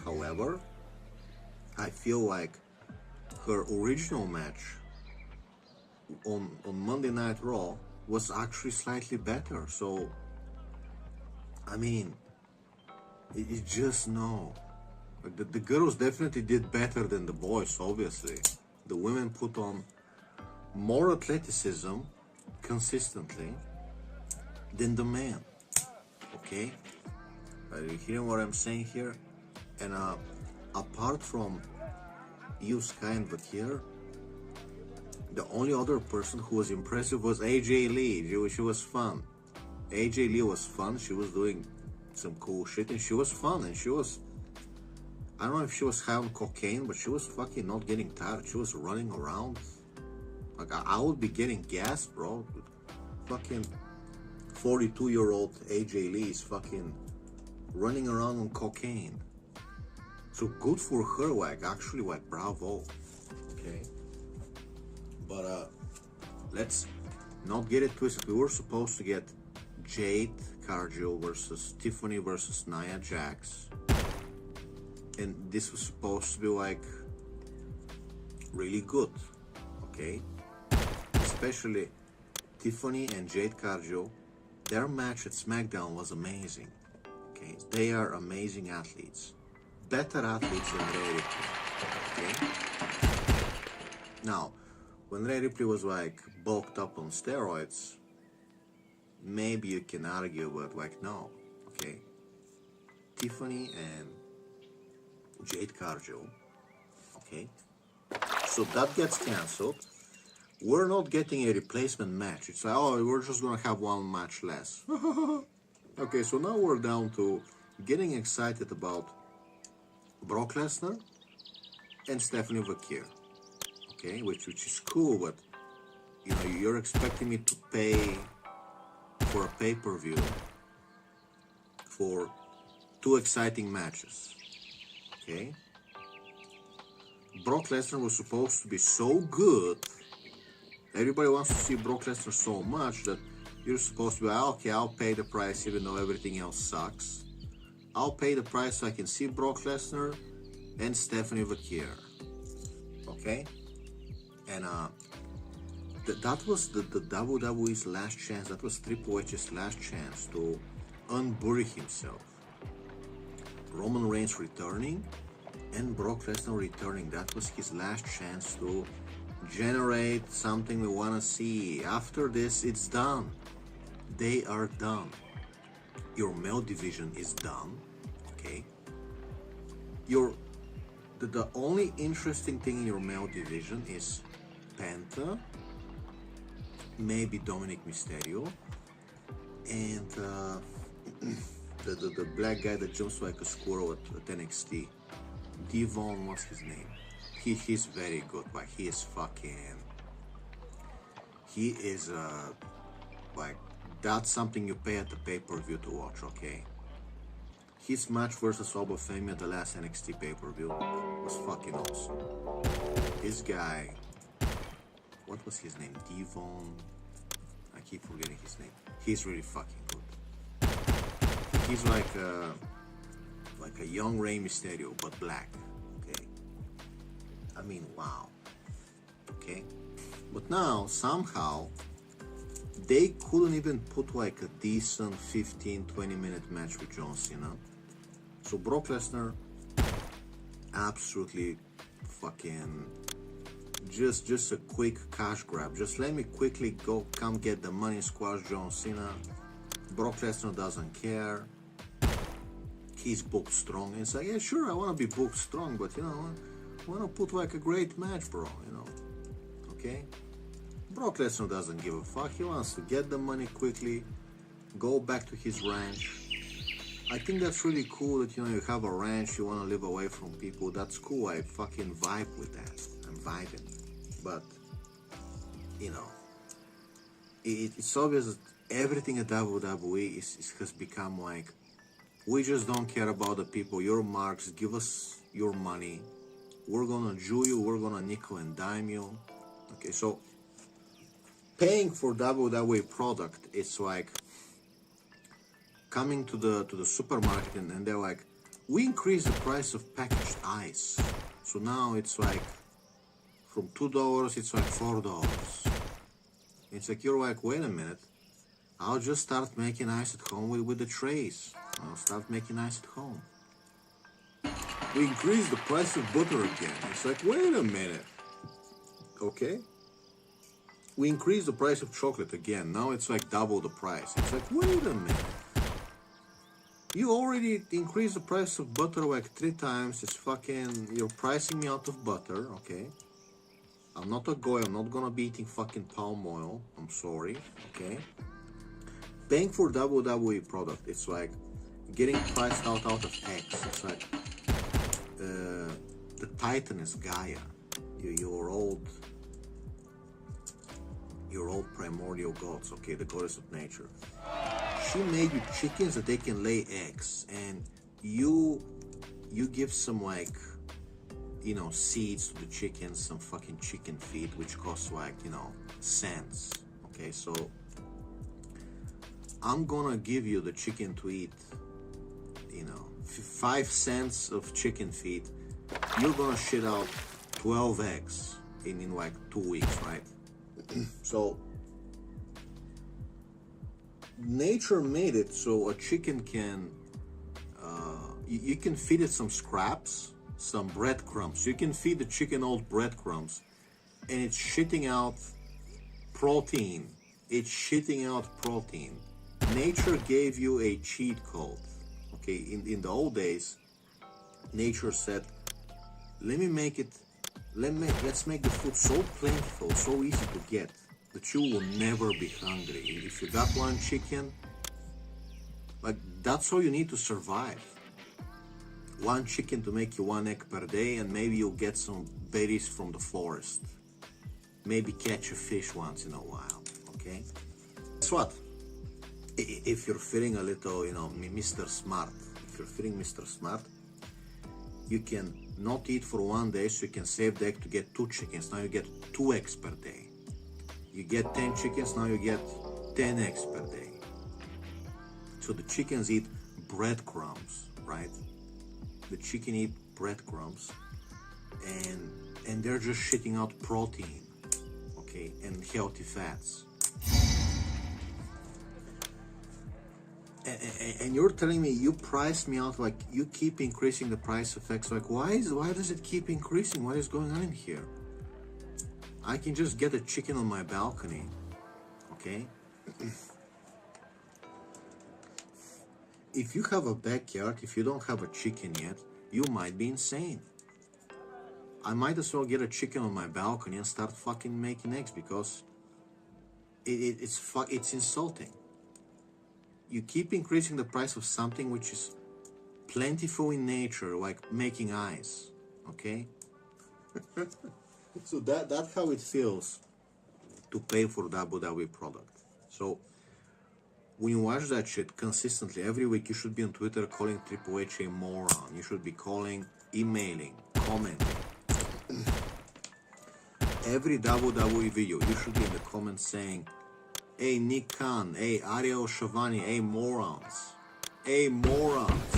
However, I feel like her original match on Monday Night Raw was actually slightly better. So, I mean, you just know. The girls definitely did better than the boys, obviously. The women put on more athleticism consistently than the men. Okay? Are you hearing what I'm saying here? And apart from you, Sky, and Vakir, the only other person who was impressive was AJ Lee. She was fun. AJ Lee was fun. She was doing some cool shit, and she was fun, and she was, I don't know if she was high on cocaine, but she was fucking not getting tired. She was running around. Like, I would be getting gas, bro. Fucking 42-year-old AJ Lee is fucking running around on cocaine. So good for her, like, actually, like, bravo. Okay? But, let's not get it twisted. We were supposed to get Jade Cargill versus Tiffany versus Nia Jax. And this was supposed to be, like, really good. Okay? Especially Tiffany and Jade Cargill, their match at SmackDown was amazing. Okay, they are amazing athletes, better athletes than Rhea Ripley. Okay. Now, when Rhea Ripley was like bulked up on steroids, maybe you can argue, but like no. Okay. Tiffany and Jade Cargill. Okay. So that gets cancelled. We're not getting a replacement match. It's like, oh, we're just gonna have one match less. Okay, so now we're down to getting excited about Brock Lesnar and Stephanie Vakir. Okay, which is cool, but you know, you're expecting me to pay for a pay-per-view for two exciting matches. Okay? Brock Lesnar was supposed to be so good. Everybody wants to see Brock Lesnar so much that you're supposed to be like, okay, I'll pay the price even though everything else sucks. I'll pay the price so I can see Brock Lesnar and Stephanie Vakir. Okay? And that was the WWE's last chance. That was Triple H's last chance to unbury himself. Roman Reigns returning and Brock Lesnar returning. That was his last chance to generate something we want to see. After this, it's done. They are done. Your male division is done. Okay? The only interesting thing in your male division is Penta, maybe Dominic Mysterio, and the black guy that jumps like a squirrel at NXT. Devon, what's his name? He's very good. Like, he is like, that's something you pay at the pay-per-view to watch. Okay, his match versus Obafemi at the last NXT pay-per-view was fucking awesome. This guy, what was his name? Devon, I keep forgetting his name. He's really fucking good. He's like a young Rey Mysterio, but black. Okay, I mean, wow. Okay, but now somehow they couldn't even put like a decent 15-20 minute match with John Cena. So Brock Lesnar, absolutely fucking just a quick cash grab. Just let me quickly come get the money, squash John Cena. Brock Lesnar doesn't care. He's booked strong. And it's like, yeah, sure, I want to be booked strong, but you know, I want to put like a great match, bro, you know. Okay? Brock Lesnar doesn't give a fuck. He wants to get the money quickly, go back to his ranch. I think that's really cool that, you know, you have a ranch, you want to live away from people. That's cool. I fucking vibe with that. I'm vibing. But, you know, it's obvious that everything at WWE has become like, we just don't care about the people. Your marks, give us your money. We're gonna Jew you, we're gonna nickel and dime you. Okay, so paying for WWE product is like coming to the supermarket and they're like, we increased the price of packaged ice. So now it's like, from $2, it's like $4. It's like, you're like, wait a minute, I'll just start making ice at home with the trays. I'll start making ice at home. We increased the price of butter again. It's like, wait a minute. Okay? We increased the price of chocolate again. Now it's like double the price. It's like, wait a minute. You already increased the price of butter like 3 times. It's fucking, you're pricing me out of butter, okay? I'm not a goy, I'm not gonna be eating fucking palm oil. I'm sorry, okay? Paying for WWE product, it's like getting priced out of eggs. It's like the Titaness Gaia, your old primordial gods, okay, the goddess of nature. She made you chickens that they can lay eggs, and you give some like, you know, seeds to the chickens, some fucking chicken feed, which costs like, you know, cents. Okay, so I'm gonna give you the chicken to eat, you know, 5 cents of chicken feed. You're gonna shit out 12 eggs in like 2 weeks, right? So nature made it so a chicken can, you can feed it some scraps, some breadcrumbs. You can feed the chicken old breadcrumbs, and it's shitting out protein. It's shitting out protein. Nature gave you a cheat code. Okay, in the old days, nature said, let's make the food so plentiful, so easy to get, that you will never be hungry. If you got one chicken, like, that's all you need to survive. One chicken to make you 1 egg per day, and maybe you'll get some berries from the forest. Maybe catch a fish once in a while, okay? Guess what? If you're feeling a little, you know, Mr. Smart, if you're feeling Mr. Smart, you can not eat for 1 day, so you can save the egg to get 2 chickens. Now you get 2 eggs per day. You get 10 chickens, now you get 10 eggs per day. So the chickens eat breadcrumbs, right? The chicken eat breadcrumbs, and they're just shitting out protein, okay, and healthy fats. And you're telling me you priced me out, like, you keep increasing the price of X. Like, why does it keep increasing? What is going on in here? I can just get a chicken on my balcony, okay? If you have a backyard, if you don't have a chicken yet, you might be insane. I might as well get a chicken on my balcony and start fucking making eggs, because it's insulting. You keep increasing the price of something which is plentiful in nature, like making ice, okay? So that's how it feels to pay for WWE product. So when you watch that shit consistently every week, you should be on Twitter calling Triple H a moron. You should be calling, emailing, commenting. Every WWE video, you should be in the comments saying, hey Nick Khan, hey Ariel Shavani, hey morons. Hey morons.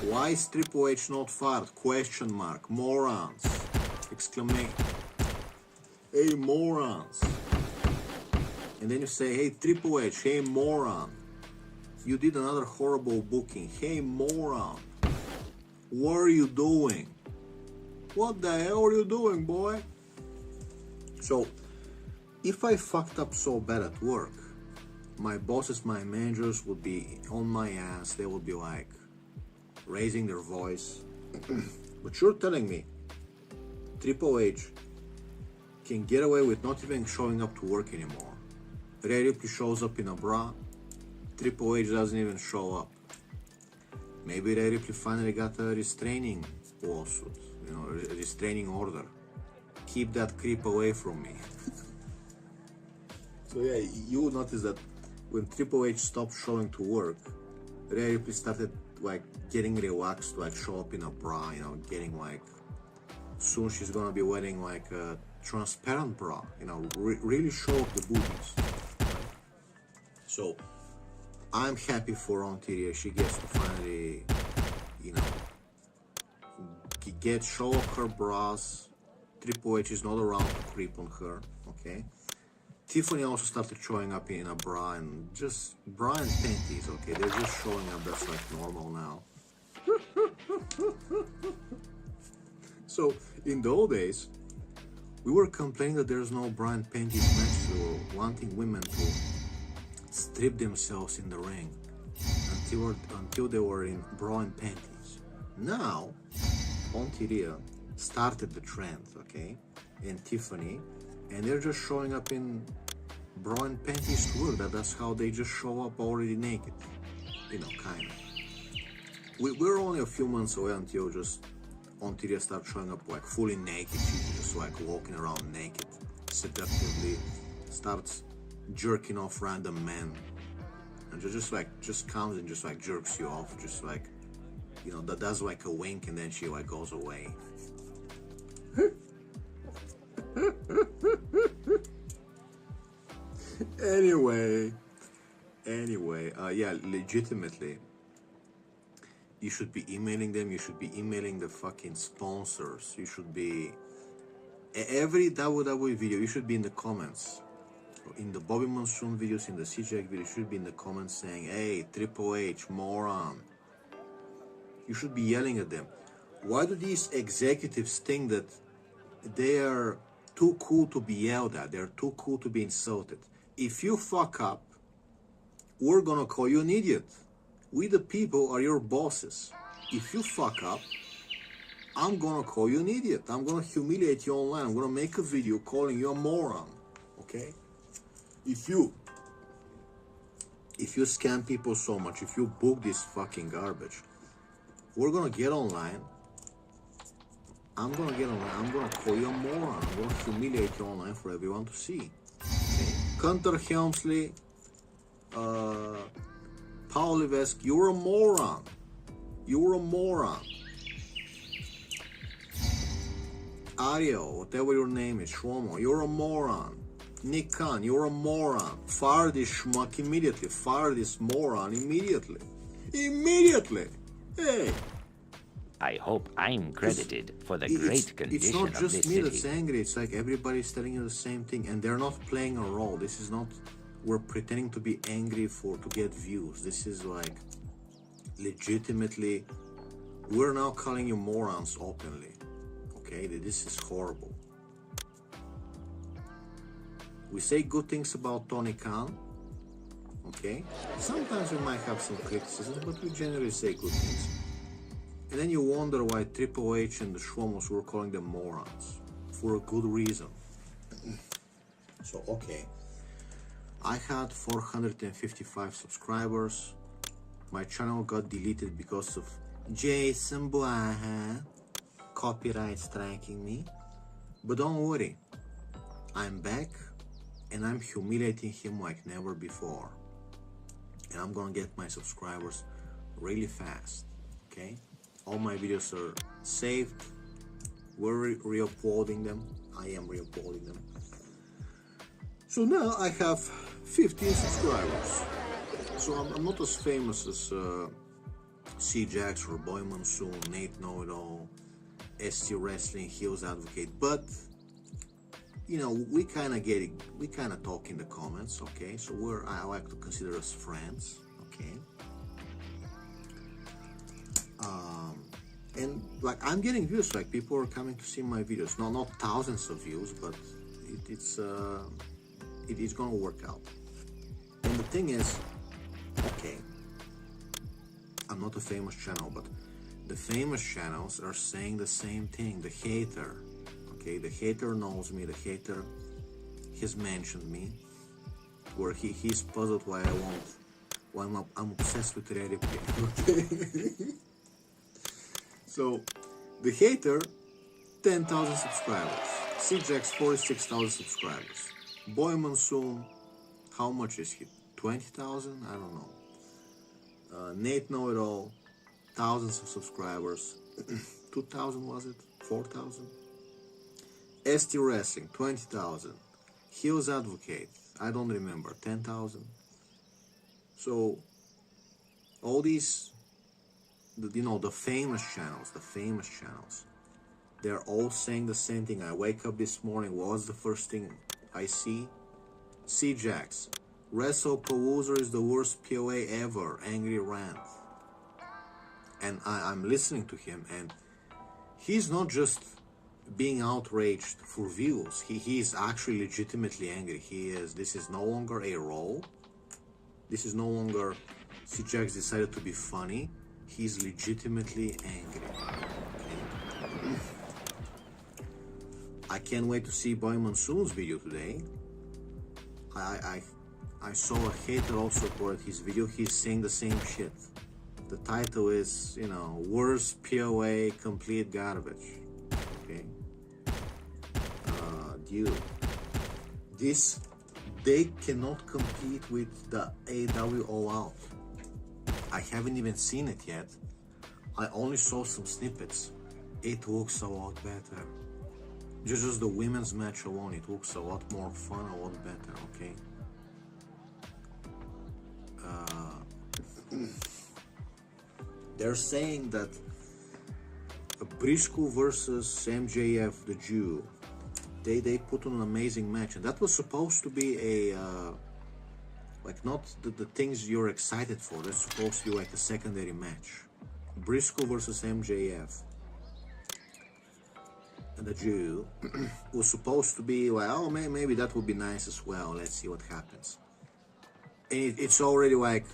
Why is Triple H not fired? Question mark. Morons. Exclamation. Hey morons. And then you say, hey Triple H, hey moron. You did another horrible booking. Hey moron. What are you doing? What the hell are you doing, boy? So, if I fucked up so bad at work, my bosses, my managers would be on my ass. They would be like raising their voice. But you're telling me Triple H can get away with not even showing up to work anymore. Rhea Ripley shows up in a bra. Triple H doesn't even show up. Maybe Rhea Ripley finally got a restraining lawsuit, you know, a restraining order. Keep that creep away from me. So yeah, you will notice that when Triple H stopped showing to work, Rhea Ripley started like getting relaxed, like show up in a bra, you know, getting like, soon she's gonna be wearing like a transparent bra, you know, really show up the boobies. So I'm happy for Ontario. She gets to finally, you know, show off her bras. Triple H is not around to creep on her, okay? Tiffany also started showing up in a bra and just bra and panties, okay? They're just showing up, that's like normal now. So, in the old days, we were complaining that there's no bra and panties match, we were wanting women to strip themselves in the ring until they were in bra and panties. Now, Ontario started the trend, okay? And Tiffany, and they're just showing up in bra and panties to work. That's how they just show up already naked, you know, kind of. We're only a few months away until just Ontario starts showing up like fully naked. She's just like walking around naked, seductively, starts jerking off random men, and just comes and just like jerks you off, just like, you know, that does like a wink and then she like goes away. Anyway, yeah, legitimately, you should be emailing them. You should be emailing the fucking sponsors. You should be every WWE video. You should be in the comments. In the Bobby Monsoon videos, in the CJ video, you should be in the comments saying, "Hey, Triple H, moron." You should be yelling at them. Why do these executives think that they are too cool to be yelled at? They're too cool to be insulted. If you fuck up, we're gonna call you an idiot. We the people are your bosses. If you fuck up, I'm gonna call you an idiot. I'm gonna humiliate you online. I'm gonna make a video calling you a moron. Okay? If you scam people so much, if you book this fucking garbage, we're gonna get online. I'm gonna call you a moron. I'm gonna humiliate you online for everyone to see. Okay? Hunter Helmsley, Paul Levesque, you're a moron. You're a moron. Ariel, whatever your name is, Shlomo, you're a moron. Nick Khan, you're a moron. Fire this schmuck immediately. Fire this moron immediately. Immediately. Hey. I hope I'm credited for the great condition of this city. It's not just me that's angry. It's like everybody's telling you the same thing, and they're not playing a role. This is not, we're pretending to be angry to get views. This is like legitimately, we're now calling you morons openly. Okay, this is horrible. We say good things about Tony Khan. Okay, sometimes we might have some criticisms, but we generally say good things. And then you wonder why Triple H and the Shwomos were calling them morons. For a good reason. So, okay. I had 455 subscribers. My channel got deleted because of Jason Blaha copyright striking me. But don't worry. I'm back and I'm humiliating him like never before. And I'm gonna get my subscribers really fast. Okay? All my videos are saved. We're re-uploading them. I am re-uploading them. So now I have 15 subscribers. So I'm not as famous as C-Jax or Boy Monsoon, Nate Know-It-All, ST Wrestling, Heels Advocate. But, you know, we kind of talk in the comments, okay? So I like to consider us friends, okay? And like I'm getting views, like people are coming to see my videos. No, not thousands of views, but it is gonna work out. And the thing is, okay, I'm not a famous channel, but the famous channels are saying the same thing. The hater, okay, the hater knows me. The hater has mentioned me, where he's puzzled why I'm obsessed with Ready Play. Okay. So, the hater, 10,000 subscribers. C-Jax, 46,000 subscribers. Boy Monsoon, how much is he? 20,000? I don't know. Nate Know-It-All, thousands of subscribers. 2,000 was it? 4,000? ST Wrestling, 20,000. Heels Advocate, I don't remember, 10,000. So, all these, you know, the famous channels, They're all saying the same thing. I wake up this morning, what's the first thing I see? C-Jax. Wrestle Poser is the worst POA ever. Angry rant. And I'm listening to him, and he's not just being outraged for views. He is actually legitimately angry. This is no longer a role. This is no longer C-Jax decided to be funny. He's legitimately angry. Okay? I can't wait to see Boy Monsoon's video today. I saw a hater also for his video. He's saying the same shit. The title is, worst POA, complete garbage. Okay? Dude. They cannot compete with the AEW All Out. I haven't even seen it yet. I only saw some snippets. It looks a lot better. Just the women's match alone, it looks a lot more fun, a lot better, okay? They're saying that Briscoe versus MJF, the Jew, they put on an amazing match, and that was supposed to be a not the things you're excited for. That's supposed to be like a secondary match. Briscoe versus MJF, and the Jew was supposed to be maybe that would be nice as well. Let's see what happens. And it's already like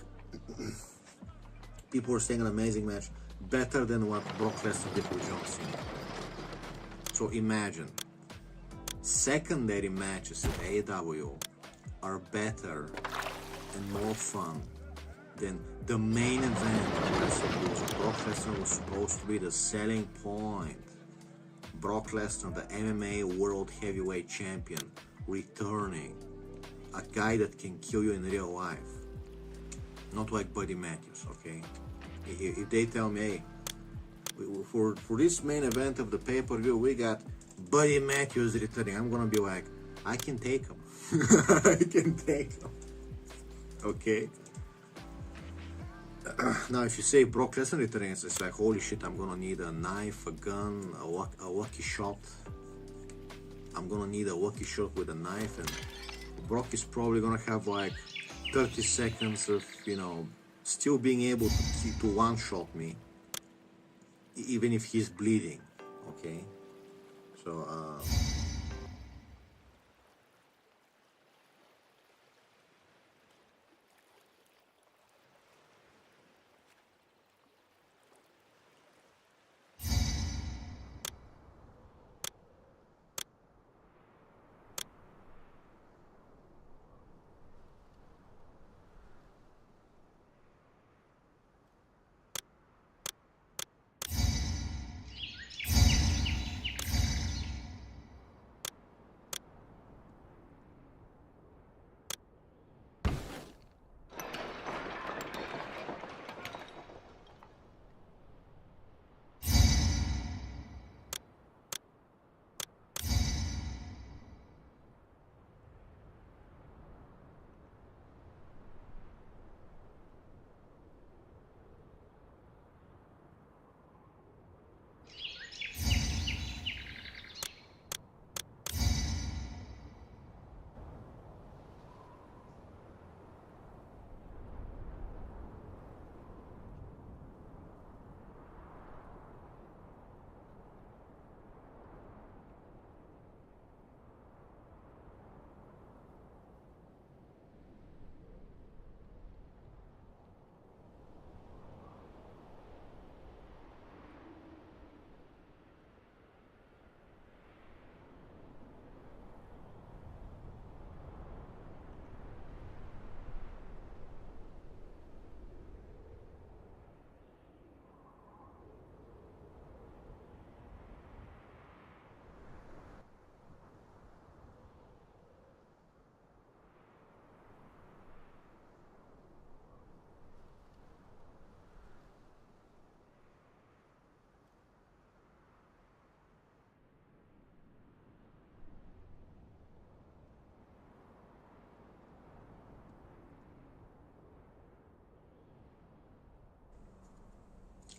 people are saying an amazing match, better than what Brock Lesnar did with John Cena. So imagine, secondary matches at AEW are better and more fun than the main event of WrestleMania. Brock Lesnar was supposed to be the selling point. Brock Lesnar, the MMA World Heavyweight Champion, returning. A guy that can kill you in real life. Not like Buddy Matthews, okay? If they tell me, hey, for this main event of the pay-per-view, we got Buddy Matthews returning, I'm gonna be like, I can take him. I can take him. Okay? Now, if you say Brock Lesnar returning, it's like, holy shit, I'm gonna need a knife, a gun, a lucky shot. I'm gonna need a lucky shot with a knife, and Brock is probably gonna have like 30 seconds of, still being able to one-shot me, even if he's bleeding, okay? So,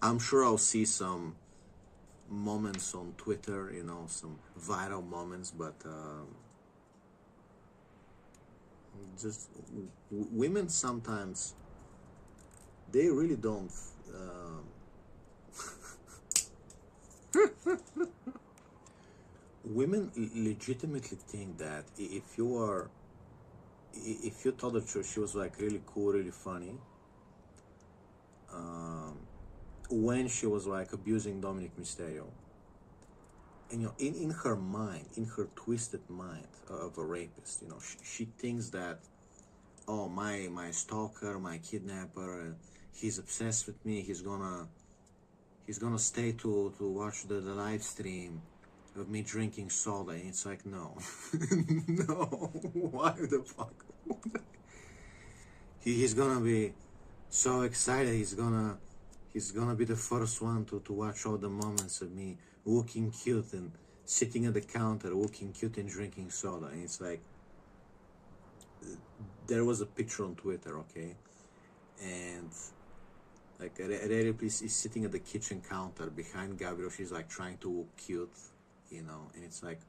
I'm sure I'll see some moments on Twitter, you know, some viral moments, but just women sometimes, they really don't women legitimately think that if you told her she was like really cool, really funny, when she was like abusing Dominic Mysterio, and you know, in her mind, in her twisted mind of a rapist, you know, she thinks that, oh, my stalker, my kidnapper, he's obsessed with me, he's gonna stay to watch the live stream of me drinking soda. And it's like, no. No, why the fuck? He's gonna be so excited, he's gonna be the first one to watch all the moments of me looking cute and sitting at the counter looking cute and drinking soda. And it's like, there was a picture on Twitter, okay, and like Rary is sitting at the kitchen counter behind Gabriel. She's like trying to look cute, you know, and it's like,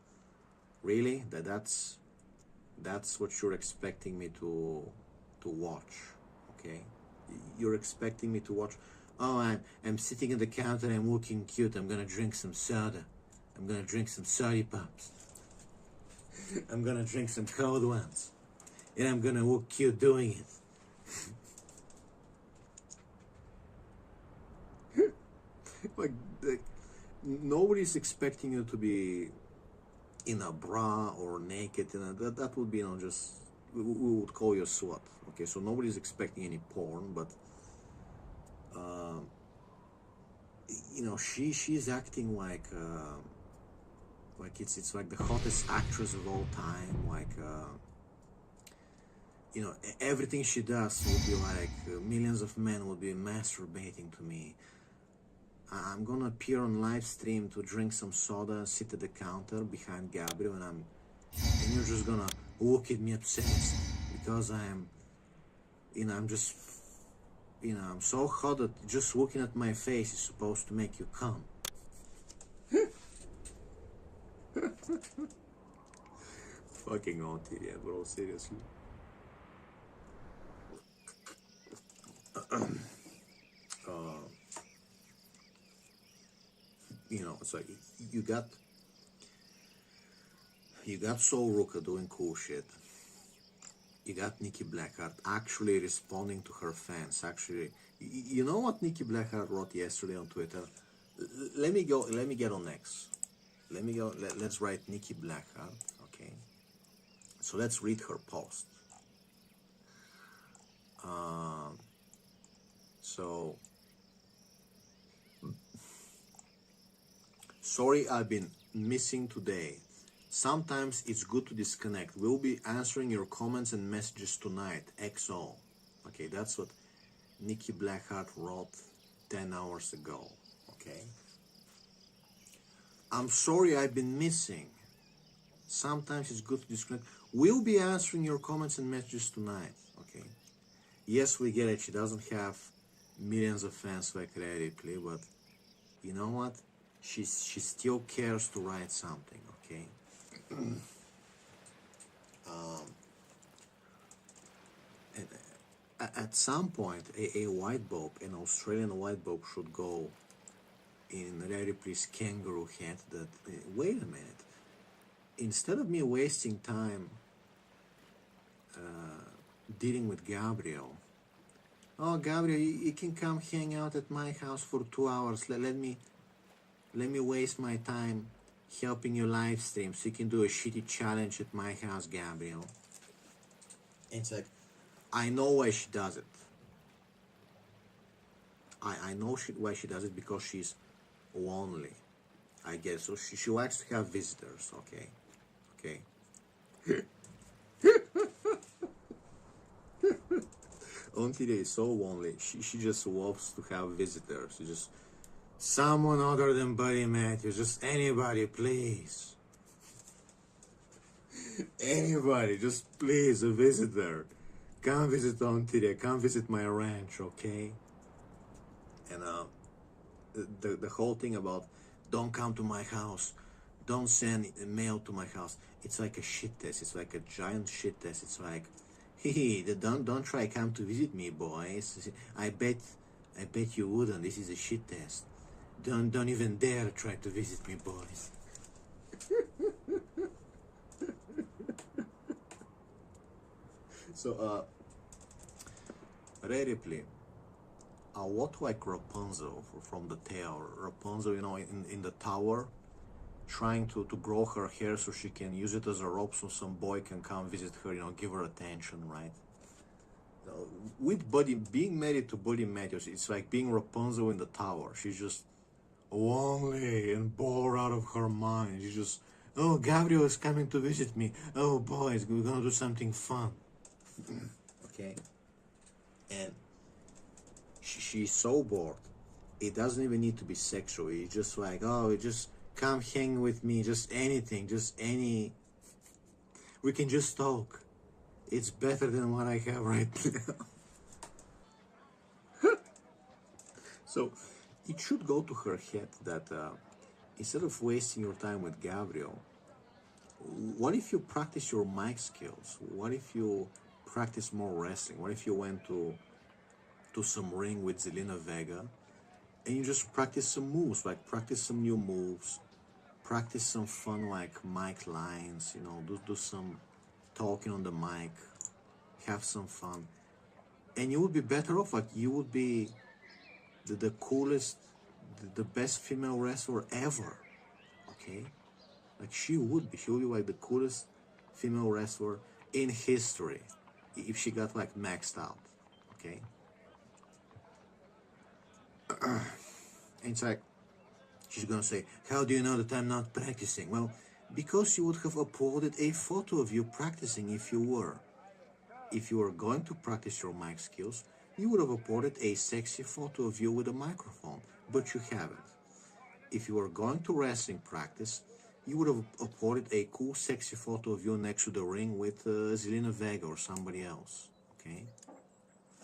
really, that's what you're expecting me to watch, okay? You're expecting me to watch, oh, I'm sitting at the counter, I'm looking cute, I'm gonna drink some soda, I'm gonna drink some soda pops, I'm gonna drink some cold ones, and I'm gonna look cute doing it. like nobody's expecting you to be in a bra or naked, and that would be, you know, just, we would call you a slut, okay? So nobody's expecting any porn, but you know, she's acting like it's like the hottest actress of all time, like you know, everything she does will be like millions of men will be masturbating to me. I'm gonna appear on live stream to drink some soda, sit at the counter behind Gabriel, and you're just gonna look at me obsessed because I'm, you know, I'm just, you know, I'm so hot that just looking at my face is supposed to make you come. Fucking on-TV, bro, seriously. You know, it's like you got Sol Ruka doing cool shit. You got Nikki Blackheart actually responding to her fans. Actually, you know what Nikki Blackheart wrote yesterday on Twitter? Let me get on X. Let's write Nikki Blackheart. Okay. So let's read her post. So. Sorry I've been missing today. Sometimes it's good to disconnect. We'll be answering your comments and messages tonight. XO. Okay, that's what Nikki Blackheart wrote 10 hours ago. Okay. I'm sorry I've been missing. Sometimes it's good to disconnect. We'll be answering your comments and messages tonight. Okay. Yes, we get it. She doesn't have millions of fans like Rhea Ripley, but you know what? She still cares to write something, okay? And at some point, a white bob, an Australian white bob, should go in Rhea Ripley's kangaroo head that, wait a minute, instead of me wasting time dealing with Gabriel, oh, Gabriel, you can come hang out at my house for 2 hours, let me waste my time helping you live stream so you can do a shitty challenge at my house, Gabriel. And it's like, I know why she does it. I know why she does it, because she's lonely, I guess. So she likes to have visitors, okay? Okay. Auntie is so lonely. She just loves to have visitors. She just, someone other than Buddy Matthews, just anybody, please. Anybody, just please, a visitor. Come visit Auntie, come visit my ranch, okay? And the whole thing about Don't come to my house. Don't send mail to my house. It's like a shit test. It's like a giant shit test. It's like, hey, don't try come to visit me, boys. I bet you wouldn't. This is a shit test. Don't even dare try to visit me, boys. So, Ray Ripley, what like Rapunzel from the tale? Rapunzel, you know, in the tower, trying to grow her hair so she can use it as a rope so some boy can come visit her, you know, give her attention, right? With being married to Buddy Matthews, it's like being Rapunzel in the tower. She's just lonely and bored out of her mind. She's just, oh, Gabriel is coming to visit me. Oh, boys, we're gonna do something fun. Okay? And she's so bored. It doesn't even need to be sexual. It's just like, oh, just come hang with me. Just anything. Just any. We can just talk. It's better than what I have right now. So it should go to her head that instead of wasting your time with Gabriel, what if you practice your mic skills? What if you practice more wrestling? What if you went to some ring with Zelina Vega and you just practice some moves, like practice some new moves, practice some fun like mic lines, you know, do some talking on the mic, have some fun, and you would be better off. Like you would be the coolest, the best female wrestler ever. Okay, like she would be like the coolest female wrestler in history if she got like maxed out. Okay. And it's like, she's gonna say, how do you know that I'm not practicing? Well, because you would have uploaded a photo of you practicing if you were. If you were going to practice your mic skills, you would have uploaded a sexy photo of you with a microphone, but you haven't. If you were going to wrestling practice, you would have uploaded a cool, sexy photo of you next to the ring with Zelina Vega or somebody else, okay?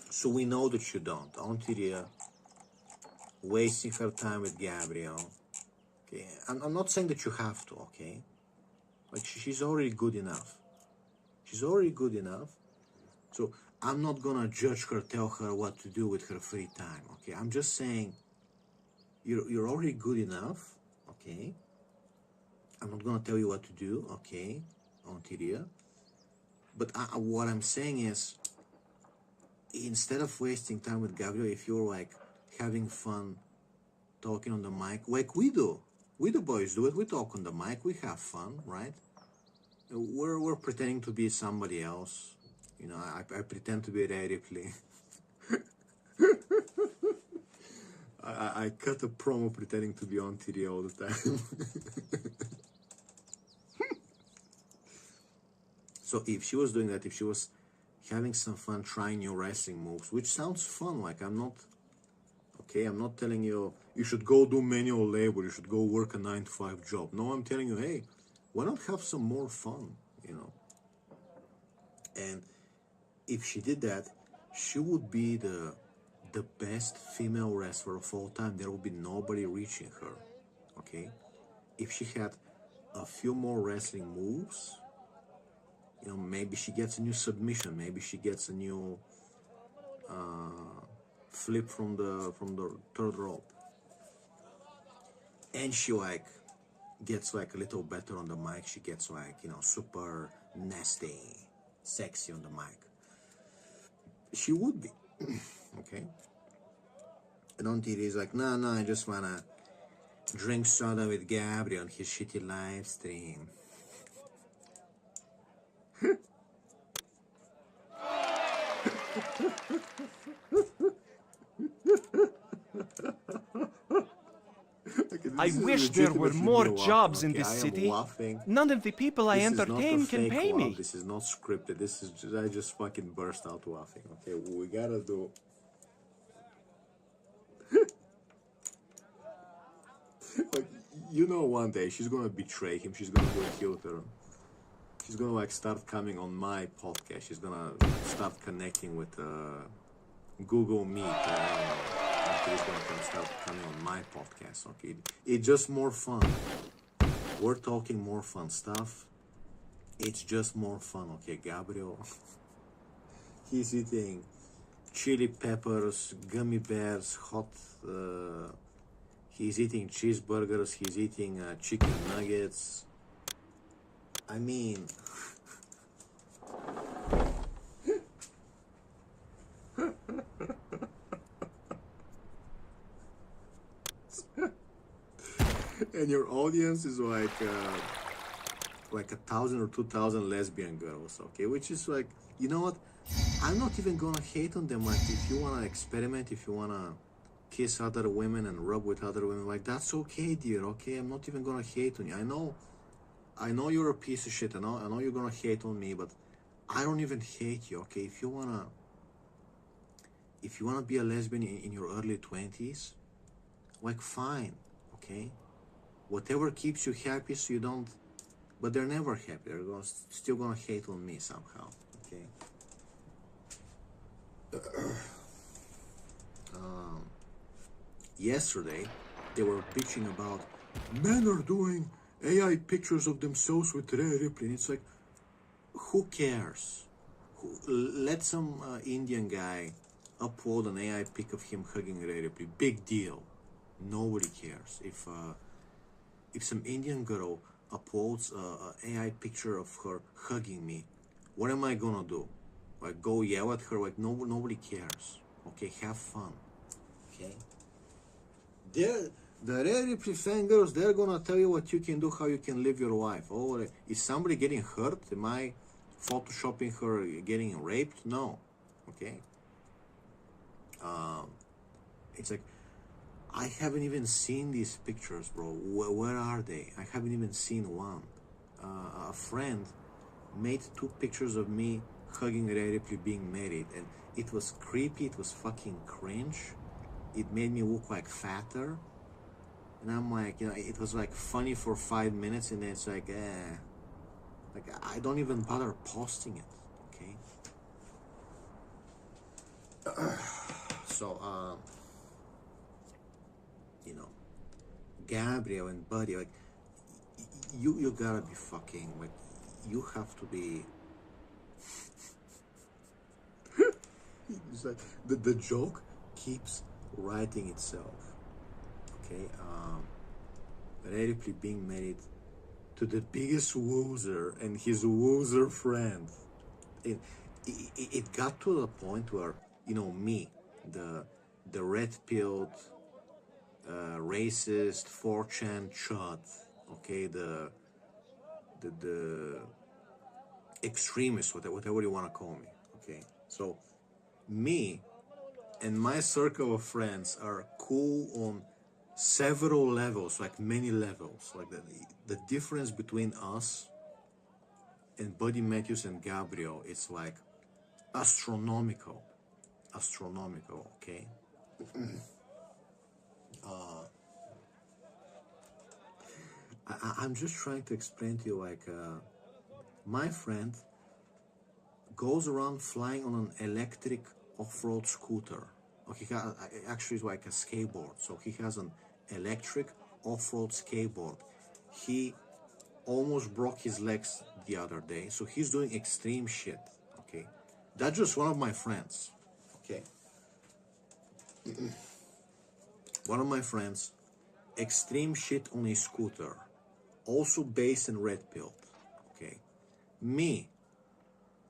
So we know that you don't. Antiria, wasting her time with Gabriel. Okay, I'm not saying that you have to, okay? Like, she's already good enough. She's already good enough. So I'm not gonna judge her, tell her what to do with her free time, okay? I'm just saying, you're already good enough, okay? I'm not gonna tell you what to do, okay, Antiria? But what I'm saying is, instead of wasting time with Gabriel, if you're like having fun talking on the mic, like we do boys do it, we talk on the mic, we have fun, right? We're pretending to be somebody else, you know. I pretend to be Ray Ripley. I cut a promo pretending to be on TV all the time. So if she was doing that, if she was having some fun trying new wrestling moves, which sounds fun, like I'm not telling you should go do manual labor, you should go work a 9-to-5 job. No, I'm telling you, hey, why not have some more fun, you know? And if she did that, she would be the best female wrestler of all time. There would be nobody reaching her, okay? If she had a few more wrestling moves, you know, maybe she gets a new submission, maybe she gets a new flip from the third rope, and she like gets like a little better on the mic. She gets like, you know, super nasty, sexy on the mic. She would be okay. And on TV is like, no, I just wanna drink soda with Gabriel on his shitty live stream. I wish there were more jobs in this city. None of the people I entertain can pay me. This is not scripted. This is just, I just fucking burst out laughing. Okay, we gotta do. Like, you know, one day she's gonna betray him. She's gonna go kill her. She's gonna like start coming on my podcast. She's gonna start connecting with Google Meet. he's gonna come start coming on my podcast. Okay, it's just more fun. We're talking more fun stuff. It's just more fun. Okay, Gabriel. He's eating chili peppers, gummy bears, hot. He's eating cheeseburgers. He's eating chicken nuggets. I mean, and your audience is like 1,000 or 2,000 lesbian girls. Okay, which is like, you know what? I'm not even gonna hate on them. Like, if you wanna experiment, if you wanna kiss other women and rub with other women, like, that's okay, dear. Okay, I'm not even gonna hate on you. I know you're a piece of shit. I know you're gonna hate on me, but I don't even hate you. Okay, if you wanna be a lesbian in your early 20s, like, fine. Okay, whatever keeps you happy, so you don't. But they're never happy. They're still gonna hate on me somehow. Okay. Yesterday, they were bitching about men are doing AI pictures of themselves with Rhea Ripley. And it's like, who cares? Let some Indian guy upload an AI pic of him hugging Rhea Ripley. Big deal. Nobody cares. If some Indian girl uploads an AI picture of her hugging me, what am I gonna do? Like, go yell at her? Like, nobody cares. Okay, have fun. Okay. The Rhea Ripley fangirls, they're gonna tell you what you can do, how you can live your life. Oh, is somebody getting hurt? Am I photoshopping her getting raped? No. Okay. It's like, I haven't even seen these pictures, bro. Where are they? I haven't even seen one. A friend made 2 pictures of me hugging Rhea Ripley being married, and it was creepy. It was fucking cringe. It made me look like fatter, and I'm like, you know, it was like funny for 5 minutes, and then it's like, like, I don't even bother posting it. Okay. So you know, Gabriel and Buddy, like, you gotta be fucking, like, you have to be. It's like the joke keeps writing itself. Okay, Rhea Ripley being married to the biggest loser and his loser friend. It got to the point where, you know, me, the red-pilled, racist 4chan chud, okay, the extremist, whatever you want to call me. Okay, so me and my circle of friends are cool on several levels, like many levels. Like the difference between us and Buddy Matthews and Gabriel, it's like astronomical. Okay. I'm just trying to explain to you, like, my friend goes around flying on an electric off-road scooter. Okay, actually, it's like a skateboard. So he has an electric off-road skateboard. He almost broke his legs the other day. So he's doing extreme shit. Okay, that's just one of my friends. Okay, one of my friends, extreme shit on a scooter, also based in Red Pill. Okay, me,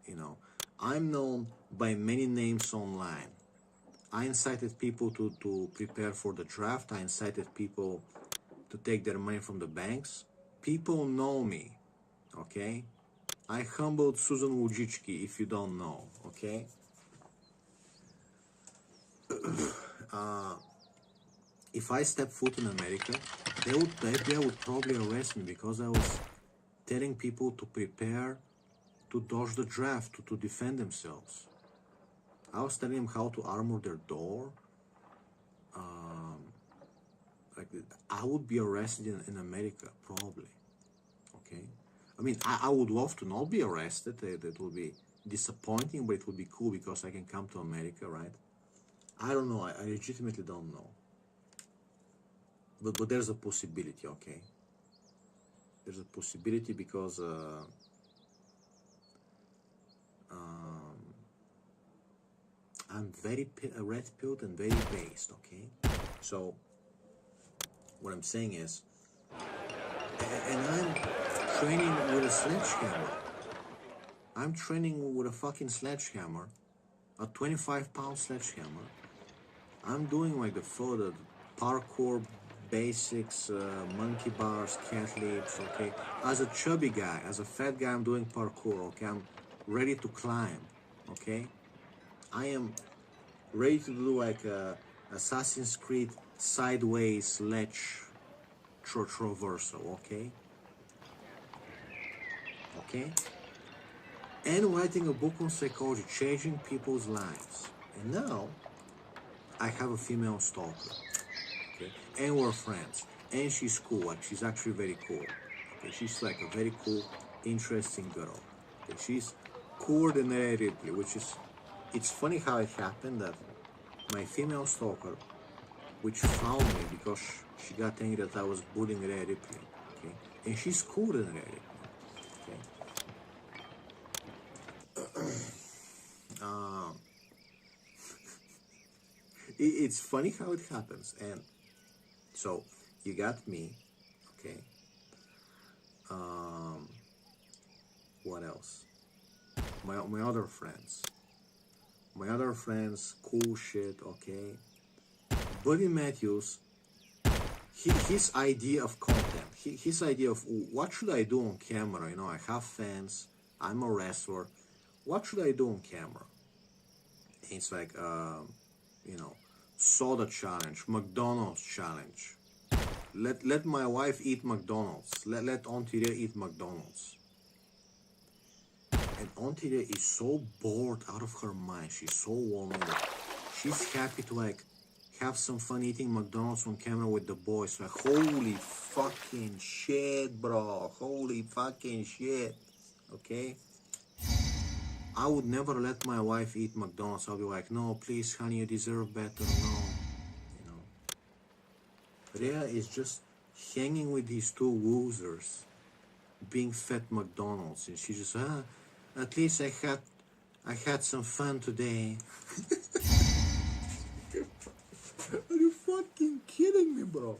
you know, I'm known by many names online. I incited people to prepare for the draft. I incited people to take their money from the banks. People know me, okay? I humbled Susan Wojcicki, if you don't know, okay? If I step foot in America, they would probably arrest me because I was telling people to prepare to dodge the draft, to defend themselves. I was telling them how to armor their door. Like, I would be arrested in America, probably. Okay? I mean, I would love to not be arrested. That would be disappointing, but it would be cool because I can come to America, right? I don't know. I legitimately don't know. But there's a possibility, okay? There's a possibility because I'm very red-pilled and very based, okay? So what I'm saying is, and I'm training with a sledgehammer. I'm training with a fucking sledgehammer, a 25-pound sledgehammer. I'm doing like the parkour basics, monkey bars, cat leaps, okay? As a chubby guy, as a fat guy, I'm doing parkour, okay? I'm ready to climb, okay? I am ready to do like a Assassin's Creed sideways ledge traversal, okay? Okay? And writing a book on psychology, changing people's lives. And now, I have a female stalker, okay? And we're friends. And she's cool, like she's actually very cool. Okay, she's like a very cool, interesting girl. Okay, she's cooler than Rhea Ripley, which is, it's funny how it happened that my female stalker, which found me because she got angry that I was bullying Rhea Ripley, okay? And she's cooler than Rhea Ripley, okay? It's funny how it happens. And so you got me, okay? What else? My other friends, cool shit, okay? Buddy Matthews, his idea of content, his idea of what should I do on camera, you know, I have fans, I'm a wrestler, what should I do on camera? It's like, you know, soda challenge, McDonald's challenge. Let my wife eat McDonald's. Let Auntie Rhea eat McDonald's. And Auntie Rhea is so bored out of her mind. She's so lonely that she's happy to like have some fun eating McDonald's on camera with the boys. Like, holy fucking shit, bro. Holy fucking shit. Okay? I would never let my wife eat McDonald's. I'll be like, no, please, honey, you deserve better. No. You know. Rhea is just hanging with these two losers, being fed McDonald's, and she just, at least I had some fun today. Are you fucking kidding me, bro?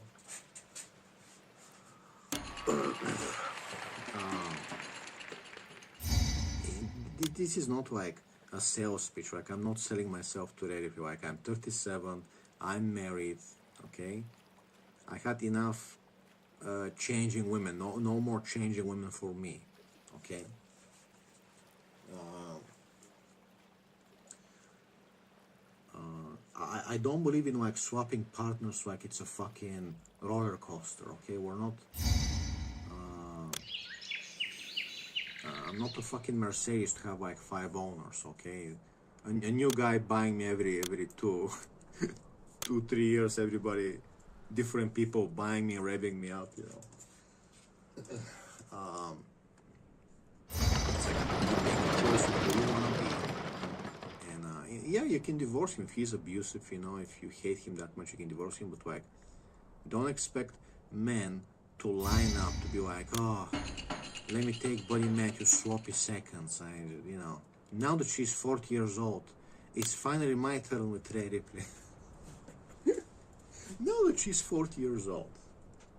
This is not like a sales pitch. Like, I'm not selling myself to Rhea Ripley. Like, I'm 37, I'm married, okay? I had enough changing women. No more changing women for me, okay? I don't believe in like swapping partners like it's a fucking roller coaster, okay? We're not. I'm not a fucking Mercedes to have like 5 owners, okay? A new guy buying me every 2-3 years. Everybody, different people buying me, revving me out, you know. It's like you choose who you wanna be. And yeah, you can divorce him if he's abusive, you know. If you hate him that much, you can divorce him. But like, don't expect men to line up to be like, oh, let me take Buddy Matthews sloppy seconds. You know, now that she's 40 years old, it's finally my turn with Rhea Ripley. Now that she's 40 years old,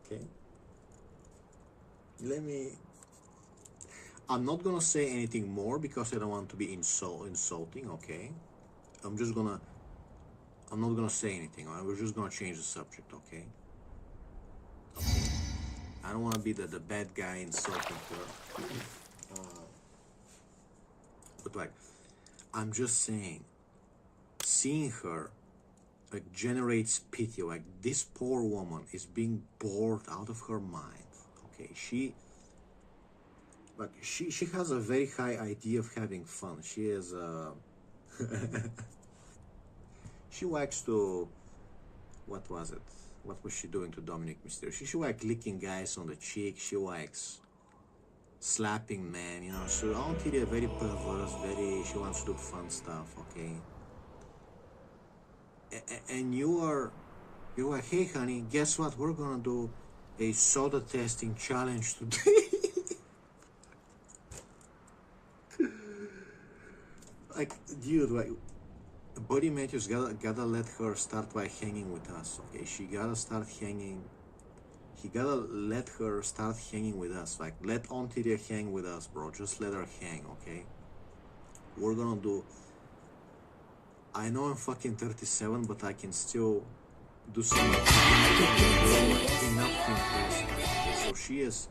okay? I'm not gonna say anything more because I don't want to be insulting, okay? I'm not gonna say anything. We're just gonna change the subject, okay? Okay. I don't want to be the bad guy insulting her. But like, I'm just saying, seeing her like generates pity. Like, this poor woman is being bored out of her mind. Okay, she has a very high idea of having fun. She is she likes to, what was it? What was she doing to Dominic Mysterio? She likes licking guys on the cheek. She likes slapping men, you know. So Auntie Rhea, very perverse, she wants to do fun stuff, okay? and you're like, hey honey, guess what? We're gonna do a soda tasting challenge today. Like, dude, like, Buddy Matthews gotta let her start by hanging with us, okay? She gotta start hanging. He gotta let her start hanging with us. Like, let Ontaria hang with us, bro. Just let her hang, okay? We're gonna do. I know I'm fucking 37, but I can still do some enough to impress her. So she is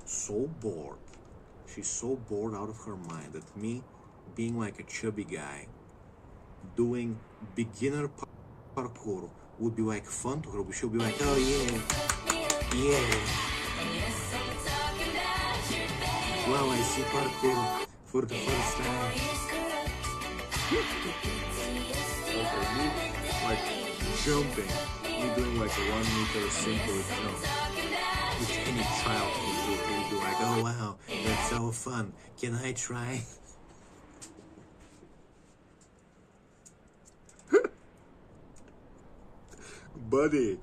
so bored. She's so bored out of her mind that me, being like a chubby guy, doing beginner parkour would be like fun to her. She'll be like, oh yeah. Wow, I see parkour for the first time. Okay, me like jumping, me doing like a 1 meter simple jump, which any child can do. They'll be like, oh wow, that's so fun. Can I try? Buddy,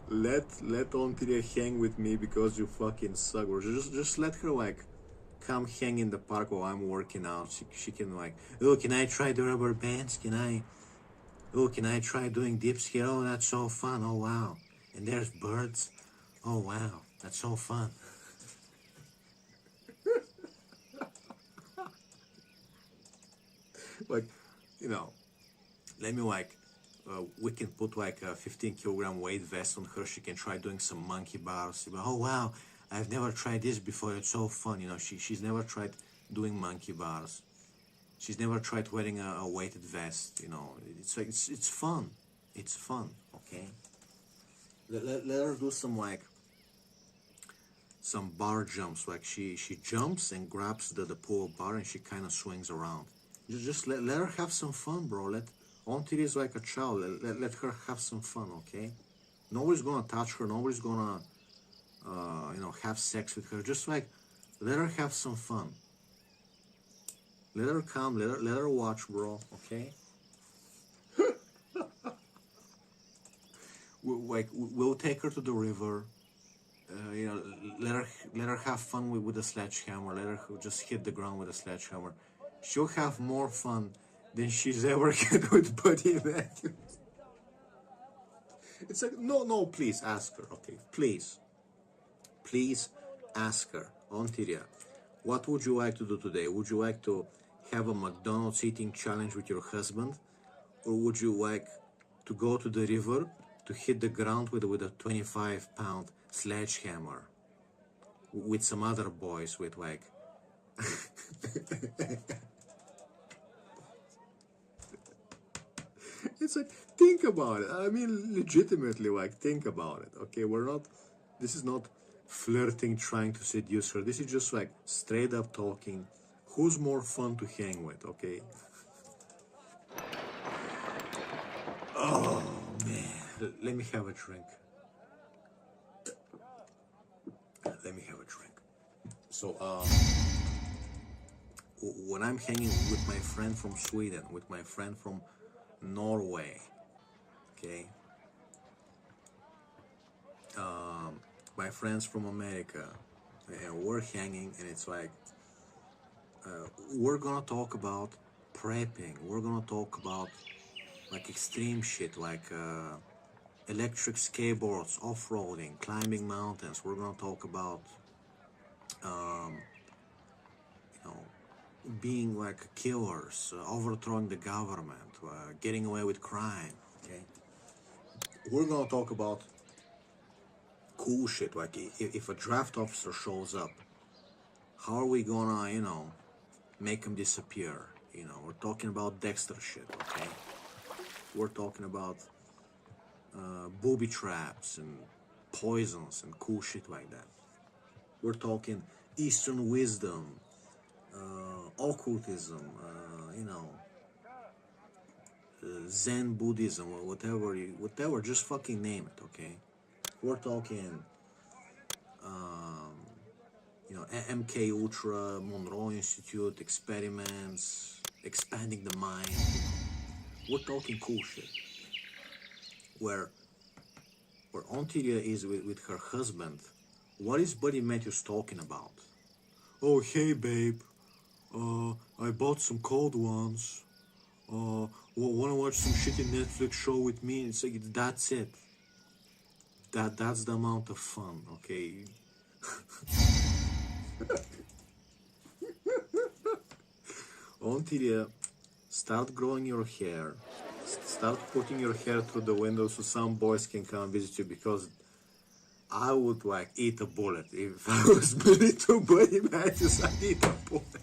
let Ontaria hang with me because you fucking suck. Or just let her like come hang in the park while I'm working out. She can like, oh, can I try the rubber bands? Can I try doing dips here? Oh, that's so fun. Oh wow. And there's birds. Oh wow, that's so fun. Like, you know, let me like, we can put like a 15-kilogram weight vest on her. She can try doing some monkey bars. Oh wow, I've never tried this before. It's so fun. You know, she's never tried doing monkey bars. She's never tried wearing a weighted vest. You know, it's like it's fun. It's fun. Okay. Let her do some like some bar jumps. Like she jumps and grabs the pull bar and she kind of swings around. Just let her have some fun, bro. Auntie is like a child. Let her have some fun, okay? Nobody's gonna touch her. Nobody's gonna, have sex with her. Just like, let her have some fun. Let her come. Let her watch, bro. Okay? We'll take her to the river. Let her have fun with a sledgehammer. Let her just hit the ground with a sledgehammer. She'll have more fun than she's ever had with Buddy Matthews. It's like, no, please ask her, okay? Please ask her, Ontiria, what would you like to do today? Would you like to have a McDonald's eating challenge with your husband? Or would you like to go to the river to hit the ground with a 25-pound sledgehammer with some other boys with like... It's like, think about it. I mean, legitimately, like, think about it, okay? This is not flirting, trying to seduce her. This is just like straight up talking. Who's more fun to hang with, okay? Oh, man. Let me have a drink. So, when I'm hanging with my friend from Sweden, with my friend from Norway, okay, my friends from America, and we're hanging, and it's like, we're gonna talk about prepping. We're gonna talk about like extreme shit, like electric skateboards, off-roading, climbing mountains. We're gonna talk about being like killers, overthrowing the government, getting away with crime, okay? We're gonna talk about cool shit, like if a draft officer shows up, how are we gonna, make him disappear? We're talking about Dexter shit, okay? We're talking about booby traps and poisons and cool shit like that. We're talking Eastern wisdom, occultism, Zen Buddhism, or whatever, just fucking name it, okay? We're talking, MK Ultra, Monroe Institute, experiments, expanding the mind. We're talking cool shit. where Ontilia is with her husband, what is Buddy Matthews talking about? Oh, hey babe, I bought some cold ones. Wanna watch some shitty Netflix show with me? It's like, that's it. That's the amount of fun, okay? Ontilia, start growing your hair. Start putting your hair through the window so some boys can come visit you, because I would like eat a bullet. If I was married to Buddy Matthews, I'd eat a bullet.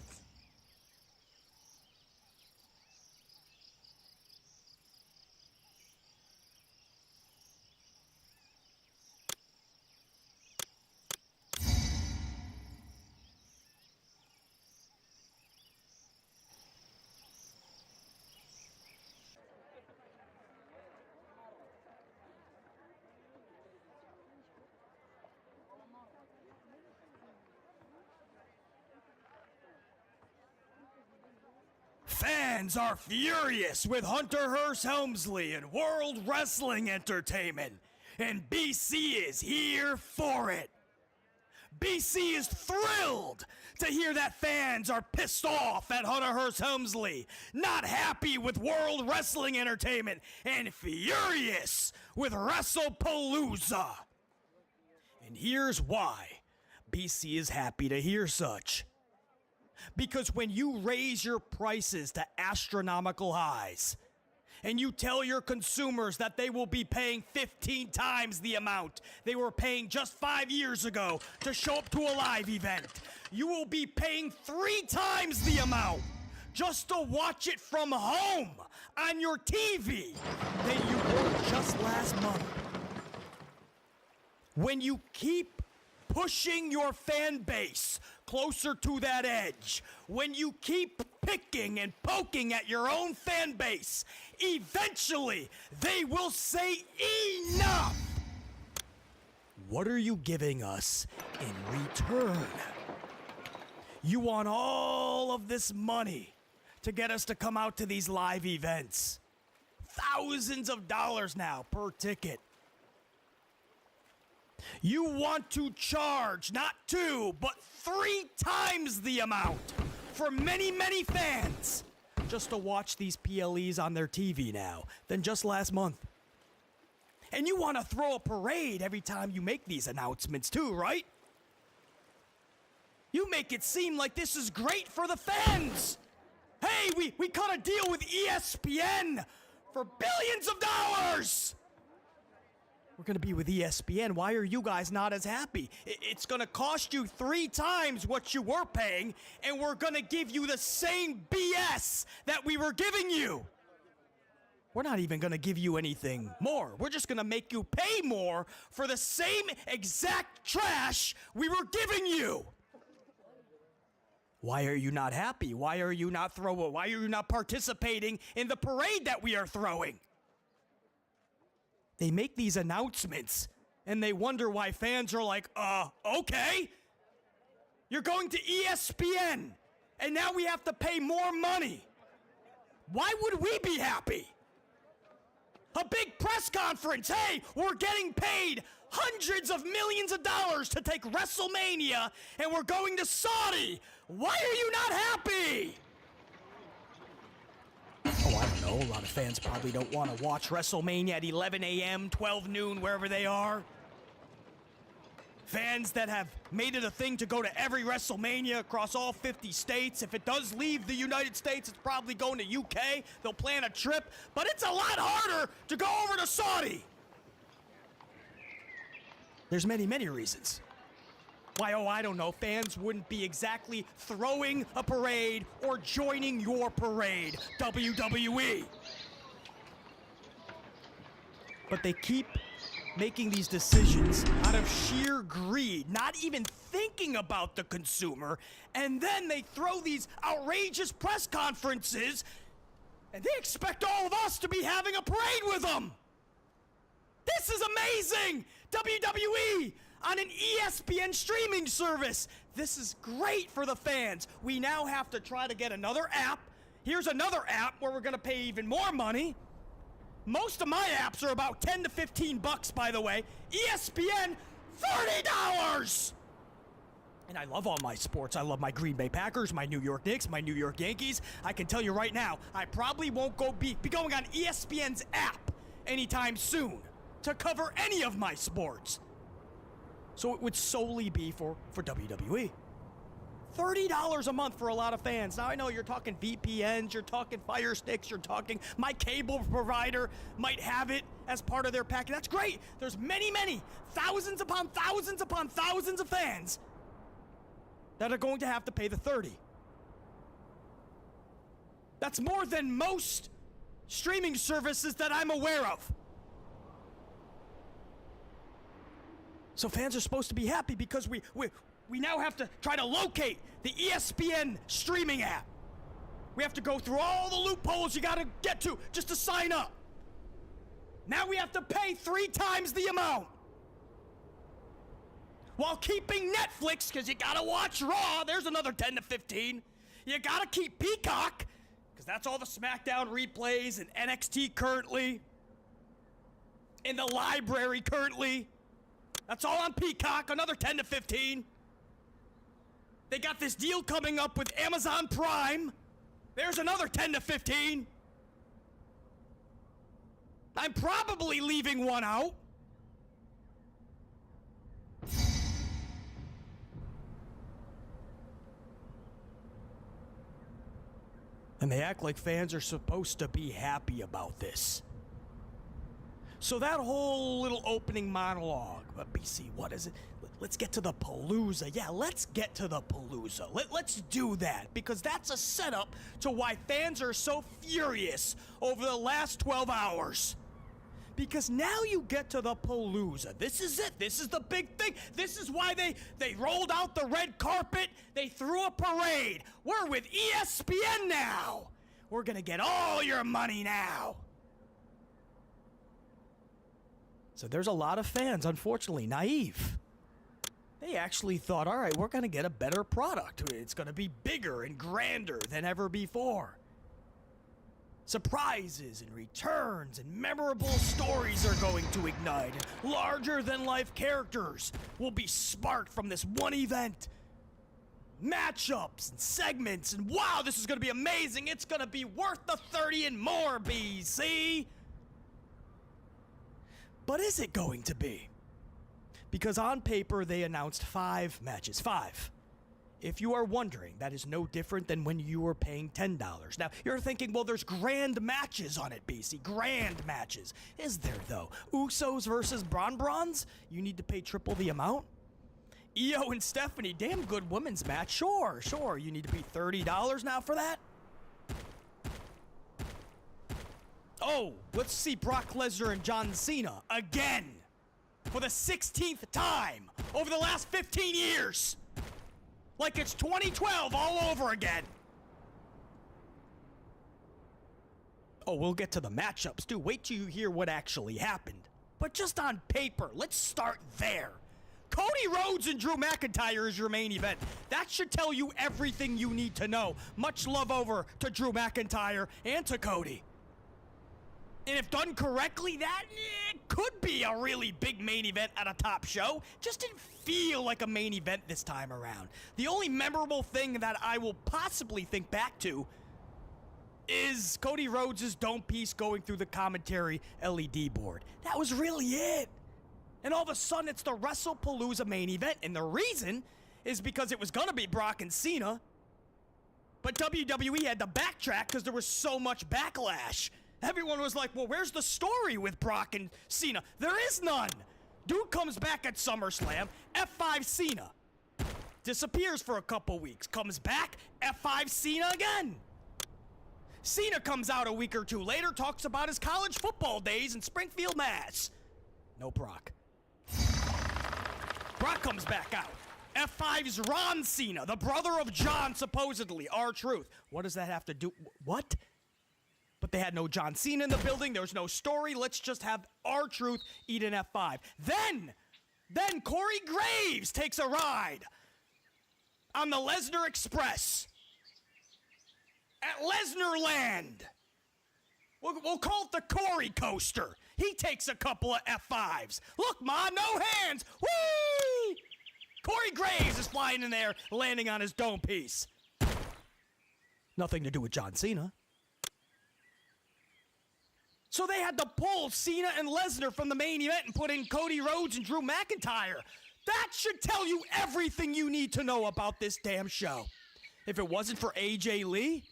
Fans are furious with Hunter Hearst Helmsley and World Wrestling Entertainment, and BC is here for it. BC is thrilled to hear that fans are pissed off at Hunter Hearst Helmsley, not happy with World Wrestling Entertainment, and furious with WrestlePalooza. And here's why BC is happy to hear such. Because when you raise your prices to astronomical highs, and you tell your consumers that they will be paying 15 times the amount they were paying just 5 years ago to show up to a live event, you will be paying 3 times the amount just to watch it from home on your TV than you were just last month. When you keep pushing your fan base closer to that edge, when you keep picking and poking at your own fan base, eventually they will say enough. What are you giving us in return? You want all of this money to get us to come out to these live events. Thousands of dollars now per ticket. You want to charge not 2, but 3 times the amount for many, many fans just to watch these PLEs on their TV now than just last month. And you want to throw a parade every time you make these announcements too, right? You make it seem like this is great for the fans. Hey, we cut a deal with ESPN for billions of dollars. We're going to be with ESPN. Why are you guys not as happy? It's going to cost you 3 times what you were paying, and we're going to give you the same BS that we were giving you. We're not even going to give you anything more. We're just going to make you pay more for the same exact trash we were giving you. Why are you not happy? Why are you not participating in the parade that we are throwing? They make these announcements, and they wonder why fans are like, okay. You're going to ESPN, and now we have to pay more money. Why would we be happy? A big press conference. Hey, we're getting paid hundreds of millions of dollars to take WrestleMania, and we're going to Saudi. Why are you not happy? Oh, I don't know. A lot of fans probably don't want to watch WrestleMania at 11 a.m., 12 noon, wherever they are. Fans that have made it a thing to go to every WrestleMania across all 50 states. If it does leave the United States, it's probably going to UK. They'll plan a trip, but it's a lot harder to go over to Saudi. There's many, many reasons. Why, I don't know, fans wouldn't be exactly throwing a parade or joining your parade, WWE. But they keep making these decisions out of sheer greed, not even thinking about the consumer, and then they throw these outrageous press conferences, and they expect all of us to be having a parade with them. This is amazing! WWE! On an ESPN streaming service. This is great for the fans. We now have to try to get another app. Here's another app where we're going to pay even more money. Most of my apps are about 10 to 15 bucks, by the way. ESPN, $30! And I love all my sports. I love my Green Bay Packers, my New York Knicks, my New York Yankees. I can tell you right now, I probably won't be going on ESPN's app anytime soon to cover any of my sports. So it would solely be for WWE. $30 a month for a lot of fans. Now I know you're talking VPNs, you're talking Fire Sticks, you're talking my cable provider might have it as part of their package. That's great. There's many, thousands upon thousands upon thousands of fans that are going to have to pay the $30. That's more than most streaming services that I'm aware of. So fans are supposed to be happy because we now have to try to locate the ESPN streaming app. We have to go through all the loopholes you gotta get to just to sign up. Now we have to pay 3 times the amount. While keeping Netflix, because you gotta watch Raw, there's another 10 to 15. You gotta keep Peacock, because that's all the SmackDown replays and NXT currently. In the library currently. That's all on Peacock, another 10 to 15. They got this deal coming up with Amazon Prime. There's another 10 to 15. I'm probably leaving one out. And they act like fans are supposed to be happy about this. So that whole little opening monologue, but BC, what is it? Let's get to the Palooza. Yeah, let's get to the Palooza. Let's do that, because that's a setup to why fans are so furious over the last 12 hours. Because now you get to the Palooza. This is it. This is the big thing. This is why they rolled out the red carpet. They threw a parade. We're with ESPN now. We're going to get all your money now. So there's a lot of fans, unfortunately, naive. They actually thought, all right, we're going to get a better product. It's going to be bigger and grander than ever before. Surprises and returns and memorable stories are going to ignite. Larger-than-life characters will be sparked from this one event. Matchups and segments, and wow, this is going to be amazing. It's going to be worth the 30 and more, BC. But is it going to be? Because on paper, they announced 5 matches. 5. If you are wondering, that is no different than when you were paying $10. Now, you're thinking, well, there's grand matches on it, BC. Grand matches. Is there, though? Usos versus Bron? You need to pay triple the amount? Io and Stephanie, damn good women's match. Sure. You need to pay $30 now for that? Oh, let's see Brock Lesnar and John Cena again. For the 16th time over the last 15 years. Like it's 2012 all over again. Oh, we'll get to the matchups too. Wait till you hear what actually happened. But just on paper, let's start there. Cody Rhodes and Drew McIntyre is your main event. That should tell you everything you need to know. Much love over to Drew McIntyre and to Cody. And if done correctly, that could be a really big main event at a top show. Just didn't feel like a main event this time around. The only memorable thing that I will possibly think back to is Cody Rhodes' dome piece going through the commentary LED board. That was really it. And all of a sudden, it's the WrestlePalooza main event. And the reason is because it was going to be Brock and Cena. But WWE had to backtrack because there was so much backlash. Everyone was like, well, where's the story with Brock and Cena? There is none. Dude comes back at SummerSlam, F5 Cena. Disappears for a couple weeks. Comes back, F5 Cena again. Cena comes out a week or two later, talks about his college football days in Springfield, Mass. No Brock. Brock comes back out. F5's Ron Cena, the brother of John, supposedly. R-Truth. What does that have to do? What? But they had no John Cena in the building. There was no story. Let's just have R-Truth eat an F5. Then Corey Graves takes a ride on the Lesnar Express at Lesnar Land. We'll call it the Corey coaster. He takes a couple of F5s. Look, Ma, no hands. Whee! Corey Graves is flying in there, landing on his dome piece. Nothing to do with John Cena. So they had to pull Cena and Lesnar from the main event and put in Cody Rhodes and Drew McIntyre. That should tell you everything you need to know about this damn show. If it wasn't for AJ Lee,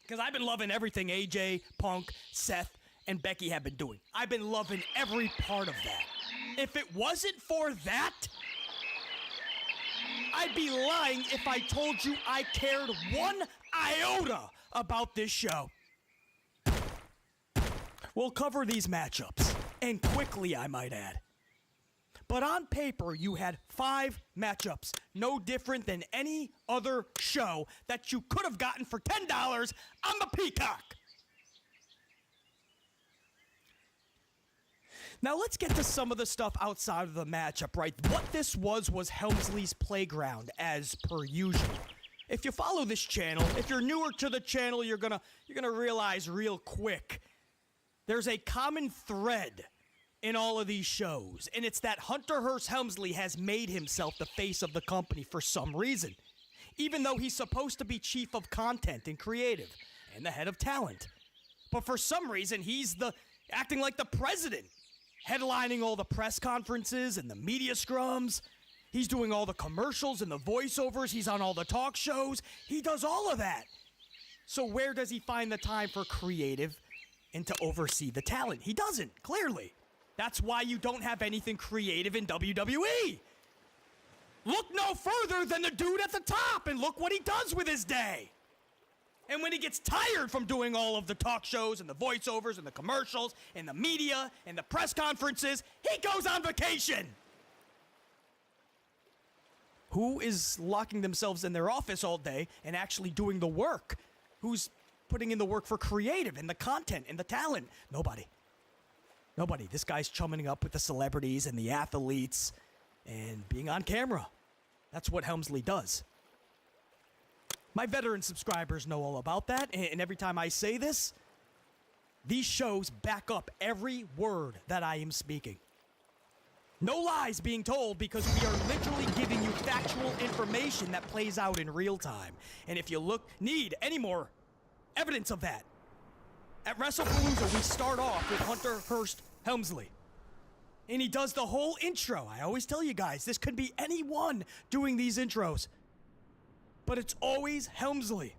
because I've been loving everything AJ, Punk, Seth, and Becky have been doing. I've been loving every part of that. If it wasn't for that, I'd be lying if I told you I cared one iota about this show. We'll cover these matchups, and quickly, I might add. But on paper, you had 5 matchups, no different than any other show that you could have gotten for $10 on the Peacock. Now let's get to some of the stuff outside of the matchup, right? What this was Helmsley's playground, as per usual. If you follow this channel, if you're newer to the channel, you're gonna realize real quick, there's a common thread in all of these shows, and it's that Hunter Hearst Helmsley has made himself the face of the company for some reason, even though he's supposed to be chief of content and creative and the head of talent. But for some reason, he's acting like the president, headlining all the press conferences and the media scrums. He's doing all the commercials and the voiceovers. He's on all the talk shows. He does all of that. So where does he find the time for creative and to oversee the talent? He doesn't, clearly. That's why you don't have anything creative in WWE. Look no further than the dude at the top and look what he does with his day. And when he gets tired from doing all of the talk shows and the voiceovers and the commercials and the media and the press conferences, he goes on vacation. Who is locking themselves in their office all day and actually doing the work? Who's putting in the work for creative and the content and the talent? Nobody. Nobody. This guy's chumming up with the celebrities and the athletes and being on camera. That's what Helmsley does. My veteran subscribers know all about that, and every time I say this, these shows back up every word that I am speaking. No lies being told, because we are literally giving you factual information that plays out in real time. And if you need any more evidence of that, at WrestlePalooza, we start off with Hunter Hearst Helmsley. And he does the whole intro. I always tell you guys, this could be anyone doing these intros. But it's always Helmsley.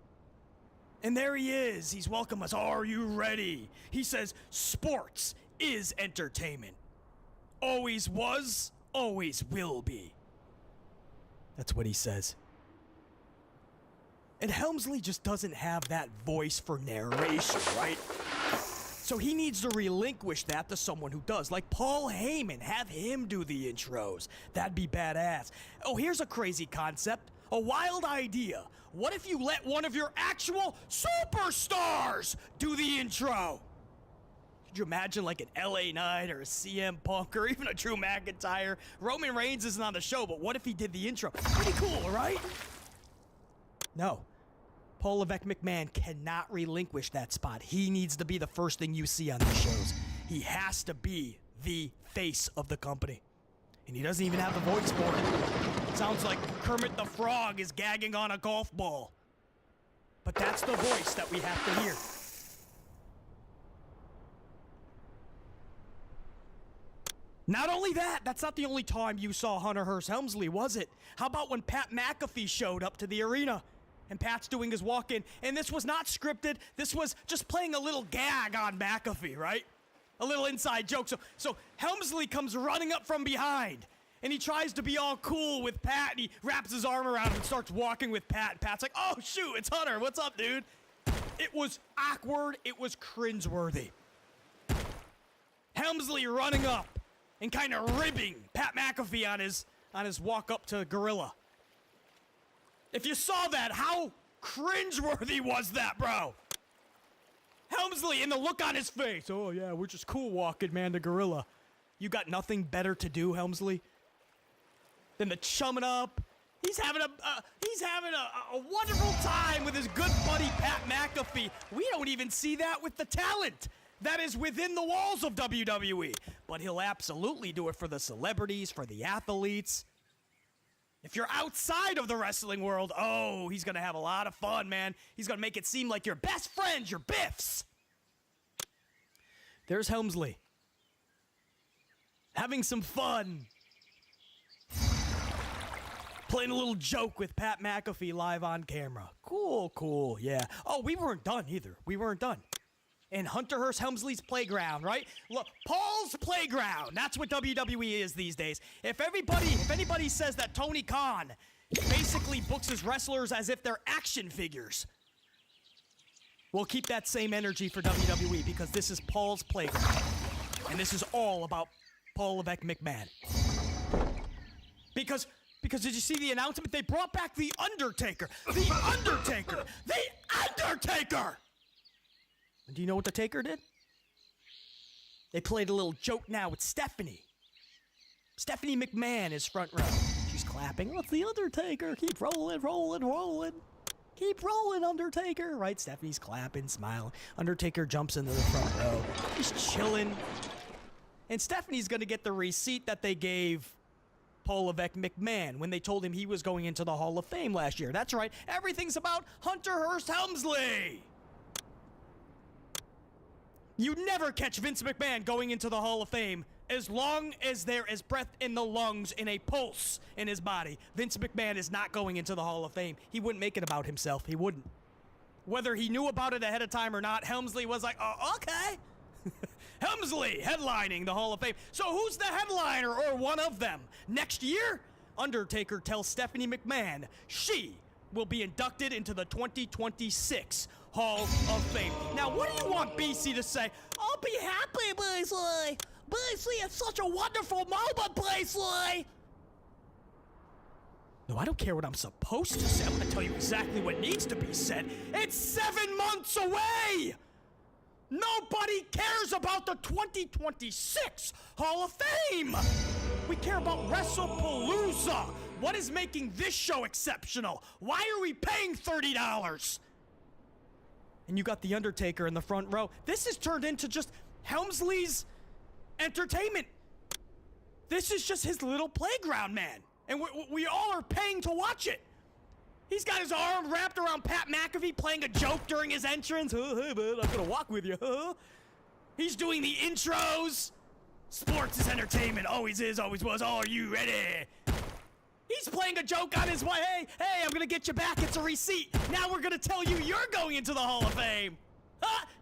And there he is. He's welcome us. Are you ready? He says, sports is entertainment. Always was, always will be. That's what he says. And Helmsley just doesn't have that voice for narration, right? So he needs to relinquish that to someone who does, like Paul Heyman. Have him do the intros. That'd be badass. Oh, here's a crazy concept, a wild idea. What if you let one of your actual superstars do the intro? Could you imagine like an LA Knight or a CM Punk or even a Drew McIntyre? Roman Reigns isn't on the show, but what if he did the intro? Pretty cool, right? No. Paul Levesque McMahon cannot relinquish that spot. He needs to be the first thing you see on these shows. He has to be the face of the company. And he doesn't even have the voice for it. Sounds like Kermit the Frog is gagging on a golf ball. But that's the voice that we have to hear. Not only that, that's not the only time you saw Hunter Hearst Helmsley, was it? How about when Pat McAfee showed up to the arena? And Pat's doing his walk-in, and this was not scripted. This was just playing a little gag on McAfee, right? A little inside joke. So Helmsley comes running up from behind, and he tries to be all cool with Pat, and he wraps his arm around him and starts walking with Pat. And Pat's like, oh, shoot, it's Hunter. What's up, dude? It was awkward. It was cringeworthy. Helmsley running up and kind of ribbing Pat McAfee on his walk up to Gorilla. If you saw that, how cringeworthy was that, bro? Helmsley and the look on his face. Oh, yeah, we're just cool walking, man, to Gorilla. You got nothing better to do, Helmsley, than the chumming up He's having a wonderful time with his good buddy Pat McAfee. We don't even see that with the talent that is within the walls of WWE. But he'll absolutely do it for the celebrities, for the athletes. If you're outside of the wrestling world, oh, he's going to have a lot of fun, man. He's going to make it seem like your best friends, your biffs. There's Helmsley. Having some fun. Playing a little joke with Pat McAfee live on camera. Cool, yeah. Oh, we weren't done either. We weren't done. In Hunter Hearst Helmsley's playground, right? Look, Paul's playground. That's what WWE is these days. If anybody says that Tony Khan basically books his wrestlers as if they're action figures, we'll keep that same energy for WWE because this is Paul's playground. And this is all about Paul Levesque McMahon. Because did you see the announcement? They brought back The Undertaker. The Undertaker! The Undertaker! And do you know what the Taker did? They played a little joke now with Stephanie. Stephanie McMahon is front row. She's clapping. Oh, it's The Undertaker. Keep rolling. Keep rolling, Undertaker. Right? Stephanie's clapping, smiling. Undertaker jumps into the front row. He's chilling. And Stephanie's going to get the receipt that they gave Paul Levesque McMahon when they told him he was going into the Hall of Fame last year. That's right. Everything's about Hunter Hearst Helmsley. You never catch Vince McMahon going into the Hall of Fame as long as there is breath in the lungs and a pulse in his body. Vince McMahon is not going into the Hall of Fame. He wouldn't make it about himself. He wouldn't. Whether he knew about it ahead of time or not, Helmsley was like, oh, okay. Helmsley headlining the Hall of Fame. So who's the headliner or one of them? Next year, Undertaker tells Stephanie McMahon she will be inducted into the 2026 Hall of Fame. Now, what do you want BC to say? I'll be happy, BC. BC, it's such a wonderful moment, BC. No, I don't care what I'm supposed to say. I'm going to tell you exactly what needs to be said. It's 7 months away. Nobody cares about the 2026 Hall of Fame. We care about WrestlePalooza. What is making this show exceptional? Why are we paying $30? And you got The Undertaker in the front row. This has turned into just Helmsley's entertainment. This is just his little playground, man. And we all are paying to watch it. He's got his arm wrapped around Pat McAfee playing a joke during his entrance. Oh, hey, man, I'm gonna walk with you. He's doing the intros. Sports is entertainment. Always is, always was. Oh, are you ready? He's playing a joke on his way. Hey, I'm gonna get you back. It's a receipt. Now we're gonna tell you you're going into the Hall of Fame.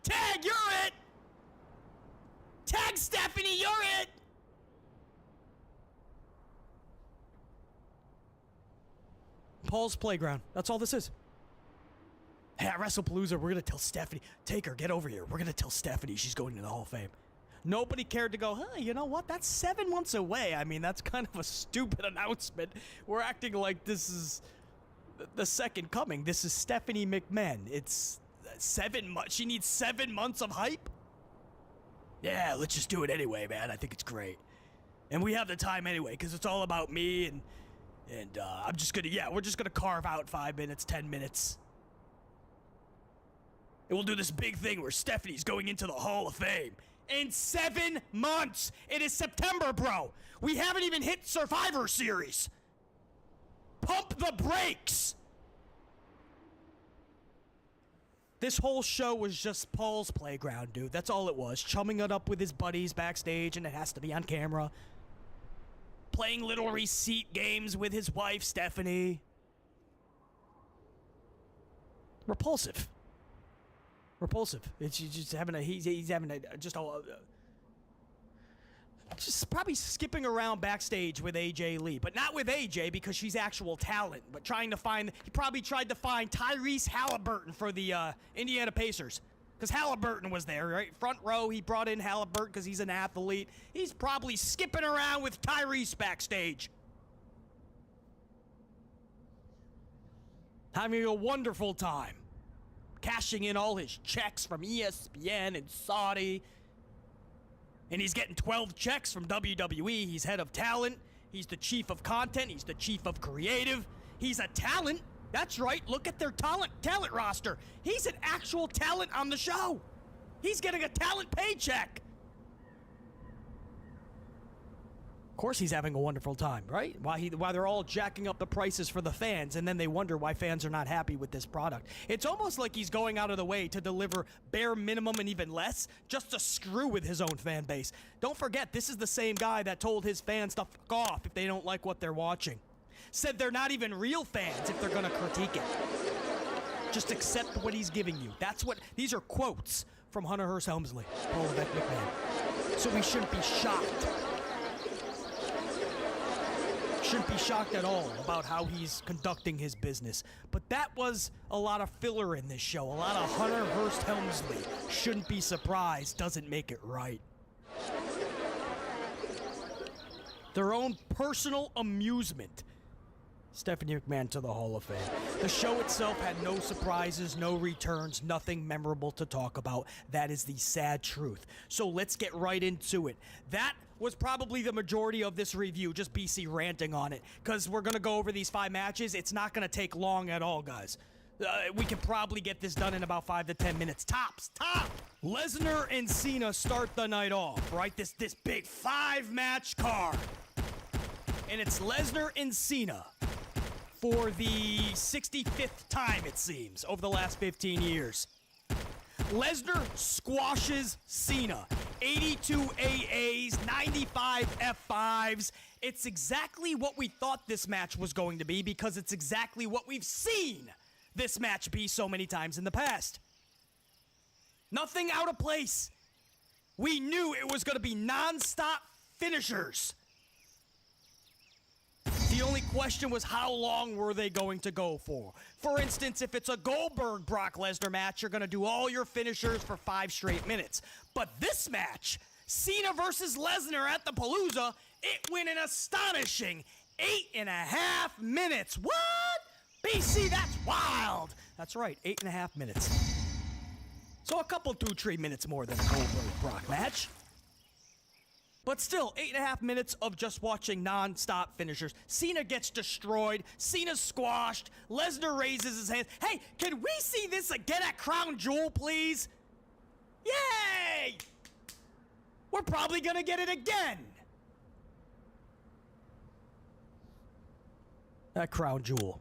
Tag, you're it. Tag Stephanie, you're it. Paul's playground. That's all this is. Hey, at WrestlePalooza, we're going to tell Stephanie. Taker, get over here. We're going to tell Stephanie she's going to the Hall of Fame. Nobody cared to go, hey, you know what? That's 7 months away. I mean, that's kind of a stupid announcement. We're acting like this is the second coming. This is Stephanie McMahon. It's 7 months. She needs 7 months of hype? Yeah, let's just do it anyway, man. I think it's great. And we have the time anyway, because it's all about me and I'm just gonna, we're just gonna carve out 5 minutes, 10 minutes. And we'll do this big thing where Stephanie's going into the Hall of Fame. In 7 months! It is September, bro! We haven't even hit Survivor Series! Pump the brakes! This whole show was just Paul's playground, dude. That's all it was. Chumming it up with his buddies backstage, and it has to be on camera. Playing little receipt games with his wife, Stephanie. Repulsive. It's just having a, he's having a, just probably skipping around backstage with AJ Lee, but not with AJ because she's actual talent, but he probably tried to find Tyrese Halliburton for the Indiana Pacers. Because Halliburton was there, right? Front row, he brought in Halliburton because he's an athlete. He's probably skipping around with Tyrese backstage. Having a wonderful time. Cashing in all his checks from ESPN and Saudi. And he's getting 12 checks from WWE. He's head of talent. He's the chief of content. He's the chief of creative. He's a talent. That's right. Look at their talent roster. He's an actual talent on the show. He's getting a talent paycheck. Of course he's having a wonderful time, right? While they're all jacking up the prices for the fans, and then they wonder why fans are not happy with this product. It's almost like he's going out of the way to deliver bare minimum and even less just to screw with his own fan base. Don't forget, this is the same guy that told his fans to fuck off if they don't like what they're watching. Said they're not even real fans if they're gonna critique it. Just accept what he's giving you. These are quotes from Hunter Hearst Helmsley, Paul Levesque McMahon. So we shouldn't be shocked. Shouldn't be shocked at all about how he's conducting his business. But that was a lot of filler in this show. A lot of Hunter Hearst Helmsley. Shouldn't be surprised. Doesn't make it right. Their own personal amusement. Stephanie McMahon to the Hall of Fame. The show itself had no surprises, no returns, nothing memorable to talk about. That is the sad truth. So let's get right into it. That was probably the majority of this review, just BC ranting on it, because we're going to go over these 5 matches. It's not going to take long at all, guys. We can probably get this done in about 5 to 10 minutes. Tops. Lesnar and Cena start the night off, right? This big 5-match card. And it's Lesnar and Cena for the 65th time, it seems, over the last 15 years. Lesnar squashes Cena. 82 AAs, 95 F5s. It's exactly what we thought this match was going to be because it's exactly what we've seen this match be so many times in the past. Nothing out of place. We knew it was going to be non-stop finishers. The only question was how long were they going to go for? For instance, if it's a Goldberg-Brock Lesnar match, you're going to do all your finishers for 5 straight minutes. But this match, Cena versus Lesnar at the Palooza, it went an astonishing 8.5 minutes. What? BC, that's wild. That's right, 8.5 minutes. So a couple 2-3 minutes more than a Goldberg-Brock match. But still, 8.5 minutes of just watching non-stop finishers. Cena gets destroyed. Cena's squashed. Lesnar raises his hands. Hey, can we see this again at Crown Jewel, please? Yay! We're probably gonna get it again. At Crown Jewel.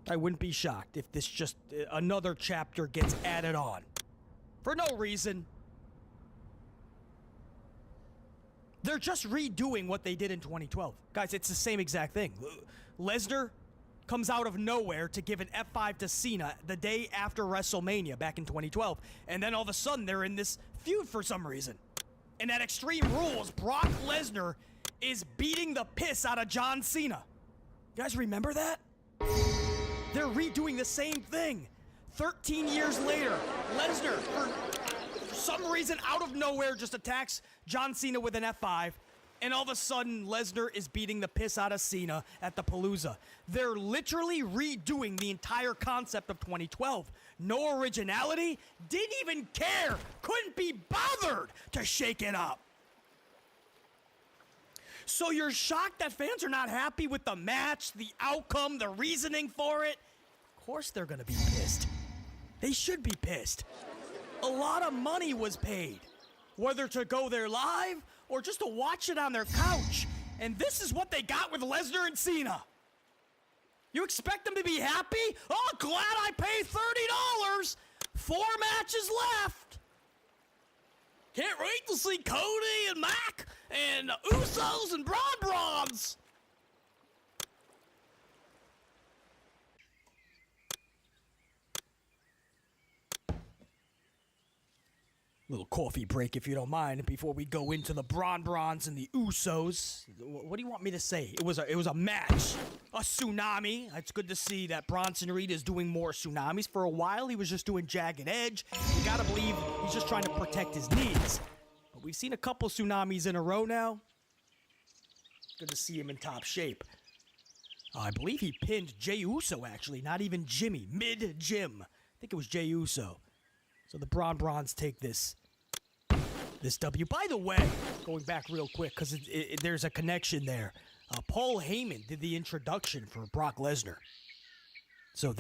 I wouldn't be shocked if this just another chapter gets added on. For no reason. They're just redoing what they did in 2012. Guys, it's the same exact thing. Lesnar comes out of nowhere to give an F5 to Cena the day after WrestleMania back in 2012. And then all of a sudden, they're in this feud for some reason. And at Extreme Rules, Brock Lesnar is beating the piss out of John Cena. You guys remember that? They're redoing the same thing. 13 years later, Lesnar, for some reason, out of nowhere, just attacks John Cena with an F5, and all of a sudden, Lesnar is beating the piss out of Cena at the Palooza. They're literally redoing the entire concept of 2012. No originality, didn't even care, couldn't be bothered to shake it up. So you're shocked that fans are not happy with the match, the outcome, the reasoning for it? Of course they're gonna be pissed. They should be pissed. A lot of money was paid, whether to go there live or just to watch it on their couch. And this is what they got with Lesnar and Cena. You expect them to be happy? Oh, glad I paid $30. 4 matches left. Can't wait to see Cody and Mac and Usos and Bron. Little coffee break, if you don't mind, before we go into the Brons and the Usos. What do you want me to say? It was a match, a tsunami. It's good to see that Bronson Reed is doing more tsunamis. For a while, he was just doing Jagged Edge. You gotta believe he's just trying to protect his knees. But we've seen a couple tsunamis in a row now. Good to see him in top shape. I believe he pinned Jey Uso, actually, not even Jimmy. Mid-Jim. I think it was Jey Uso. So the Brons take this W. By the way, going back real quick, because there's a connection there. Paul Heyman did the introduction for Brock Lesnar. So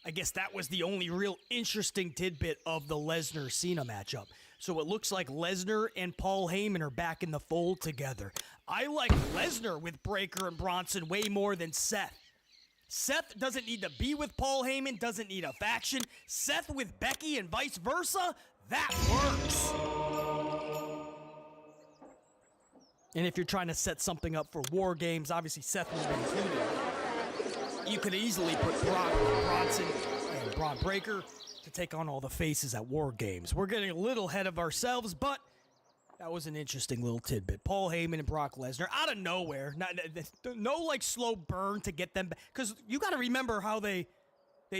I guess that was the only real interesting tidbit of the Lesnar-Cena matchup. So it looks like Lesnar and Paul Heyman are back in the fold together. I like Lesnar with Breakker and Bronson way more than Seth. Seth doesn't need to be with Paul Heyman, doesn't need a faction. Seth with Becky and vice versa, that works. And if you're trying to set something up for War Games, obviously Seth will be included. You could easily put Brock Bronson and Braun Breaker to take on all the faces at War Games. We're getting a little ahead of ourselves, but that was an interesting little tidbit. Paul Heyman and Brock Lesnar out of nowhere. No like slow burn to get them back. Because you got to remember how they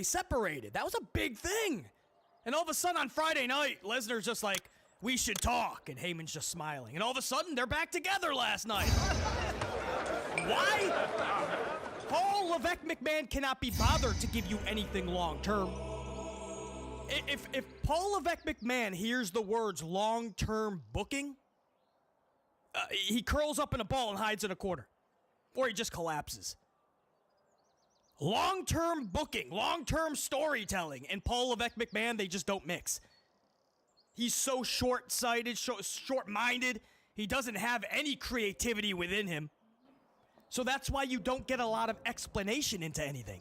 separated. That was a big thing. And all of a sudden on Friday night, Lesnar's just like, we should talk. And Heyman's just smiling. And all of a sudden, they're back together last night. Why? Paul Levesque McMahon cannot be bothered to give you anything long-term. If Paul Levesque McMahon hears the words long-term booking, he curls up in a ball and hides in a corner. Or he just collapses. Long-term booking, long-term storytelling, and Paul Levesque McMahon, they just don't mix. He's so short-sighted, short-minded, he doesn't have any creativity within him. So that's why you don't get a lot of explanation into anything.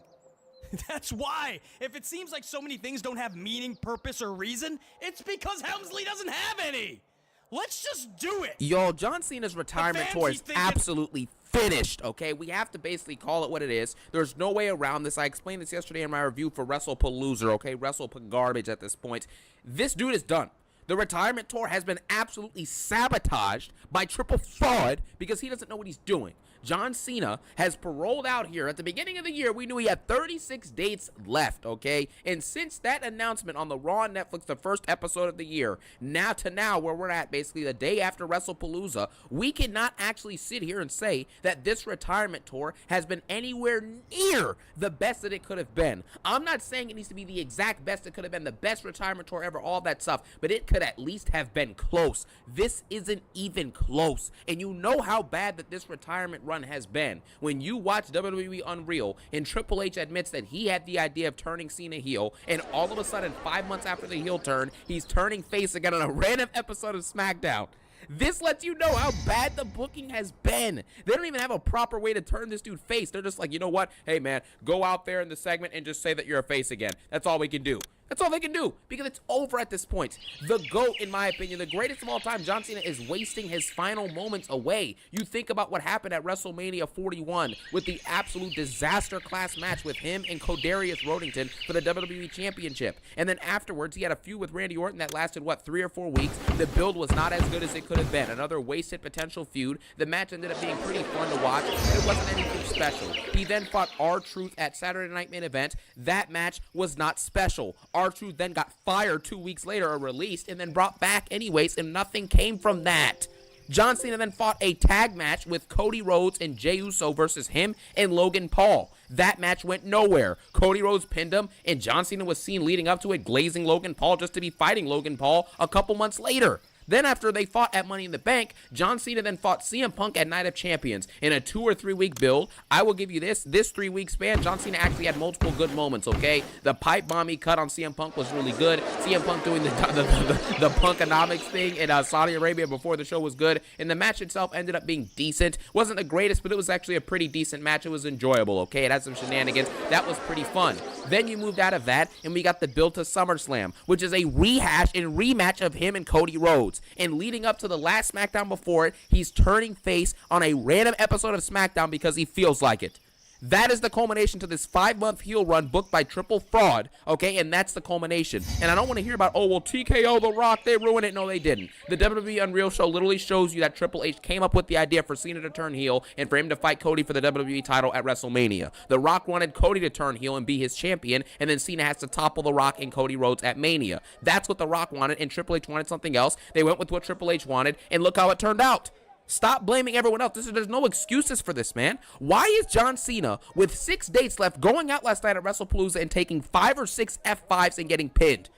That's why. If it seems like so many things don't have meaning, purpose, or reason, it's because Helmsley doesn't have any. Let's just do it. Yo, John Cena's retirement tour is absolutely finished, okay? We have to basically call it what it is. There's no way around this. I explained this yesterday in my review for WrestlePalooza, okay? WrestlePalooza garbage at this point. This dude is done. The retirement tour has been absolutely sabotaged by Triple Fraud because he doesn't know what he's doing. John Cena has paroled out here. At the beginning of the year, we knew he had 36 dates left, okay? And since that announcement on the Raw on Netflix, the first episode of the year, now where we're at, basically the day after WrestlePalooza, we cannot actually sit here and say that this retirement tour has been anywhere near the best that it could have been. I'm not saying it needs to be the exact best it could have been, the best retirement tour ever, all that stuff, but it could at least have been close. This isn't even close. And you know how bad that this retirement run has been. When you watch WWE Unreal and Triple H admits that he had the idea of turning Cena heel, and all of a sudden 5 months after the heel turn, he's turning face again on a random episode of SmackDown. This lets you know how bad the booking has been. They don't even have a proper way to turn this dude face. They're just like, you know what? Hey, man, go out there in the segment and just say that you're a face again. That's all we can do. That's all they can do because it's over at this point. The GOAT, in my opinion, the greatest of all time, John Cena, is wasting his final moments away. You think about what happened at WrestleMania 41 with the absolute disaster class match with him and Codarius Rodington for the WWE Championship. And then afterwards, he had a feud with Randy Orton that lasted, 3 or 4 weeks. The build was not as good as it could have been. Another wasted potential feud. The match ended up being pretty fun to watch, and it wasn't anything special. He then fought R-Truth at Saturday Night Main Event. That match was not special. R-Truth then got fired 2 weeks later or released and then brought back anyways, and nothing came from that. John Cena then fought a tag match with Cody Rhodes and Jey Uso versus him and Logan Paul. That match went nowhere. Cody Rhodes pinned him, and John Cena was seen leading up to it glazing Logan Paul just to be fighting Logan Paul a couple months later. Then after they fought at Money in the Bank, John Cena then fought CM Punk at Night of Champions in a 2 or 3 week build. I will give you this 3 week span, John Cena actually had multiple good moments, okay? The pipe bomb he cut on CM Punk was really good. CM Punk doing the Punkonomics thing in Saudi Arabia before the show was good. And the match itself ended up being decent. Wasn't the greatest, but it was actually a pretty decent match. It was enjoyable, okay? It had some shenanigans. That was pretty fun. Then you moved out of that, and we got the build to SummerSlam, which is a rehash and rematch of him and Cody Rhodes. And leading up to the last SmackDown before it, he's turning face on a random episode of SmackDown because he feels like it. That is the culmination to this 5-month heel run booked by Triple Fraud, okay? And that's the culmination. And I don't want to hear about, oh, well, TKO, The Rock, they ruined it. No, they didn't. The WWE Unreal show literally shows you that Triple H came up with the idea for Cena to turn heel and for him to fight Cody for the WWE title at WrestleMania. The Rock wanted Cody to turn heel and be his champion, and then Cena has to topple The Rock and Cody Rhodes at Mania. That's what The Rock wanted, and Triple H wanted something else. They went with what Triple H wanted, and look how it turned out. Stop blaming everyone else. There's no excuses for this, man. Why is John Cena, with 6 dates left, going out last night at WrestlePalooza and taking 5 or 6 F5s and getting pinned?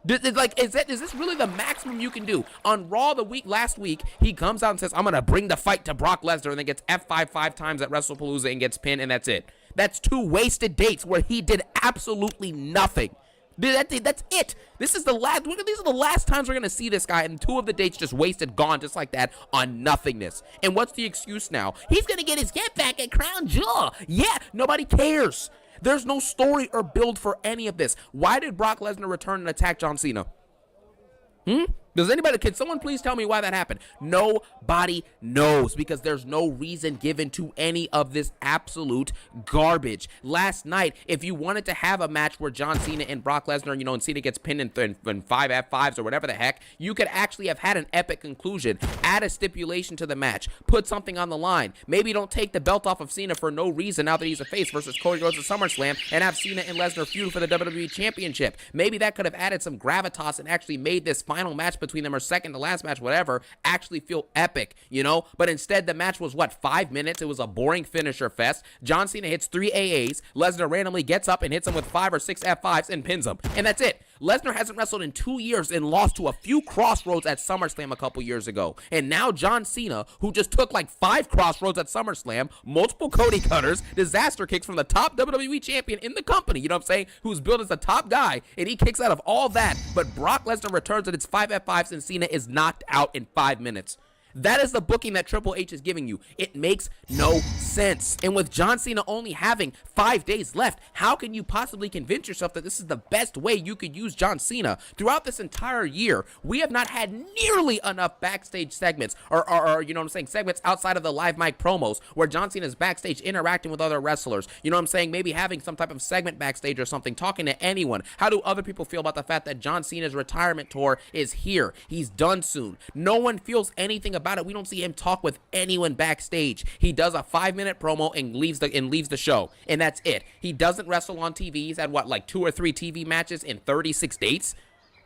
Is this really the maximum you can do? On Raw last week, he comes out and says, I'm going to bring the fight to Brock Lesnar, and then gets F5 5 times at WrestlePalooza and gets pinned, and that's it. That's 2 wasted dates where he did absolutely nothing. That's it. These are the last times we're going to see this guy, and 2 of the dates just wasted, gone just like that on nothingness. And what's the excuse now? He's going to get his get back at Crown Jewel. Yeah, nobody cares. There's no story or build for any of this. Why did Brock Lesnar return and attack John Cena? Can someone please tell me why that happened? Nobody knows, because there's no reason given to any of this absolute garbage. Last night, if you wanted to have a match where John Cena and Brock Lesnar, and Cena gets pinned in 5 F5s or whatever the heck, you could actually have had an epic conclusion, add a stipulation to the match, put something on the line. Maybe don't take the belt off of Cena for no reason now that he's a face versus Cody Rhodes at SummerSlam, and have Cena and Lesnar feud for the WWE Championship. Maybe that could have added some gravitas and actually made this final match between them, or second to last match, whatever, actually feel epic, But instead, the match was, 5 minutes? It was a boring finisher fest. John Cena hits 3 AAs. Lesnar randomly gets up and hits him with 5 or 6 F5s and pins him. And that's it. Lesnar hasn't wrestled in 2 years and lost to a few crossroads at SummerSlam a couple years ago. And now John Cena, who just took 5 crossroads at SummerSlam, multiple Cody cutters, disaster kicks from the top WWE champion in the company, you know what I'm saying, who's billed as the top guy, and he kicks out of all that, but Brock Lesnar returns and it's 5 F5s and Cena is knocked out in 5 minutes. That is the booking that Triple H is giving you. It makes no sense. And with John Cena only having 5 days left, how can you possibly convince yourself that this is the best way you could use John Cena? Throughout this entire year, we have not had nearly enough backstage segments or segments outside of the live mic promos where John Cena is backstage interacting with other wrestlers. You know what I'm saying? Maybe having some type of segment backstage or something, talking to anyone. How do other people feel about the fact that John Cena's retirement tour is here? He's done soon. No one feels anything about it. We don't see him talk with anyone backstage. He does a 5-minute promo and leaves the show, and that's it. He doesn't wrestle on TV. He's had 2 or 3 TV matches in 36 dates.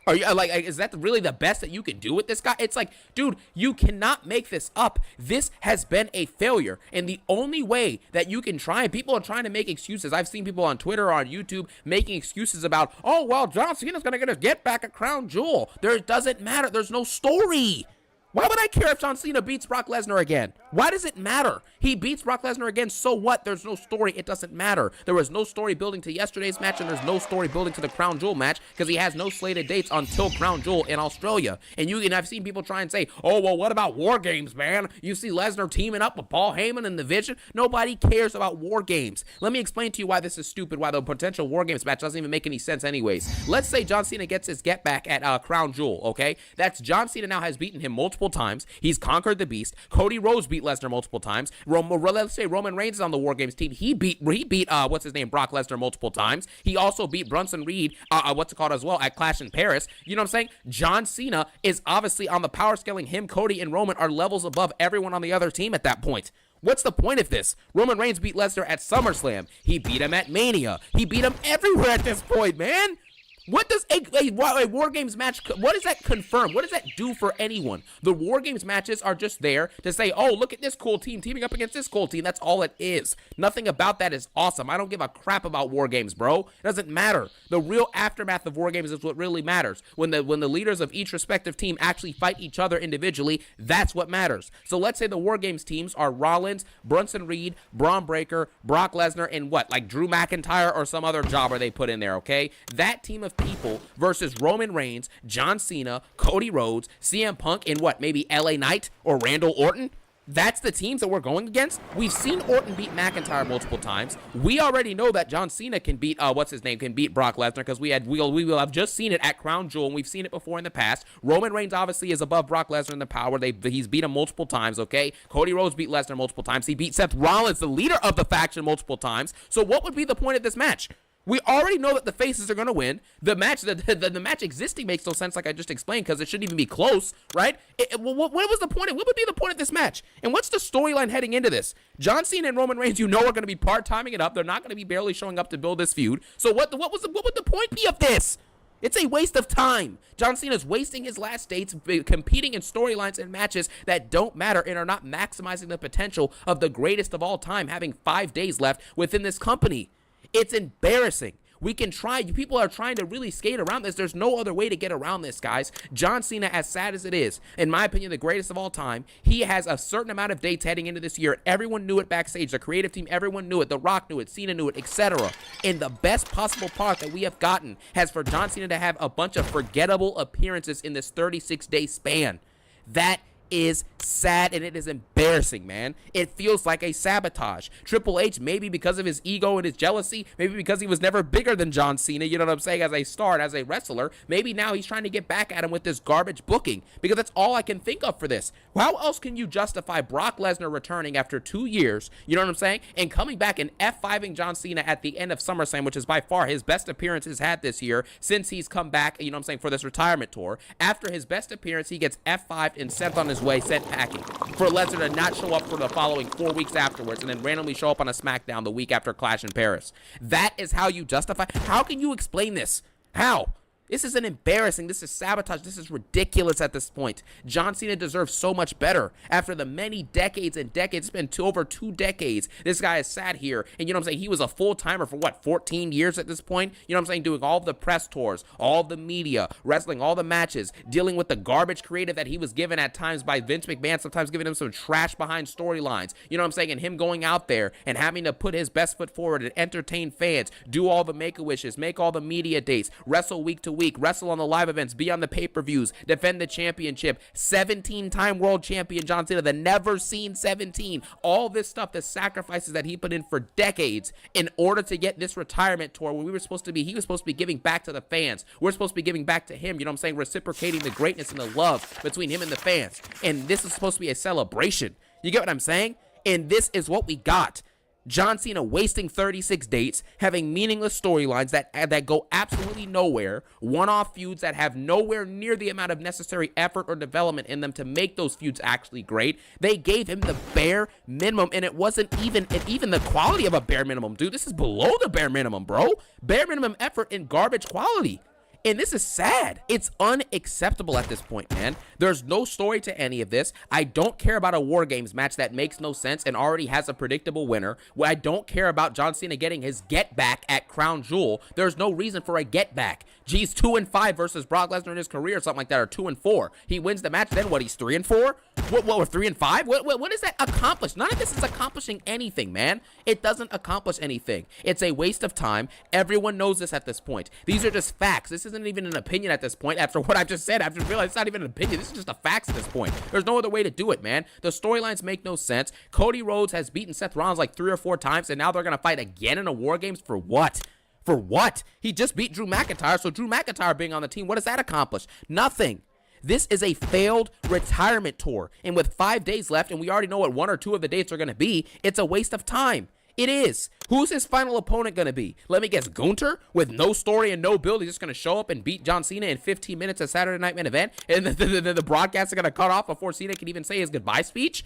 Are you is that really the best that you can do with this guy? It's dude, you cannot make this up. This has been a failure, and the only way that you can try, and people are trying to make excuses. I've seen people on Twitter or on YouTube making excuses about, John Cena's gonna get his get back at Crown Jewel. It doesn't matter. There's no story. Why would I care if John Cena beats Brock Lesnar again? Why does it matter? He beats Brock Lesnar again, so what? There's no story. It doesn't matter. There was no story building to yesterday's match, and there's no story building to the Crown Jewel match because he has no slated dates until Crown Jewel in Australia. And I've seen people try and say, what about War Games, man? You see Lesnar teaming up with Paul Heyman in the Vision? Nobody cares about War Games. Let me explain to you why this is stupid, why the potential War Games match doesn't even make any sense anyways. Let's say John Cena gets his get back at Crown Jewel, okay? That's John Cena now has beaten him multiple times. He's conquered the Beast. Cody Rhodes beat Lesnar multiple times. Let's say Roman Reigns is on the War Games team. He beat Brock Lesnar multiple times. He also beat Bronson Reed, as well, at Clash in Paris. You know what I'm saying? John Cena is obviously on the power scaling. Him, Cody, and Roman are levels above everyone on the other team at that point. What's the point of this? Roman Reigns beat Lesnar at SummerSlam. He beat him at Mania. He beat him everywhere at this point, man. What does a War Games match, what does that confirm? What does that do for anyone? The War Games matches are just there to say, look at this cool team teaming up against this cool team. That's all it is. Nothing about that is awesome. I don't give a crap about War Games, bro. It doesn't matter. The real aftermath of War Games is what really matters. When the leaders of each respective team actually fight each other individually, that's what matters. So let's say the War Games teams are Rollins, Bronson Reed, Braun Breaker, Brock Lesnar, and Drew McIntyre or some other jobber they put in there, okay? That team of people versus Roman Reigns, John Cena, Cody Rhodes, CM Punk, and maybe LA Knight or Randall Orton? That's the teams that we're going against. We've seen Orton beat McIntyre multiple times. We already know that John Cena can beat can beat Brock Lesnar because we will have just seen it at Crown Jewel, and we've seen it before in the past. Roman Reigns obviously is above Brock Lesnar in the power. He's beat him multiple times, okay? Cody Rhodes beat Lesnar multiple times. He beat Seth Rollins, the leader of the faction, multiple times. So what would be the point of this match? We already know that the faces are going to win. The match existing makes no sense, like I just explained, because it shouldn't even be close, right? What was the point? What would be the point of this match? And what's the storyline heading into this? John Cena and Roman Reigns, are going to be part-timing it up. They're not going to be barely showing up to build this feud. So what would the point be of this? It's a waste of time. John Cena's wasting his last dates competing in storylines and matches that don't matter and are not maximizing the potential of the greatest of all time having 5 days left within this company. It's embarrassing. We can try. People are trying to really skate around this. There's no other way to get around this, guys. John Cena, as sad as it is, in my opinion, the greatest of all time, he has a certain amount of dates heading into this year. Everyone knew it backstage. The creative team, everyone knew it. The Rock knew it. Cena knew it, etc. And the best possible part that we have gotten has for John Cena to have a bunch of forgettable appearances in this 36-day span. That is sad, and it is embarrassing, man. It feels like a sabotage. Triple H, maybe because of his ego and his jealousy, maybe because he was never bigger than John Cena, you know what I'm saying, as a star and as a wrestler, maybe now he's trying to get back at him with this garbage booking, because that's all I can think of for this. How else can you justify Brock Lesnar returning after 2 years, you know what I'm saying, and coming back and F5ing John Cena at the end of SummerSlam, which is by far his best appearance he's had this year since he's come back, you know what I'm saying, for this retirement tour. After his best appearance, he gets F5'd and sent on his way, sent packing, for Lesnar to not show up for the following 4 weeks afterwards and then randomly show up on a SmackDown the week after Clash in Paris. That is how you justify. How can you explain this? How? This is an embarrassing. This is sabotage. This is ridiculous at this point. John Cena deserves so much better. After the many decades and decades, it's been over 2 decades, this guy has sat here, and you know what I'm saying, he was a full-timer for what, 14 years at this point? You know what I'm saying, doing all the press tours, all the media, wrestling all the matches, dealing with the garbage creative that he was given at times by Vince McMahon, sometimes giving him some trash behind storylines, you know what I'm saying, and him going out there and having to put his best foot forward and entertain fans, do all the make-a-wishes, make all the media dates, wrestle week to week, wrestle on the live events, be on the pay-per-views, defend the championship, 17-time world champion John Cena, the never seen 17, all this stuff, the sacrifices that he put in for decades in order to get this retirement tour where he was supposed to be giving back to the fans. We're supposed to be giving back to him, you know what I'm saying, reciprocating the greatness and the love between him and the fans. And this is supposed to be a celebration. You get what I'm saying? And this is what we got. John Cena wasting 36 dates, having meaningless storylines that go absolutely nowhere, one-off feuds that have nowhere near the amount of necessary effort or development in them to make those feuds actually great. They gave him the bare minimum, and it wasn't even the quality of a bare minimum, dude. This is below the bare minimum, bro. Bare minimum effort and garbage quality. And this is sad. It's unacceptable at this point, man. There's no story to any of this. I don't care about a War Games match that makes no sense and already has a predictable winner. I don't care about John Cena getting his get back at Crown Jewel. There's no reason for a get back. He's 2-5 versus Brock Lesnar in his career or something like that, or 2-4. He wins the match, then what? He's 3-4? What, we're 3-5? What does that accomplish? None of this is accomplishing anything, man. It doesn't accomplish anything. It's a waste of time. Everyone knows this at this point. These are just facts. This isn't even an opinion at this point. After what I've just said, I've just realized it's not even an opinion. This is just a facts at this point. There's no other way to do it, man. The storylines make no sense. Cody Rhodes has beaten Seth Rollins like 3 or 4 times, and now they're going to fight again in a War Games for what? For what? He just beat Drew McIntyre, so Drew McIntyre being on the team, what does that accomplish? Nothing. This is a failed retirement tour, and with 5 days left, and we already know what 1 or 2 of the dates are going to be, it's a waste of time. It is. Who's his final opponent going to be? Let me guess, Gunther? With no story and no build, he's just going to show up and beat John Cena in 15 minutes at Saturday Night Main Event, and the broadcast are going to cut off before Cena can even say his goodbye speech?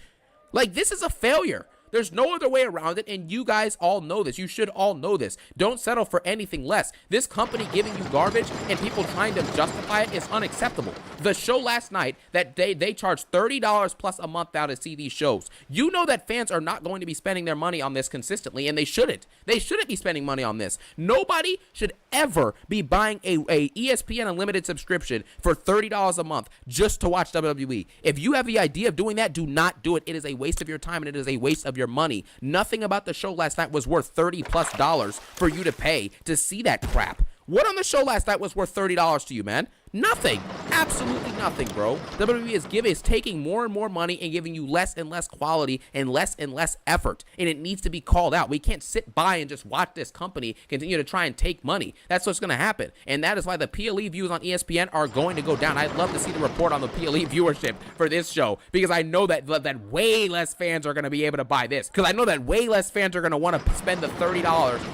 Like, this is a failure. There's no other way around it, and you guys all know this. You should all know this. Don't settle for anything less. This company giving you garbage and people trying to justify it is unacceptable. The show last night, that they charged $30 plus a month now to see these shows. You know that fans are not going to be spending their money on this consistently, and they shouldn't. They shouldn't be spending money on this. Nobody should ever be buying a ESPN Unlimited subscription for $30 a month just to watch WWE. If you have the idea of doing that, do not do it. It is a waste of your time, and it is a waste of your money. Nothing about the show last night was worth $30+ for you to pay to see that crap. What on the show last night was worth $30 to you, man? Nothing. Absolutely nothing, bro. WWE is taking more and more money and giving you less and less quality and less effort, and it needs to be called out. We can't sit by and just watch this company continue to try and take money. That's what's going to happen, and that is why the PLE views on ESPN are going to go down. I'd love to see the report on the PLE viewership for this show, because I know that way less fans are going to be able to buy this, because I know that way less fans are going to want to spend the $30,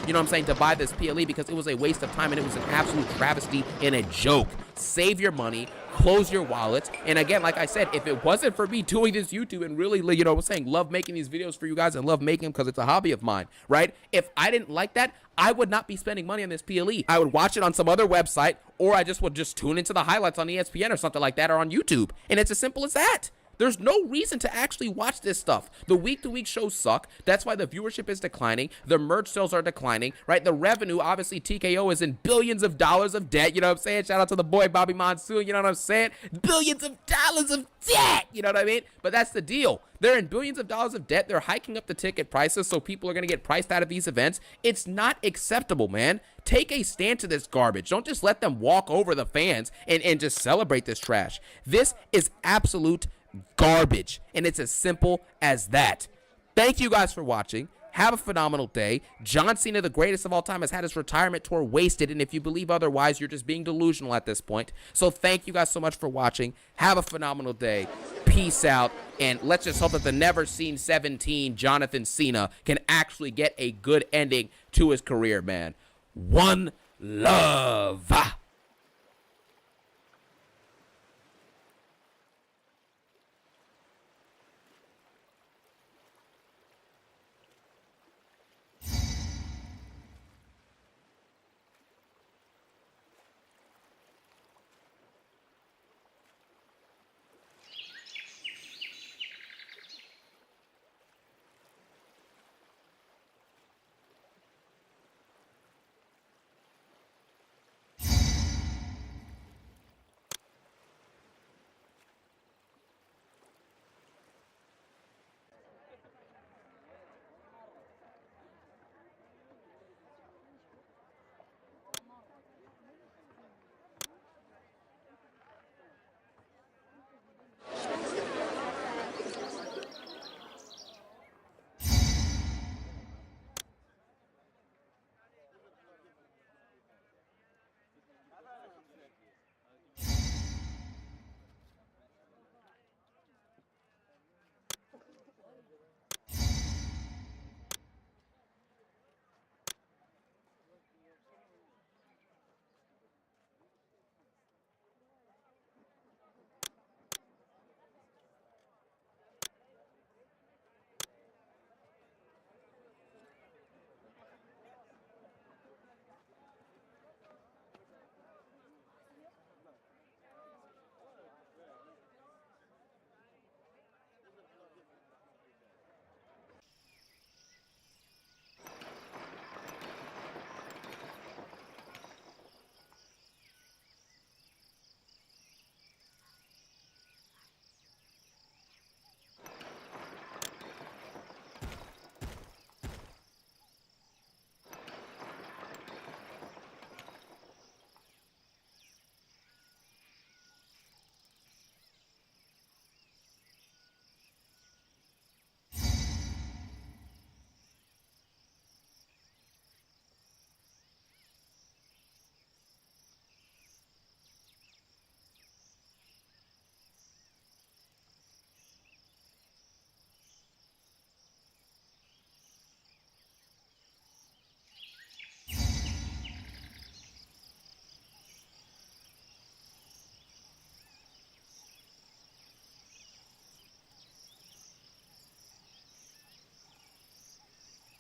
you know what I'm saying, to buy this PLE, because it was a waste of time and it was an absolute travesty and a joke. Save your money, close your wallet, and again, like I said, if it wasn't for me doing this YouTube and really, you know what I'm saying, love making these videos for you guys and love making them because it's a hobby of mine, right? If I didn't like that, I would not be spending money on this PLE. I would watch it on some other website, or I would just tune into the highlights on ESPN or something like that, or on YouTube, and it's as simple as that. There's no reason to actually watch this stuff. The week-to-week shows suck. That's why the viewership is declining. The merch sales are declining, right? The revenue, obviously, TKO is in billions of dollars of debt. You know what I'm saying? Shout out to the boy Bobby Monsoon. You know what I'm saying? Billions of dollars of debt. You know what I mean? But that's the deal. They're in billions of dollars of debt. They're hiking up the ticket prices so people are going to get priced out of these events. It's not acceptable, man. Take a stand to this garbage. Don't just let them walk over the fans and just celebrate this trash. This is absolute garbage, and it's as simple as that. Thank you guys for watching. Have a phenomenal day. John Cena, the greatest of all time, has had his retirement tour wasted, and if you believe otherwise, you're just being delusional at this point. So thank you guys so much for watching. Have a phenomenal day. Peace out, and let's just hope that the never-seen 17 Jonathan Cena can actually get a good ending to his career, man. One love.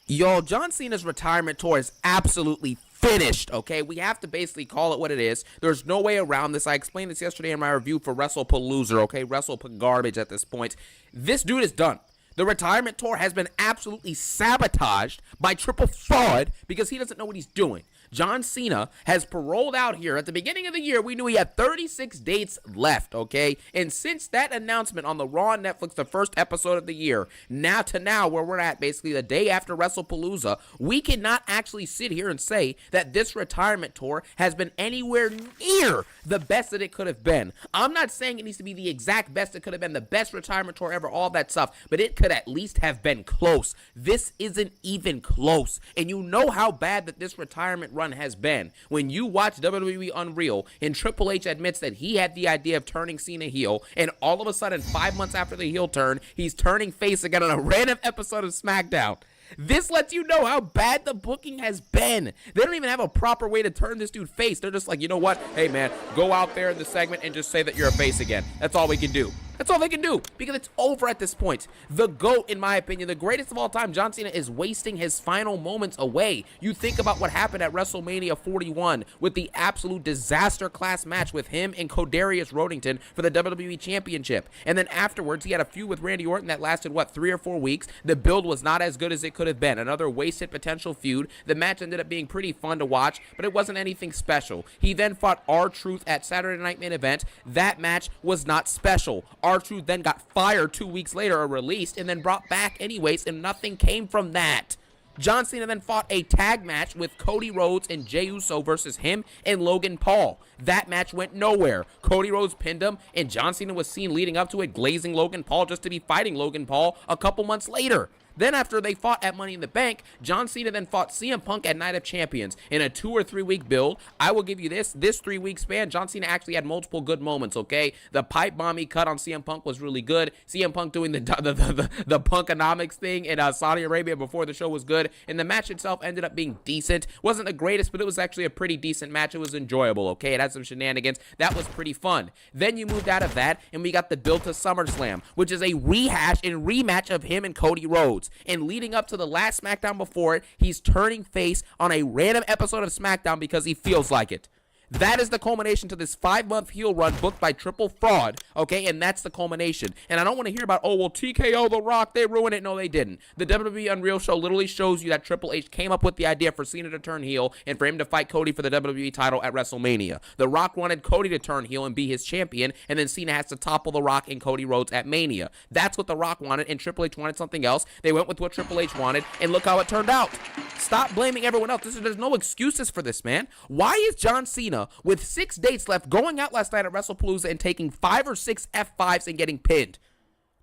Y'all, John Cena's retirement tour is absolutely finished, okay? We have to basically call it what it is. There's no way around this. I explained this yesterday in my review for WrestlePalooza, okay? WrestlePagarbage at this point. This dude is done. The retirement tour has been absolutely sabotaged by Triple Fraud because he doesn't know what he's doing. John Cena has paroled out here. At the beginning of the year, we knew he had 36 dates left, okay? And since that announcement on the Raw on Netflix, the first episode of the year, now to now, where we're at, basically the day after WrestlePalooza, we cannot actually sit here and say that this retirement tour has been anywhere near the best that it could have been. I'm not saying it needs to be the exact best it could have been, the best retirement tour ever, all that stuff, but it could at least have been close. This isn't even close. And you know how bad that this retirement run has been. When you watch WWE Unreal and Triple H admits that he had the idea of turning Cena heel, and all of a sudden 5 months after the heel turn, he's turning face again on a random episode of SmackDown. This lets you know how bad the booking has been. They don't even have a proper way to turn this dude face. They're just like, you know what? Hey, man, go out there in the segment and just say that you're a face again. That's all we can do. That's all they can do because it's over at this point. The GOAT, in my opinion, the greatest of all time, John Cena, is wasting his final moments away. You think about what happened at WrestleMania 41 with the absolute disaster class match with him and Codarius Rodington for the WWE Championship. And then afterwards, he had a feud with Randy Orton that lasted, what, 3 or 4 weeks. The build was not as good as it could have been. Another wasted potential feud. The match ended up being pretty fun to watch, but it wasn't anything special. He then fought R-Truth at Saturday Night Main Event. That match was not special. R-Truth then got fired 2 weeks later or released and then brought back anyways, and nothing came from that. John Cena then fought a tag match with Cody Rhodes and Jey Uso versus him and Logan Paul. That match went nowhere. Cody Rhodes pinned him, and John Cena was seen leading up to it glazing Logan Paul just to be fighting Logan Paul a couple months later. Then after they fought at Money in the Bank, John Cena then fought CM Punk at Night of Champions in a 2 or 3 week build. I will give you this 3 week span, John Cena actually had multiple good moments, okay? The pipe bomb he cut on CM Punk was really good. CM Punk doing the Punkonomics thing in Saudi Arabia before the show was good. And the match itself ended up being decent. Wasn't the greatest, but it was actually a pretty decent match. It was enjoyable, okay? It had some shenanigans. That was pretty fun. Then you moved out of that, and we got the build to SummerSlam, which is a rehash and rematch of him and Cody Rhodes. And leading up to the last SmackDown before it, he's turning face on a random episode of SmackDown because he feels like it. That is the culmination to this 5-month heel run booked by Triple Fraud, okay? And that's the culmination. And I don't want to hear about, oh, well, TKO, The Rock, they ruined it. No, they didn't. The WWE Unreal show literally shows you that Triple H came up with the idea for Cena to turn heel and for him to fight Cody for the WWE title at WrestleMania. The Rock wanted Cody to turn heel and be his champion, and then Cena has to topple The Rock and Cody Rhodes at Mania. That's what The Rock wanted, and Triple H wanted something else. They went with what Triple H wanted, and look how it turned out. Stop blaming everyone else. There's no excuses for this, man. Why is John Cena, with 6 dates left, going out last night at WrestlePalooza and taking 5 or 6 F5s and getting pinned?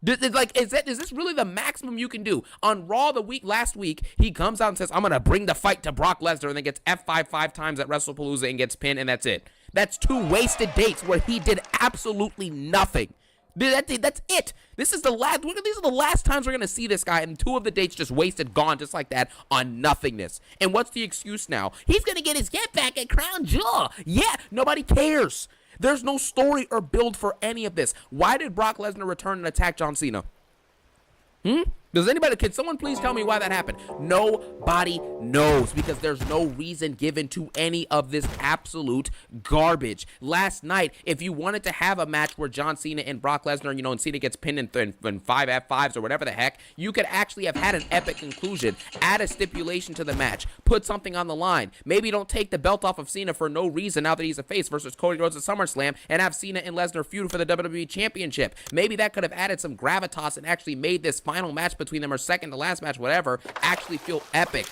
Is this really the maximum you can do? On Raw last week, he comes out and says, I'm going to bring the fight to Brock Lesnar, and then gets F5 5 times at WrestlePalooza and gets pinned, and that's it. That's 2 wasted dates where he did absolutely nothing. That's it. These are the last times we're going to see this guy, and 2 of the dates just wasted, gone just like that on nothingness. And what's the excuse now? He's going to get his get back at Crown Jewel. Yeah, nobody cares. There's no story or build for any of this. Why did Brock Lesnar return and attack John Cena? Can someone please tell me why that happened? Nobody knows, because there's no reason given to any of this absolute garbage. Last night, if you wanted to have a match where John Cena and Brock Lesnar, and Cena gets pinned in 5 F5s or whatever the heck, you could actually have had an epic conclusion. Add a stipulation to the match. Put something on the line. Maybe don't take the belt off of Cena for no reason now that he's a face versus Cody Rhodes at SummerSlam, and have Cena and Lesnar feud for the WWE Championship. Maybe that could have added some gravitas and actually made this final match between them, or second to last match, whatever, actually feel epic,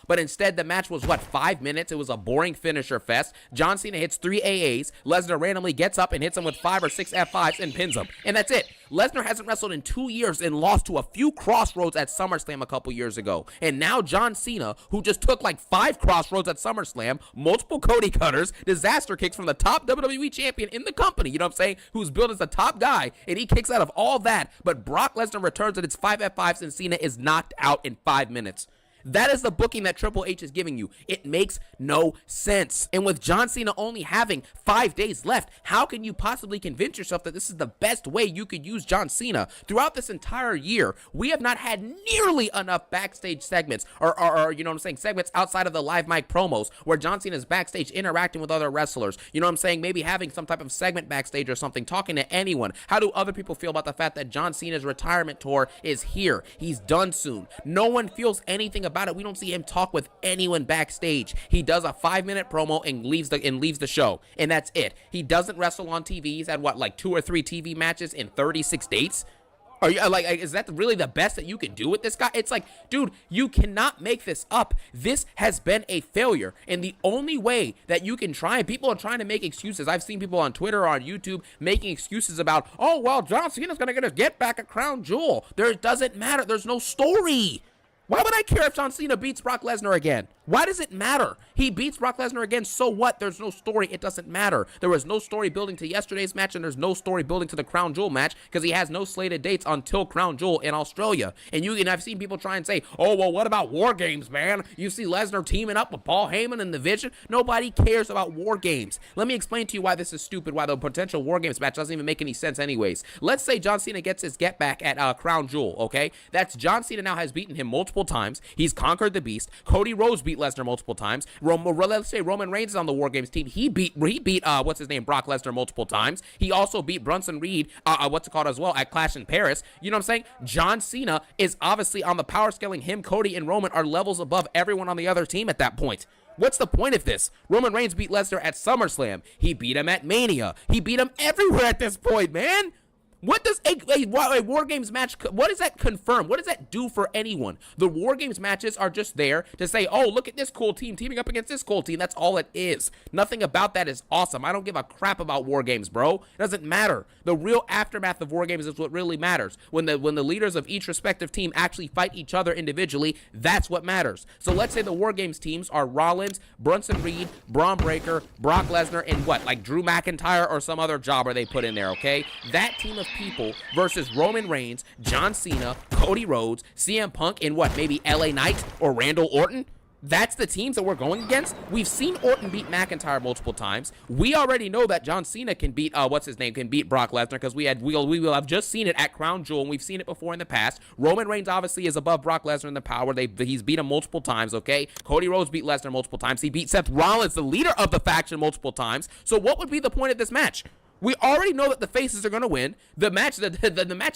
But instead, the match was, 5 minutes? It was a boring finisher fest. John Cena hits 3 AAs. Lesnar randomly gets up and hits him with 5 or 6 F5s and pins him. And that's it. Lesnar hasn't wrestled in 2 years and lost to a few crossroads at SummerSlam a couple years ago. And now John Cena, who just took 5 crossroads at SummerSlam, multiple Cody cutters, disaster kicks from the top WWE champion in the company, who's billed as the top guy, and he kicks out of all that, but Brock Lesnar returns and it's 5 F5s and Cena is knocked out in 5 minutes. That is the booking that Triple H is giving you. It makes no sense. And with John Cena only having 5 days left, how can you possibly convince yourself that this is the best way you could use John Cena? Throughout this entire year, we have not had nearly enough backstage segments or segments outside of the live mic promos where John Cena is backstage interacting with other wrestlers. Maybe having some type of segment backstage or something, talking to anyone. How do other people feel about the fact that John Cena's retirement tour is here? He's done soon. No one feels anything about it. We don't see him talk with anyone backstage. He does a 5-minute promo and leaves the show, and that's it. He doesn't wrestle on TV. He's had 2 or 3 TV matches in 36 dates. Are you is that really the best that you can do with this guy? It's dude, you cannot make this up. This has been a failure, and the only way that you can try, and people are trying to make excuses. I've seen people on Twitter or on YouTube making excuses about, oh, well, John Cena's going to get his get back at Crown Jewel. It doesn't matter. There's no story. Why would I care if John Cena beats Brock Lesnar again? Why does it matter? He beats Brock Lesnar again, so what? There's no story. It doesn't matter. There was no story building to yesterday's match, and there's no story building to the Crown Jewel match because he has no slated dates until Crown Jewel in Australia. And I've seen people try and say, oh, well, what about War Games, man? You see Lesnar teaming up with Paul Heyman in the Vision? Nobody cares about War Games. Let me explain to you why this is stupid, why the potential War Games match doesn't even make any sense anyways. Let's say John Cena gets his get back at Crown Jewel, okay? That's John Cena now has beaten him multiple times. He's conquered the Beast. Cody Rhodes beat Lesnar multiple times. Let's say Roman Reigns is on the War Games team. He beat what's his name, Brock Lesnar multiple times. He also beat Brunson Reed, as well at Clash in Paris. You know what I'm saying? John Cena is obviously on the power scaling. Him, Cody, and Roman are levels above everyone on the other team at that point. What's the point of this? Roman Reigns beat Lesnar at SummerSlam. He beat him at Mania. He beat him everywhere at this point, man. What does a War Games match, what does that confirm? What does that do for anyone? The War Games matches are just there to say, oh, look at this cool team teaming up against this cool team. That's all it is. Nothing about that is awesome. I don't give a crap about War Games, bro. It doesn't matter. The real aftermath of War Games is what really matters. When the leaders of each respective team actually fight each other individually, that's what matters. So let's say the War Games teams are Rollins, Brunson Reed, Braun Breaker, Brock Lesnar, and like Drew McIntyre or some other jobber they put in there, okay? That team of people versus Roman Reigns, John Cena, Cody Rhodes, CM Punk, and maybe LA Knight or Randall Orton. That's the teams that we're going against. We've seen Orton beat McIntyre multiple times. We already know that John Cena can beat can beat Brock Lesnar because we will have just seen it at Crown Jewel, and we've seen it before in the past. Roman Reigns obviously is above Brock Lesnar in the power. He's beat him multiple times, okay? Cody Rhodes beat Lesnar multiple times. He beat Seth Rollins, the leader of the faction, multiple times. So what would be the point of this match? We already know that the faces are going to win. The match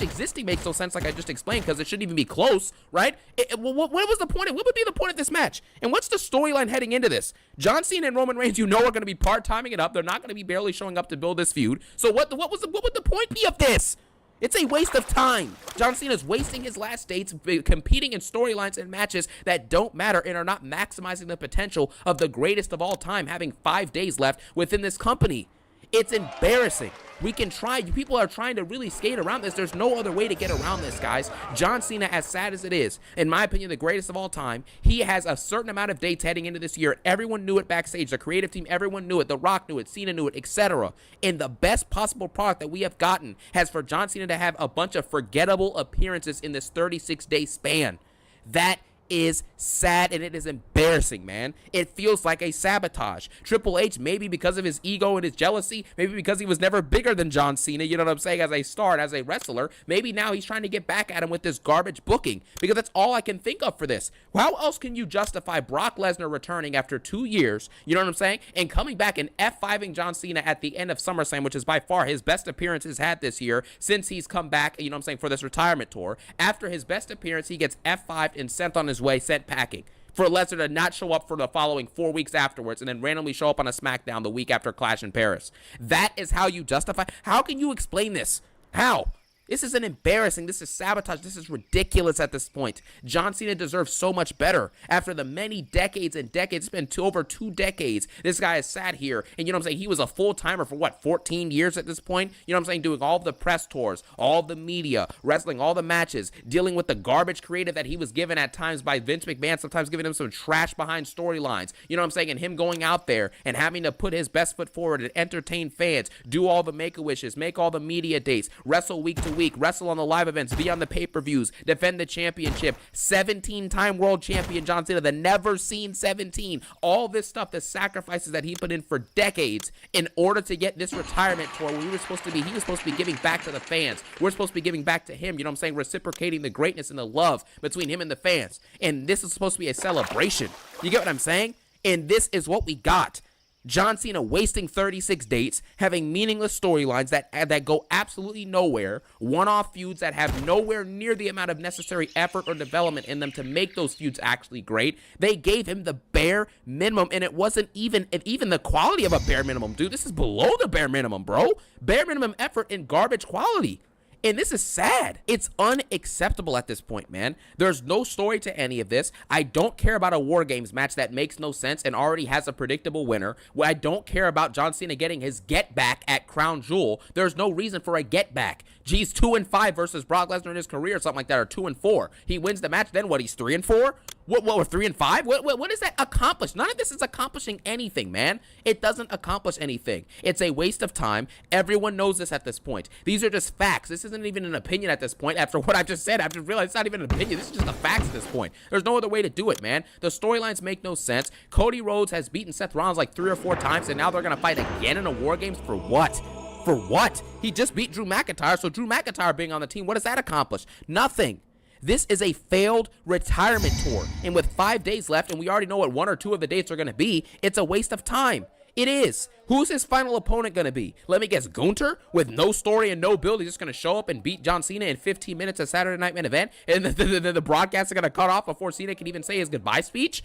existing makes no sense, like I just explained, because it shouldn't even be close, right? What was the point? What would be the point of this match? And what's the storyline heading into this? John Cena and Roman Reigns, are going to be part-timing it up. They're not going to be barely showing up to build this feud. So what would the point be of this? It's a waste of time. John Cena's wasting his last dates competing in storylines and matches that don't matter and are not maximizing the potential of the greatest of all time having 5 days left within this company. It's embarrassing. We can try. People are trying to really skate around this. There's no other way to get around this, guys. John Cena, as sad as it is, in my opinion, the greatest of all time, he has a certain amount of dates heading into this year. Everyone knew it backstage. The creative team, everyone knew it. The Rock knew it. Cena knew it, etc. And the best possible product that we have gotten has for John Cena to have a bunch of forgettable appearances in this 36-day span. That is sad, and it is embarrassing, man. It feels like a sabotage. Triple H, maybe because of his ego and his jealousy, maybe because he was never bigger than John Cena, you know what I'm saying, as a star and as a wrestler, maybe now he's trying to get back at him with this garbage booking, because that's all I can think of for this. How else can you justify Brock Lesnar returning after 2 years, you know what I'm saying, and coming back and F5ing John Cena at the end of SummerSlam, which is by far his best appearance he's had this year since he's come back, you know what I'm saying, for this retirement tour. After his best appearance, he gets F5'd and sent on his way, sent packing. For Lesnar to not show up for the following 4 weeks afterwards and then randomly show up on a SmackDown the week after Clash in Paris. That is how you justify. How can you explain this? How? This is embarrassing. This is sabotage. This is ridiculous at this point. John Cena deserves so much better. After the many decades and decades, it's been over 2 decades. This guy has sat here, and you know what I'm saying? He was a full-timer for, 14 years at this point? You know what I'm saying? Doing all the press tours, all the media, wrestling, all the matches, dealing with the garbage creative that he was given at times by Vince McMahon, sometimes giving him some trash behind storylines. You know what I'm saying? And him going out there and having to put his best foot forward and entertain fans, do all the Make-A-Wishes, make all the media dates, wrestle week to week, wrestle on the live events, be on the pay-per-views, defend the championship, 17-time world champion John Cena, the never seen 17, all this stuff, the sacrifices that he put in for decades in order to get this retirement tour where he was supposed to be giving back to the fans. We're supposed to be giving back to him, you know what I'm saying, reciprocating the greatness and the love between him and the fans. And this is supposed to be a celebration. You get what I'm saying? And this is what we got. John Cena wasting 36 dates, having meaningless storylines that go absolutely nowhere, one-off feuds that have nowhere near the amount of necessary effort or development in them to make those feuds actually great. They gave him the bare minimum, and it wasn't even the quality of a bare minimum, dude. This is below the bare minimum, bro. Bare minimum effort and garbage quality. And this is sad. It's unacceptable at this point, man. There's no story to any of this. I don't care about a War Games match that makes no sense and already has a predictable winner. I don't care about John Cena getting his get back at Crown Jewel. There's no reason for a get back. G's 2-5 versus Brock Lesnar in his career or something like that, or 2-4. He wins the match, then what? He's 3-4? What, we're 3-5? What does that accomplish? None of this is accomplishing anything, man. It doesn't accomplish anything. It's a waste of time. Everyone knows this at this point. These are just facts. This isn't even an opinion at this point. After what I've just said, I've just realized it's not even an opinion. This is just the facts at this point. There's no other way to do it, man. The storylines make no sense. Cody Rhodes has beaten Seth Rollins like 3 or 4 times, and now they're going to fight again in a War Games for what? For what? He just beat Drew McIntyre, so Drew McIntyre being on the team, what does that accomplish? Nothing. This is a failed retirement tour, and with 5 days left, and we already know what 1 or 2 of the dates are going to be, it's a waste of time. It is. Who's his final opponent going to be? Let me guess, Gunther? With no story and no build, he's just going to show up and beat John Cena in 15 minutes at Saturday Night Main Event, and the broadcast are going to cut off before Cena can even say his goodbye speech?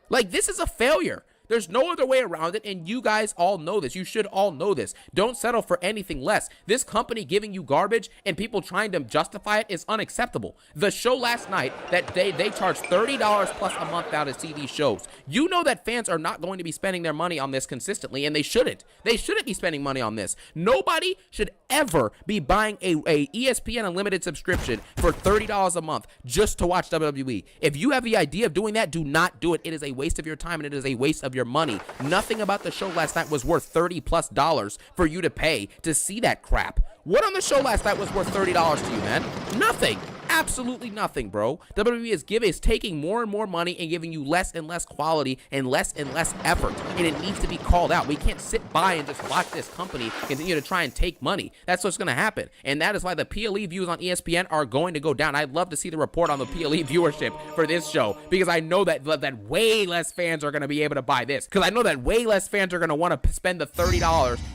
Like, this is a failure. There's no other way around it, and you guys all know this. You should all know this. Don't settle for anything less. This company giving you garbage and people trying to justify it is unacceptable. The show last night, that they charged $30 plus a month now to see these shows. You know that fans are not going to be spending their money on this consistently, and they shouldn't. They shouldn't be spending money on this. Nobody should ever be buying a ESPN Unlimited subscription for $30 a month just to watch WWE. If you have the idea of doing that, do not do it. It is a waste of your time, and it is a waste of your money. Nothing about the show last night was worth $30+ for you to pay to see that crap. What on the show last night was worth $30 to you, man? Nothing. Absolutely nothing, bro. WWE is taking more and more money and giving you less and less quality and less effort, and it needs to be called out. We can't sit by and just watch this company continue to try and take money. That's what's going to happen, and that is why the PLE views on ESPN are going to go down. I'd love to see the report on the PLE viewership for this show, because I know that way less fans are going to be able to buy this, because I know that way less fans are going to want to spend the $30,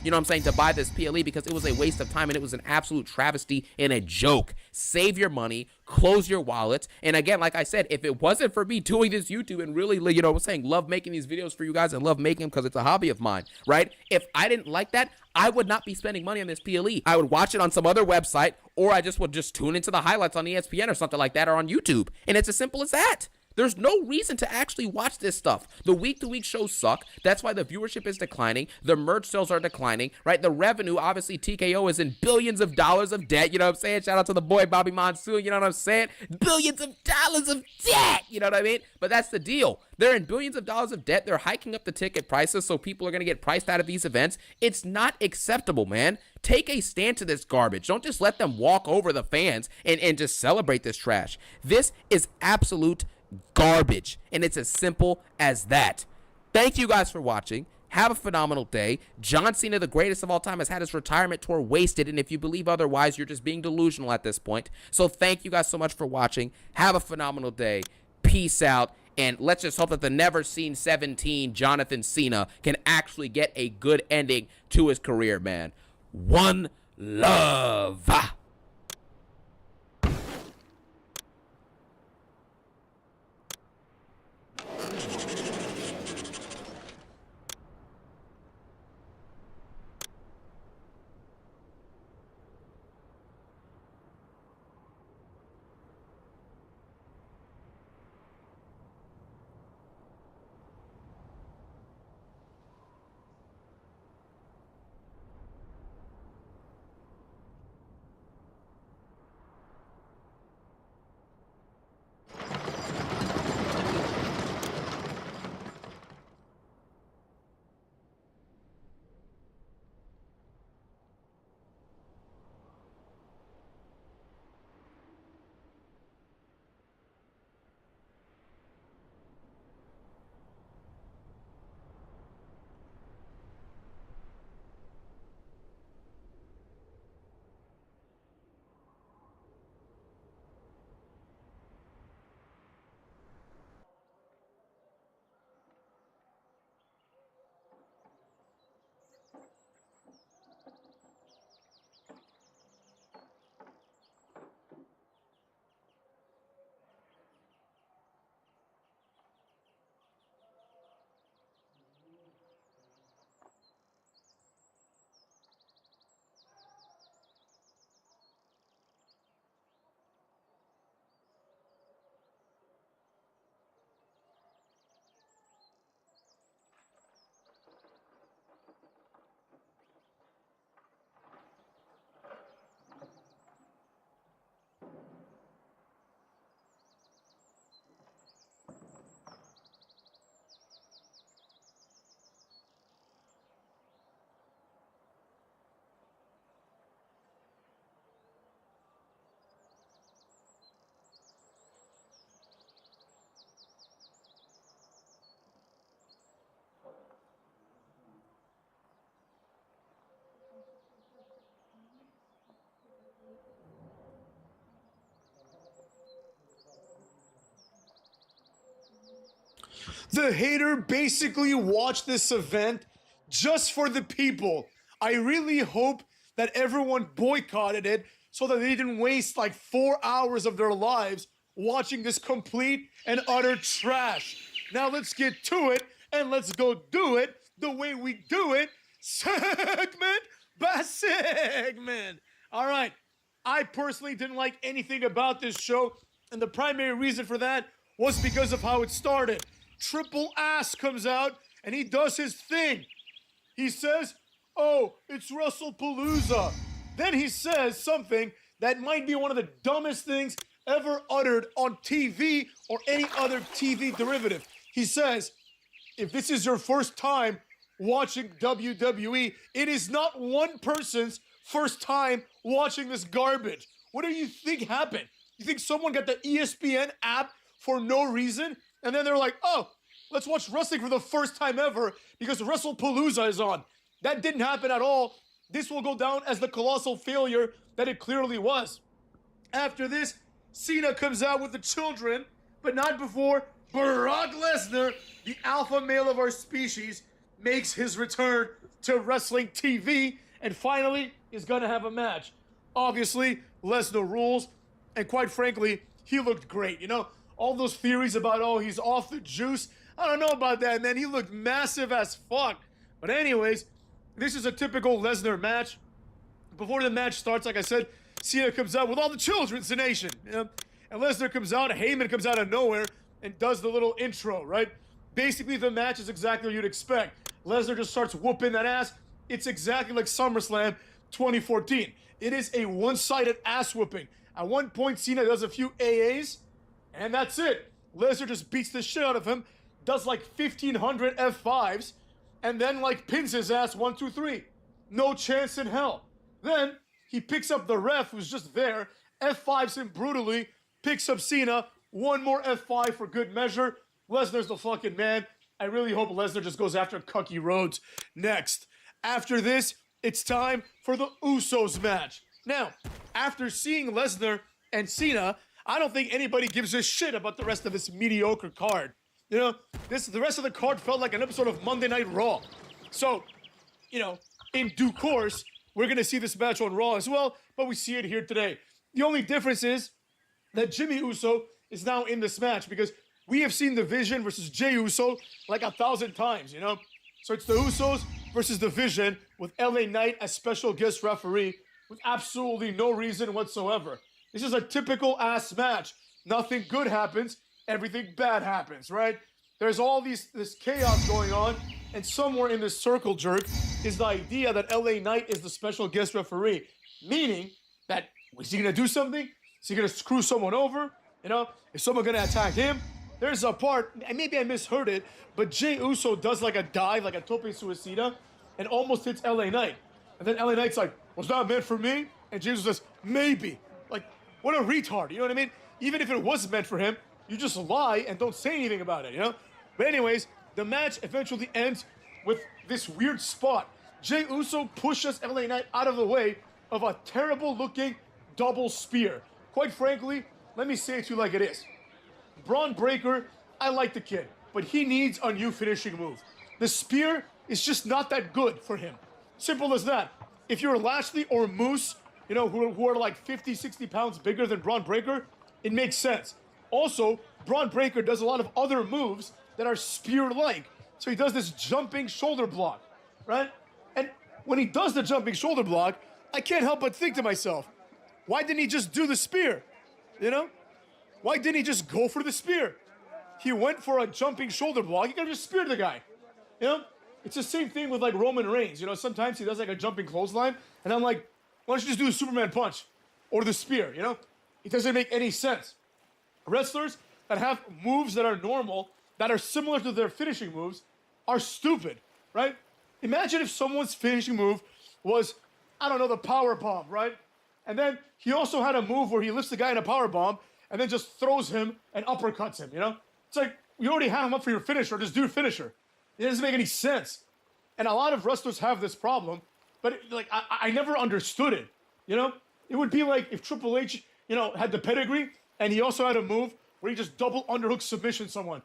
you know what I'm saying, to buy this PLE, because it was a waste of time and it was an absolute travesty and a joke. Save your money. Close your wallet. And again, like I said, if it wasn't for me doing this YouTube and really, you know what I'm saying, love making these videos for you guys and love making them because it's a hobby of mine, right? If I didn't like that, I would not be spending money on this PLE. I would watch it on some other website, or I just would tune into the highlights on ESPN or something like that, or on YouTube. And it's as simple as that. There's no reason to actually watch this stuff. The week-to-week shows suck. That's why the viewership is declining. The merch sales are declining, right? The revenue, obviously, TKO is in billions of dollars of debt. You know what I'm saying? Shout out to the boy, Bobby Monsoon. You know what I'm saying? Billions of dollars of debt. You know what I mean? But that's the deal. They're in billions of dollars of debt. They're hiking up the ticket prices so people are going to get priced out of these events. It's not acceptable, man. Take a stand to this garbage. Don't just let them walk over the fans and just celebrate this trash. This is absolute garbage, and it's as simple as that. Thank you guys for watching. Have a phenomenal day. John Cena, the greatest of all time, has had his retirement tour wasted, and if you believe otherwise, you're just being delusional at this point. So thank you guys so much for watching. Have a phenomenal day. Peace out, and let's just hope that the never seen 17 Jonathan Cena can actually get a good ending to his career, man. One love. The hater basically watched this event just for the people. I really hope that everyone boycotted it so that they didn't waste like 4 hours of their lives watching this complete and utter trash. Now let's get to it and let's go do it the way we do it, segment by segment. All right, I personally didn't like anything about this show, and the primary reason for that was because of how it started. Triple Ass comes out and he does his thing. He says, "Oh, it's WrestlePalooza." Then he says something that might be one of the dumbest things ever uttered on TV or any other TV derivative. He says, "If this is your first time watching WWE, it is not one person's first time watching this garbage." What do you think happened? You think someone got the ESPN app for no reason? And then they're like, "Oh, let's watch wrestling for the first time ever because WrestlePalooza is on." That didn't happen at all. This will go down as the colossal failure that it clearly was. After this, Cena comes out with the children, but not before Brock Lesnar, the alpha male of our species, makes his return to wrestling TV and finally is gonna have a match. Obviously, Lesnar rules, and quite frankly, he looked great. You know, all those theories about, oh, he's off the juice, I don't know about that, man. He looked massive as fuck. But anyways, this is a typical Lesnar match. Before the match starts, like I said, Cena comes out with all the children's the nation. You know? And Lesnar comes out, Heyman comes out of nowhere and does the little intro, right? Basically, the match is exactly what you'd expect. Lesnar just starts whooping that ass. It's exactly like SummerSlam 2014. It is a one-sided ass whooping. At one point, Cena does a few AAs, and that's it. Lesnar just beats the shit out of him, does like 1,500 F5s, and then like pins his ass 1, 2, 3. No chance in hell. Then he picks up the ref who's just there, F5s him brutally, picks up Cena, one more F5 for good measure. Lesnar's the fucking man. I really hope Lesnar just goes after Cucky Rhodes next. After this, it's time for the Usos match. Now, after seeing Lesnar and Cena, I don't think anybody gives a shit about the rest of this mediocre card. You know, the rest of the card felt like an episode of Monday Night Raw. So, you know, in due course, we're going to see this match on Raw as well, but we see it here today. The only difference is that Jimmy Uso is now in this match because we have seen The Vision versus Jey Uso like 1,000 times, you know? So it's the Usos versus The Vision with LA Knight as special guest referee with absolutely no reason whatsoever. This is a typical ass match. Nothing good happens, everything bad happens, right? There's all this chaos going on, and somewhere in this circle jerk is the idea that LA Knight is the special guest referee, meaning that is he gonna do something? Is he gonna screw someone over? You know, is someone gonna attack him? There's a part, and maybe I misheard it, but Jey Uso does like a dive, like a tope suicida, and almost hits LA Knight. And then LA Knight's like, was that meant for me? And Jey Uso says, maybe. Like, what a retard, you know what I mean? Even if it was meant for him, you just lie and don't say anything about it, you know? But anyways, the match eventually ends with this weird spot. Jey Uso pushes LA Knight out of the way of a terrible looking double spear. Quite frankly, let me say it to you like it is. Braun Breaker, I like the kid, but he needs a new finishing move. The spear is just not that good for him. Simple as that. If you're Lashley or Moose, you know, who are like 50, 60 pounds bigger than Braun Breaker, it makes sense. Also, Braun Breaker does a lot of other moves that are spear-like. So he does this jumping shoulder block, right? And when he does the jumping shoulder block, I can't help but think to myself, why didn't he just do the spear? You know? Why didn't he just go for the spear? He went for a jumping shoulder block. He could have just speared the guy. You know? It's the same thing with like Roman Reigns. You know, sometimes he does like a jumping clothesline, and I'm like, why don't you just do the Superman punch or the spear? You know? It doesn't make any sense. Wrestlers that have moves that are normal, that are similar to their finishing moves, are stupid, right? Imagine if someone's finishing move was, I don't know, the power bomb, right? And then he also had a move where he lifts the guy in a power bomb and then just throws him and uppercuts him, you know? It's like, you already have him up for your finisher, just do your finisher. It doesn't make any sense. And a lot of wrestlers have this problem, but I never understood it, you know? It would be like if Triple H, you know, had the pedigree and he also had a move where he just double underhook submission someone.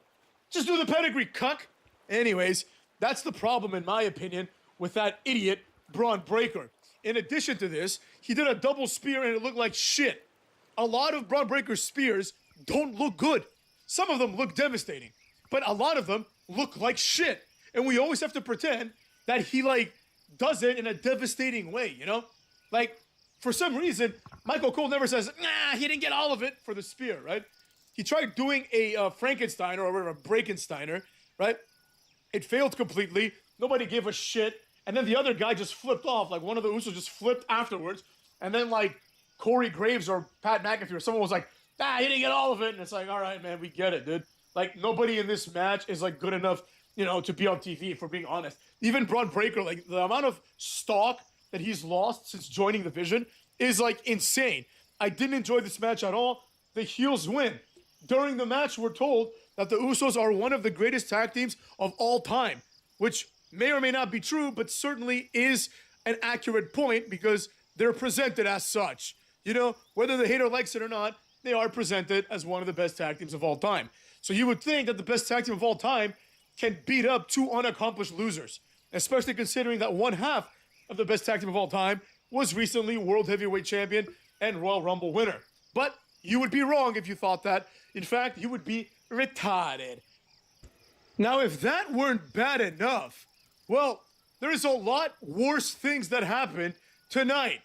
Just do the pedigree, cuck. Anyways, that's the problem, in my opinion, with that idiot Braun Breaker. In addition to this, he did a double spear and it looked like shit. A lot of Braun Breaker's spears don't look good. Some of them look devastating, but a lot of them look like shit. And we always have to pretend that he, like, does it in a devastating way, you know? Like, for some reason, Michael Cole never says, nah, he didn't get all of it for the spear, right? He tried doing a Frankensteiner or whatever, a Breakensteiner, right? It failed completely. Nobody gave a shit. And then the other guy just flipped off. Like, one of the Usos just flipped afterwards. And then, like, Corey Graves or Pat McAfee or someone was like, he didn't get all of it. And it's like, all right, man, we get it, dude. Like, nobody in this match is, like, good enough, you know, to be on TV, if we're being honest. Even Braun Breaker, like, the amount of stock that he's lost since joining the Vision is, like, insane. I didn't enjoy this match at all. The heels win. During the match, we're told that the Usos are one of the greatest tag teams of all time, which may or may not be true, but certainly is an accurate point because they're presented as such. You know, whether the hater likes it or not, they are presented as one of the best tag teams of all time. So you would think that the best tag team of all time can beat up two unaccomplished losers, especially considering that one half of the best tag team of all time was recently World Heavyweight Champion and Royal Rumble winner. But you would be wrong if you thought that. In fact, you would be retarded. Now, if that weren't bad enough, well, there's a lot worse things that happened tonight.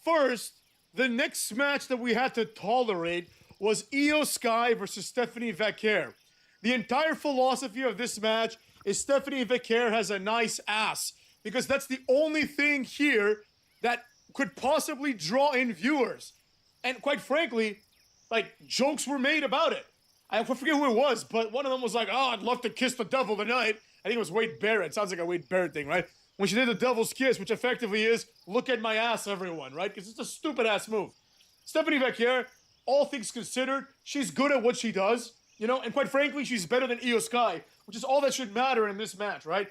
First, the next match that we had to tolerate was Io Sky versus Stephanie Vaquer. The entire philosophy of this match is Stephanie Vaquer has a nice ass, because that's the only thing here that could possibly draw in viewers. And quite frankly, like, jokes were made about it. I forget who it was, but one of them was like, oh, I'd love to kiss the devil tonight. I think it was Wade Barrett. Sounds like a Wade Barrett thing, right? When she did the devil's kiss, which effectively is, look at my ass, everyone, right? Because it's a stupid-ass move. Stephanie Vaquer, all things considered, she's good at what she does, you know? And quite frankly, she's better than Io Sky, which is all that should matter in this match, right?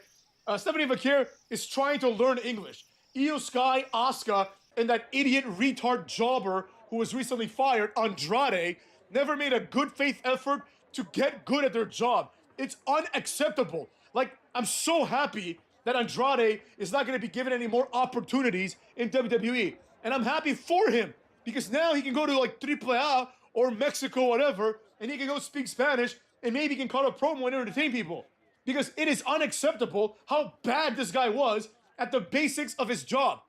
Stephanie Vaquer is trying to learn English. Io Sky, Asuka, and that idiot retard jobber who was recently fired, Andrade, never made a good faith effort to get good at their job. It's unacceptable. Like, I'm so happy that Andrade is not going to be given any more opportunities in WWE. And I'm happy for him, because now he can go to, like, AAA or Mexico, whatever, and he can go speak Spanish, and maybe he can cut a promo and entertain people. Because it is unacceptable how bad this guy was at the basics of his job.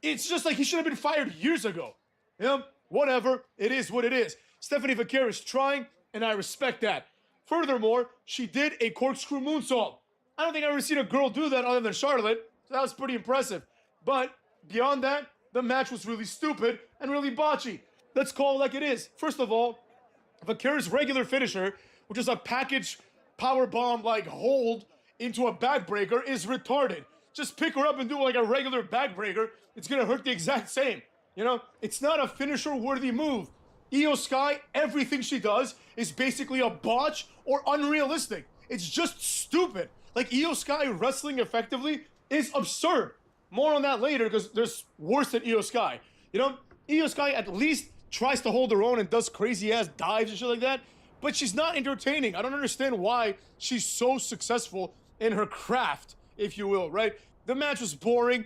It's just like he should have been fired years ago. You know? Whatever, it is what it is. Stephanie Vaquer is trying, and I respect that. Furthermore, she did a corkscrew moonsault. I don't think I've ever seen a girl do that other than Charlotte, so that was pretty impressive. But beyond that, the match was really stupid and really botchy. Let's call it like it is. First of all, Vaquer's regular finisher, which is a package powerbomb like hold into a backbreaker, is retarded. Just pick her up and do like a regular backbreaker. It's gonna hurt the exact same. You know, it's not a finisher-worthy move. Io Sky, everything she does is basically a botch or unrealistic. It's just stupid. Like, Io Sky wrestling effectively is absurd. More on that later, because there's worse than Io Sky. You know, Io Sky at least tries to hold her own and does crazy-ass dives and shit like that, but she's not entertaining. I don't understand why she's so successful in her craft, if you will, right? The match was boring.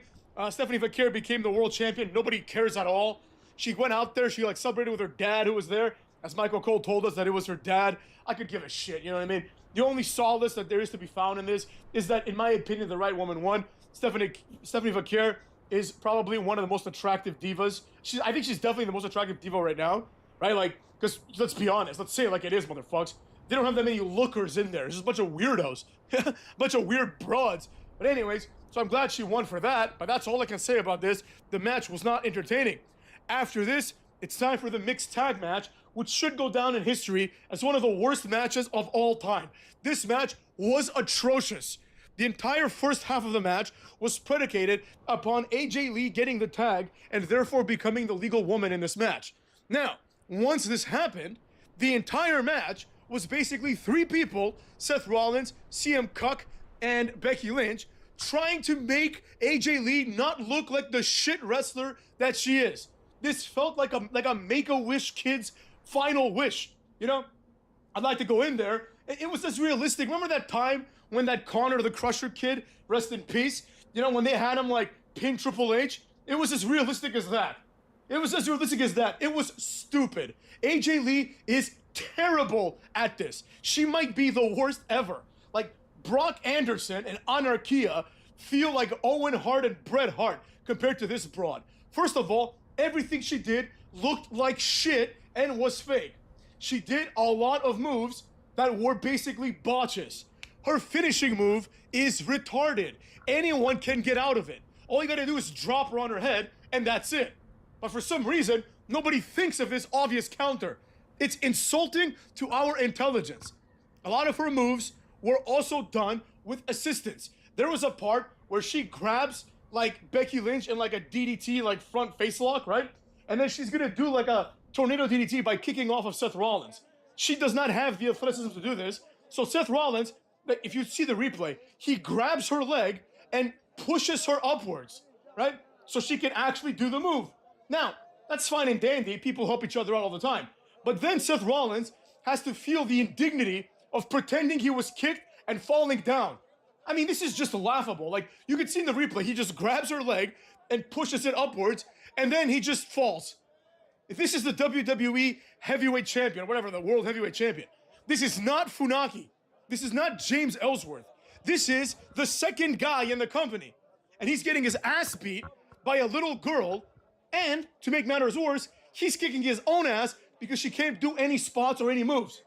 Stephanie Vaquer became the world champion. Nobody cares at all. She went out there. She, like, celebrated with her dad who was there. As Michael Cole told us that it was her dad. I could give a shit, you know what I mean? The only solace that there is to be found in this is that, in my opinion, the right woman won. Stephanie Vaquer is probably one of the most attractive divas. I think she's definitely the most attractive diva right now, right? Like, because, let's be honest. Let's say it like it is, motherfucks. They don't have that many lookers in there. It's just a bunch of weirdos. A bunch of weird broads. But anyways, so I'm glad she won for that, but that's all I can say about this. The match was not entertaining. After this, it's time for the mixed tag match, which should go down in history as one of the worst matches of all time. This match was atrocious. The entire first half of the match was predicated upon AJ Lee getting the tag and therefore becoming the legal woman in this match. Now, once this happened, the entire match was basically three people, Seth Rollins, CM Cuck, and Becky Lynch, trying to make AJ Lee not look like the shit wrestler that she is. This felt like a Make-A-Wish kid's final wish, you know? I'd like to go in there It was just realistic. Remember that time when that Connor the Crusher kid, rest in peace, you know, when they had him like pin Triple H? It was as realistic as that. It was as realistic as that. It was stupid. AJ Lee is terrible at this. She might be the worst ever. Like, Brock Anderson and Anarkia feel like Owen Hart and Bret Hart compared to this broad. First of all, everything she did looked like shit and was fake. She did a lot of moves that were basically botches. Her finishing move is retarded. Anyone can get out of it. All you gotta do is drop her on her head, and that's it. But for some reason, nobody thinks of this obvious counter. It's insulting to our intelligence. A lot of her moves were also done with assistance. There was a part where she grabs like Becky Lynch in like a DDT, like front face lock, right? And then she's gonna do like a tornado DDT by kicking off of Seth Rollins. She does not have the athleticism to do this. So Seth Rollins, if you see the replay, he grabs her leg and pushes her upwards, right? So she can actually do the move. Now, that's fine and dandy. People help each other out all the time. But then Seth Rollins has to feel the indignity of pretending he was kicked and falling down. I mean, this is just laughable. Like, you can see in the replay, he just grabs her leg and pushes it upwards, and then he just falls. If this is the WWE heavyweight champion, whatever, the world heavyweight champion, this is not Funaki. This is not James Ellsworth. This is the second guy in the company. And he's getting his ass beat by a little girl, and to make matters worse, he's kicking his own ass because she can't do any spots or any moves.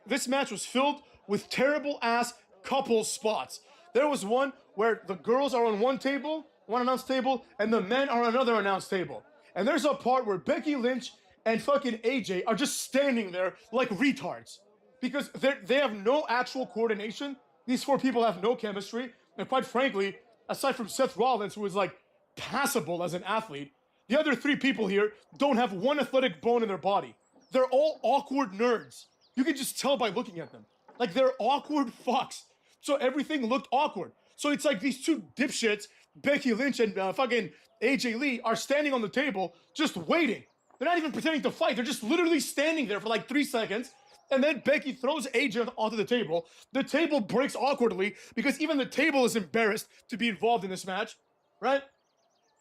This match was filled with terrible ass couple spots. There was one where the girls are on one table, one announce table, and the men are on another announce table. And there's a part where Becky Lynch and fucking AJ are just standing there like retards because they have no actual coordination. These four people have no chemistry. And quite frankly, aside from Seth Rollins, who is like passable as an athlete, the other three people here don't have one athletic bone in their body. They're all awkward nerds. You can just tell by looking at them. Like, they're awkward fucks. So everything looked awkward. So it's like these two dipshits, Becky Lynch and fucking AJ Lee, are standing on the table just waiting. They're not even pretending to fight. They're just literally standing there for like 3 seconds. And then Becky throws AJ onto the table. The table breaks awkwardly because even the table is embarrassed to be involved in this match, right?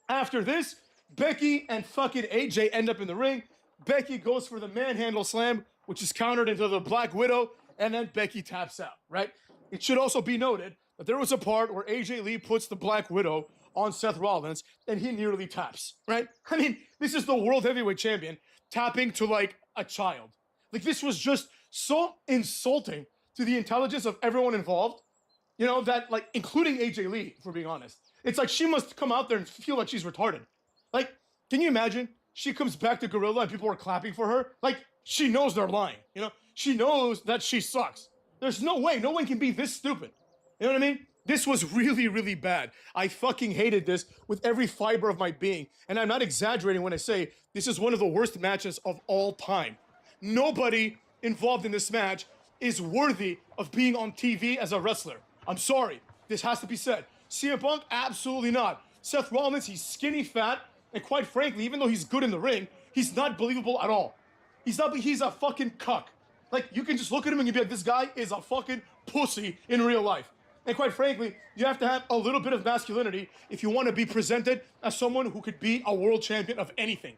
After this, Becky and fucking AJ end up in the ring. Becky goes for the manhandle slam, which is countered into the Black Widow, and then Becky taps out, right? It should also be noted that there was a part where AJ Lee puts the Black Widow on Seth Rollins, and he nearly taps, right? I mean, this is the World Heavyweight Champion tapping to, like, a child. Like, this was just so insulting to the intelligence of everyone involved, you know, that, like, including AJ Lee, if we're being honest. It's like she must come out there and feel like she's retarded. Like, can you imagine? She comes back to Gorilla and people are clapping for her. Like, she knows they're lying, you know? She knows that she sucks. There's no way. No one can be this stupid. You know what I mean? This was really, really bad. I fucking hated this with every fiber of my being. And I'm not exaggerating when I say this is one of the worst matches of all time. Nobody involved in this match is worthy of being on TV as a wrestler. I'm sorry. This has to be said. CM Punk, absolutely not. Seth Rollins, he's skinny, fat, and quite frankly, even though he's good in the ring, he's not believable at all. He's a fucking cuck. Like, you can just look at him and you'd be like, this guy is a fucking pussy in real life. And quite frankly, you have to have a little bit of masculinity if you want to be presented as someone who could be a world champion of anything.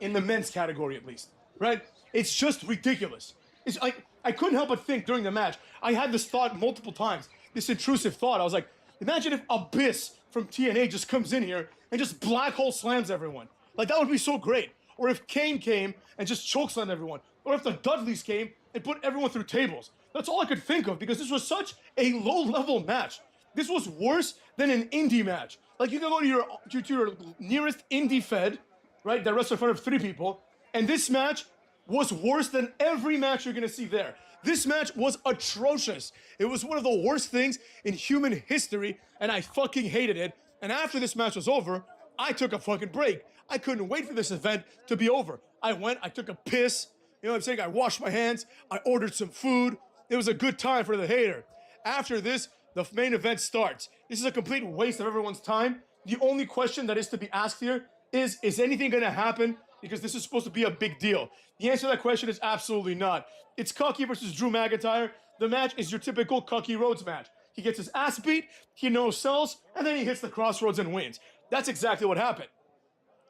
In the men's category, at least. Right? It's just ridiculous. It's like, I couldn't help but think during the match, I had this thought multiple times, this intrusive thought. I was like, imagine if Abyss from TNA just comes in here and just black hole slams everyone. Like, that would be so great. Or if Kane came and just chokeslammed everyone. Or if the Dudleys came and put everyone through tables. That's all I could think of because this was such a low-level match. This was worse than an indie match. Like, you can go to your nearest indie fed, right, that wrestles in front of 3 people, and this match was worse than every match you're going to see there. This match was atrocious. It was one of the worst things in human history, and I fucking hated it. And after this match was over, I took a fucking break. I couldn't wait for this event to be over. I went, I took a piss, you know what I'm saying? I washed my hands, I ordered some food. It was a good time for the hater. After this, the main event starts. This is a complete waste of everyone's time. The only question that is to be asked here is anything going to happen because this is supposed to be a big deal. The answer to that question is absolutely not. It's Cucky versus Drew McIntyre. The match is your typical Cucky Rhodes match. He gets his ass beat, he no-sells, and then he hits the crossroads and wins. That's exactly what happened.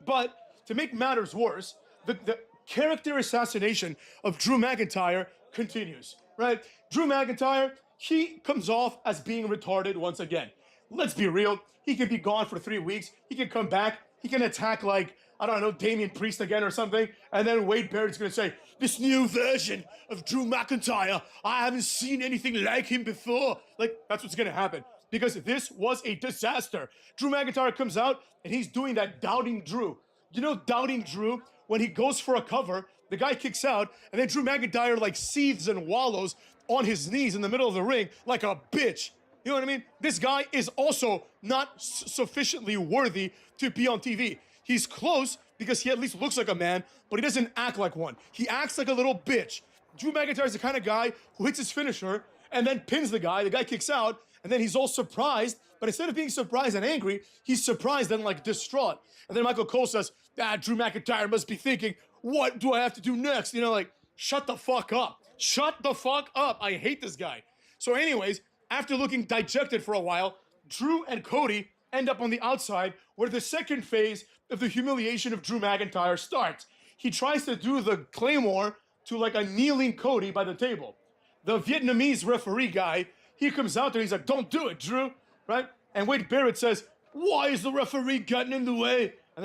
But to make matters worse, the character assassination of Drew McIntyre continues, right? Drew McIntyre, he comes off as being retarded once again. Let's be real. He can be gone for 3 weeks. He can come back. He can attack like, I don't know, Damian Priest again or something. And then Wade Barrett's going to say, this new version of Drew McIntyre, I haven't seen anything like him before. Like, that's what's going to happen. Because this was a disaster. Drew McIntyre comes out and he's doing that Doubting Drew. You know Doubting Drew? When he goes for a cover, the guy kicks out, and then Drew McIntyre like seethes and wallows on his knees in the middle of the ring like a bitch. You know what I mean? This guy is also not sufficiently worthy to be on TV. He's close because he at least looks like a man, but he doesn't act like one. He acts like a little bitch. Drew McIntyre is the kind of guy who hits his finisher and then pins the guy kicks out, and then he's all surprised, but instead of being surprised and angry, he's surprised and like distraught. And then Michael Cole says, Drew McIntyre must be thinking, what do I have to do next? You know, like, shut the fuck up. Shut the fuck up. I hate this guy. So anyways, after looking dejected for a while, Drew and Cody end up on the outside where the second phase of the humiliation of Drew McIntyre starts. He tries to do the Claymore to like a kneeling Cody by the table. The Vietnamese referee guy, he comes out there, he's like, don't do it, Drew, right? And Wade Barrett says, why is the referee getting in the way? And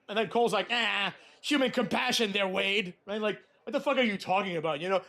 then Cole's like, human compassion there, Wade, right? Like, what the fuck are you talking about? You know,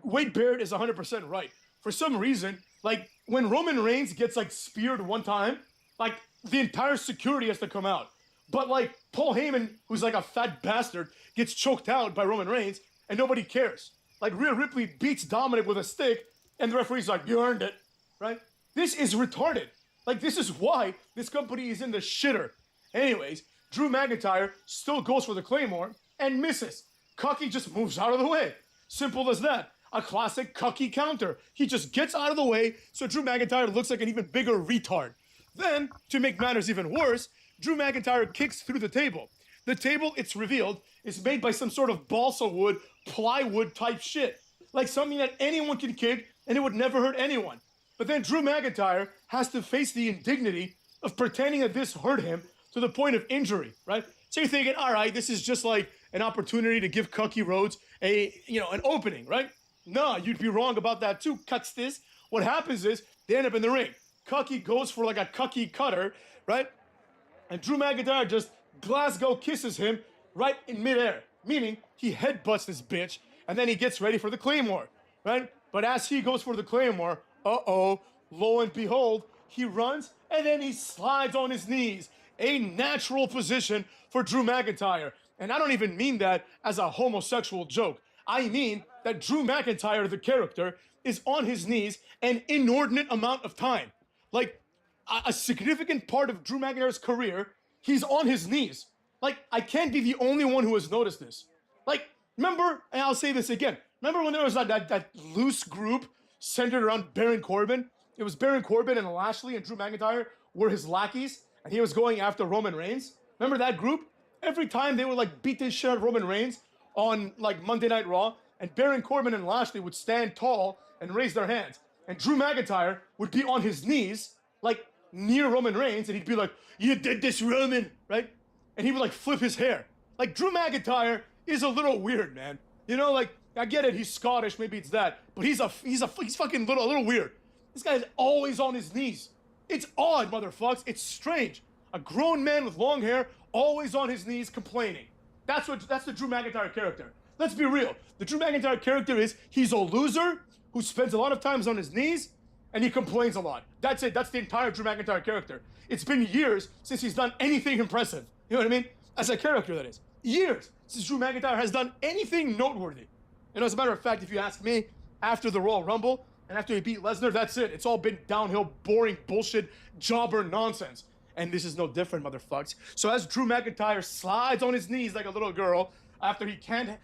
Wade Barrett is 100% right. For some reason, like, when Roman Reigns gets, like, speared one time, like, the entire security has to come out. But, like, Paul Heyman, who's, like, a fat bastard, gets choked out by Roman Reigns, and nobody cares. Like, Rhea Ripley beats Dominic with a stick, and the referee's like, you earned it, right? This is retarded. Like, this is why this company is in the shitter. Anyways, Drew McIntyre still goes for the Claymore and misses. Cucky just moves out of the way. Simple as that. A classic Cucky counter. He just gets out of the way so Drew McIntyre looks like an even bigger retard. Then, to make matters even worse, Drew McIntyre kicks through the table. The table, it's revealed, is made by some sort of balsa wood, plywood type shit. Like something that anyone can kick and it would never hurt anyone. But then Drew McIntyre has to face the indignity of pretending that this hurt him to the point of injury, right? So you're thinking, all right, this is just like an opportunity to give Cucky Rhodes an opening, right? No, you'd be wrong about that too, Cuckstis. What happens is they end up in the ring. Cucky goes for like a Cucky cutter, right? And Drew McIntyre just Glasgow kisses him right in midair, meaning he headbutts this bitch, and then he gets ready for the Claymore, right? But as he goes for the Claymore, lo and behold, he runs, and then he slides on his knees. A natural position for Drew McIntyre. And I don't even mean that as a homosexual joke. I mean that Drew McIntyre, the character, is on his knees an inordinate amount of time. Like, a significant part of Drew McIntyre's career, he's on his knees. Like, I can't be the only one who has noticed this. Like, remember, and I'll say this again, remember when there was that loose group centered around Baron Corbin? It was Baron Corbin and Lashley and Drew McIntyre were his lackeys, and he was going after Roman Reigns. Remember that group? Every time they would like beat this shit out of Roman Reigns on like Monday Night Raw, and Baron Corbin and Lashley would stand tall and raise their hands. And Drew McIntyre would be on his knees, like near Roman Reigns, and he'd be like, you did this, Roman, right? And he would like flip his hair. Like, Drew McIntyre is a little weird, man. You know, like, I get it, he's Scottish, maybe it's that, but he's fucking a little weird. This guy's always on his knees. It's odd, motherfucks. It's strange. A grown man with long hair, always on his knees complaining. That's the Drew McIntyre character. Let's be real. The Drew McIntyre character is he's a loser who spends a lot of times on his knees and he complains a lot. That's it. That's the entire Drew McIntyre character. It's been years since he's done anything impressive. You know what I mean? As a character, that is. Years since Drew McIntyre has done anything noteworthy. You know, as a matter of fact, if you ask me, after the Royal Rumble and after he beat Lesnar, that's it. It's all been downhill, boring, bullshit, jobber nonsense. And this is no different, motherfucks. So as Drew McIntyre slides on his knees like a little girl, after he can't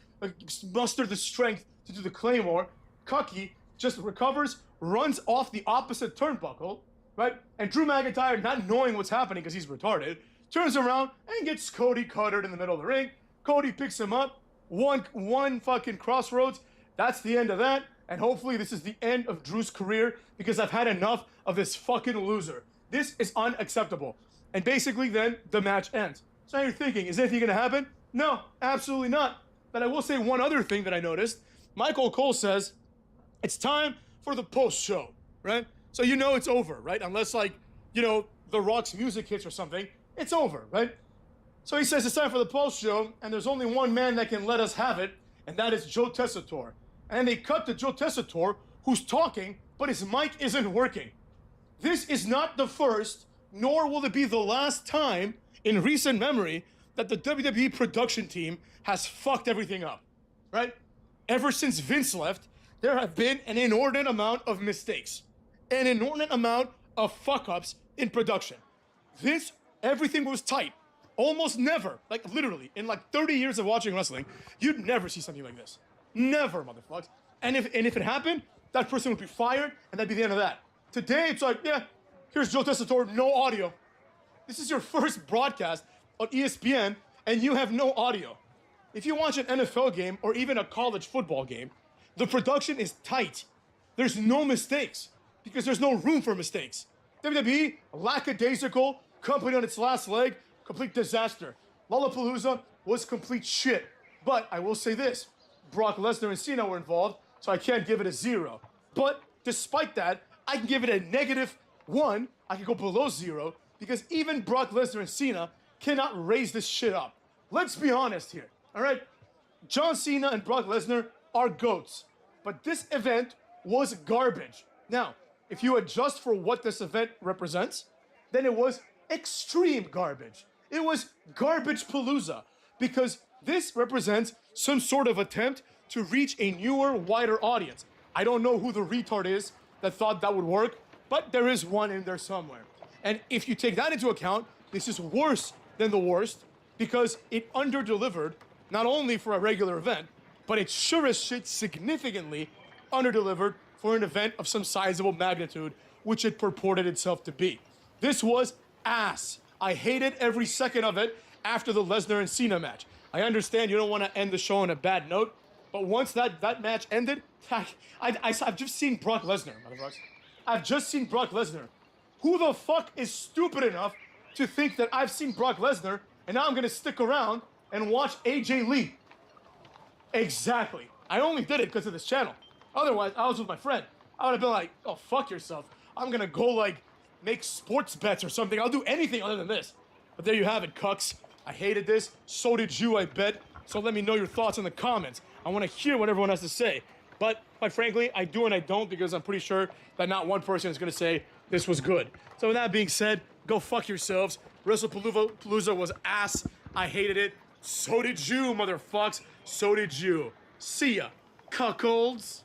muster the strength to do the Claymore, Cucky just recovers, runs off the opposite turnbuckle, right? And Drew McIntyre, not knowing what's happening because he's retarded, turns around and gets Cody cuttered in the middle of the ring. Cody picks him up. One fucking crossroads. That's the end of that. And hopefully this is the end of Drew's career because I've had enough of this fucking loser. This is unacceptable. And basically then the match ends. So now you're thinking, is anything going to happen? No, absolutely not. But I will say one other thing that I noticed. Michael Cole says, it's time for the post show, right? So you know it's over, right? Unless like, you know, The Rock's music hits or something, it's over, right? So he says it's time for the post show, and there's only one man that can let us have it, and that is Joe Tessitore. And they cut to Joe Tessitore, who's talking, but his mic isn't working. This is not the first, nor will it be the last time in recent memory that the WWE production team has fucked everything up, right? Ever since Vince left, there have been an inordinate amount of mistakes, an inordinate amount of fuck-ups in production. Everything was tight. Almost never, like literally, in like 30 years of watching wrestling, you'd never see something like this. Never, motherfuckers. And if it happened, that person would be fired, and that'd be the end of that. Today, it's like, yeah, here's Joe Tessitore, no audio. This is your first broadcast on ESPN, and you have no audio. If you watch an NFL game or even a college football game, the production is tight. There's no mistakes because there's no room for mistakes. WWE, lackadaisical, company on its last leg, complete disaster. Lollapalooza was complete shit. But I will say this, Brock Lesnar and Cena were involved, so I can't give it a 0. But despite that, I can give it a -1. I can go below 0 because even Brock Lesnar and Cena cannot raise this shit up. Let's be honest here, all right? John Cena and Brock Lesnar are GOATs, but this event was garbage. Now, if you adjust for what this event represents, then it was extreme garbage. It was garbage palooza because this represents some sort of attempt to reach a newer, wider audience. I don't know who the retard is that thought that would work, but there is one in there somewhere. And if you take that into account, this is worse than the worst because it underdelivered not only for a regular event, but it sure as shit significantly underdelivered for an event of some sizable magnitude, which it purported itself to be. This was ass. I hated every second of it after the Lesnar and Cena match. I understand you don't want to end the show on a bad note, but once that match ended, I've just seen Brock Lesnar, motherfuckers. I've just seen Brock Lesnar. Who the fuck is stupid enough to think that I've seen Brock Lesnar and now I'm going to stick around and watch AJ Lee? Exactly. I only did it because of this channel. Otherwise, I was with my friend. I would have been like, oh, fuck yourself. I'm going to go, like, make sports bets or something. I'll do anything other than this. But there you have it, cucks. I hated this. So did you, I bet. So let me know your thoughts in the comments. I want to hear what everyone has to say. But, quite frankly, I do and I don't because I'm pretty sure that not one person is going to say this was good. So with that being said, go fuck yourselves. WrestlePalooza was ass. I hated it. So did you, motherfucks. So did you. See ya, cuckolds.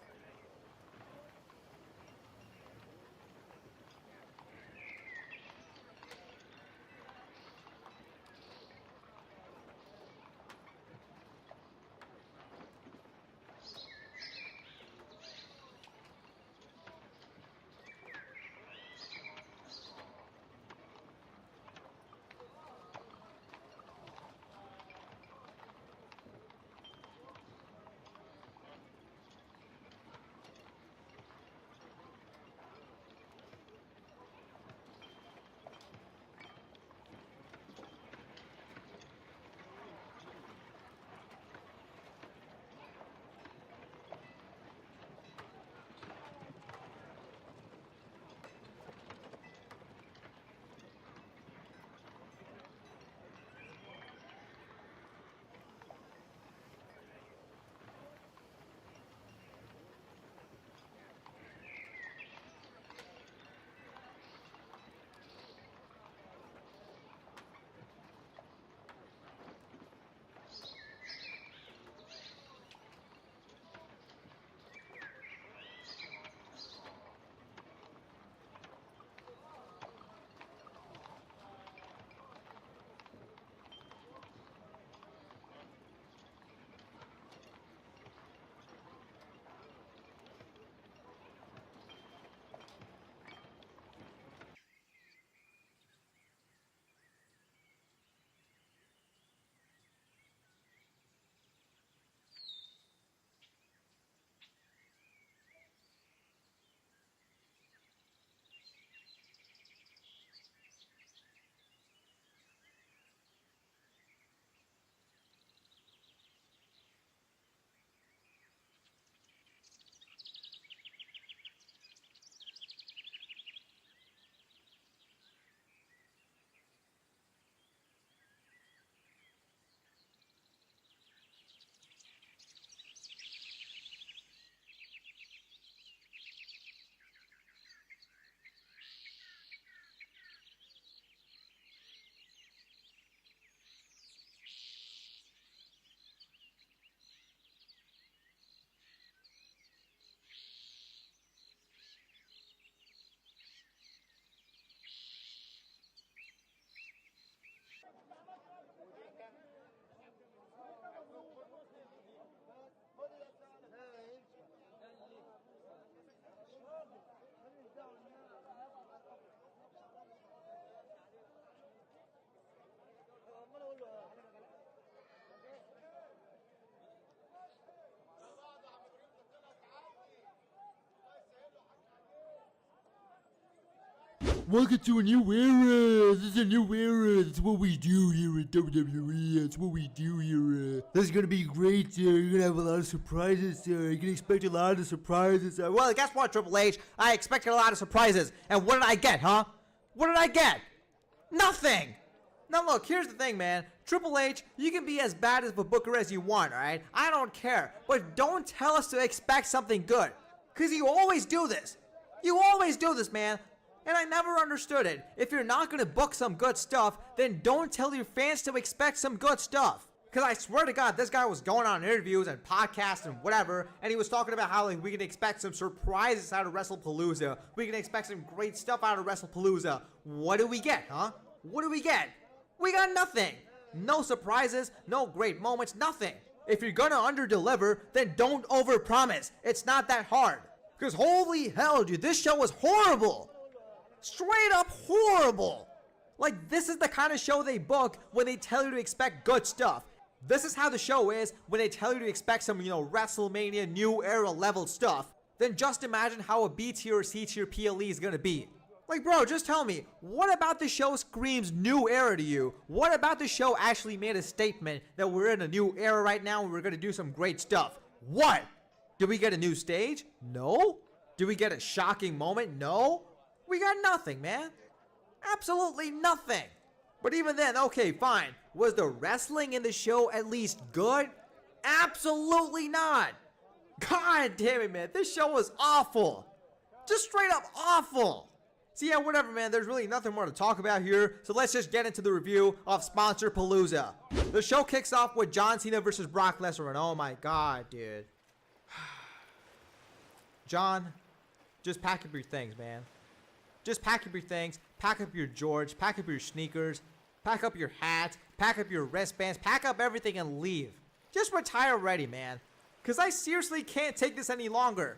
Welcome to a new era. This is a new era. That's what we do here at WWE. That's what we do here. This is gonna be great. You're gonna have a lot of surprises. You can expect a lot of surprises. Well, guess what, Triple H? I expected a lot of surprises. And what did I get, huh? What did I get? Nothing! Now look, here's the thing, man. Triple H, you can be as bad as a booker as you want, alright? I don't care. But don't tell us to expect something good. Because you always do this. You always do this, man. And I never understood it. If you're not gonna book some good stuff, then don't tell your fans to expect some good stuff. Because I swear to God, this guy was going on interviews and podcasts and whatever, and he was talking about how like we can expect some surprises out of WrestlePalooza. We can expect some great stuff out of WrestlePalooza. What do we get, huh? What do we get? We got nothing. No surprises, no great moments, nothing. If you're gonna underdeliver, then don't overpromise. It's not that hard. Because holy hell, dude, this show was horrible. Straight up horrible. Like, this is the kind of show they book when they tell you to expect good stuff. This is how the show is when they tell you to expect some, WrestleMania new era level stuff. Then just imagine how a B tier or C tier PLE is gonna be. Like, bro, just tell me, what about the show screams new era to you? What about the show actually made a statement that we're in a new era right now and we're gonna do some great stuff? What? Did we get a new stage? No. Did we get a shocking moment? No. We got nothing, man. Absolutely nothing. But even then, okay, fine. Was the wrestling in the show at least good? Absolutely not. God damn it, man. This show was awful. Just straight up awful. So yeah, whatever, man. There's really nothing more to talk about here. So let's just get into the review of Sponsor Palooza. The show kicks off with John Cena versus Brock Lesnar. And oh my God, dude. John, just pack up your things, man. Just pack up your things, pack up your George, pack up your sneakers, pack up your hat, pack up your wristbands, pack up everything and leave. Just retire already, man. Because I seriously can't take this any longer.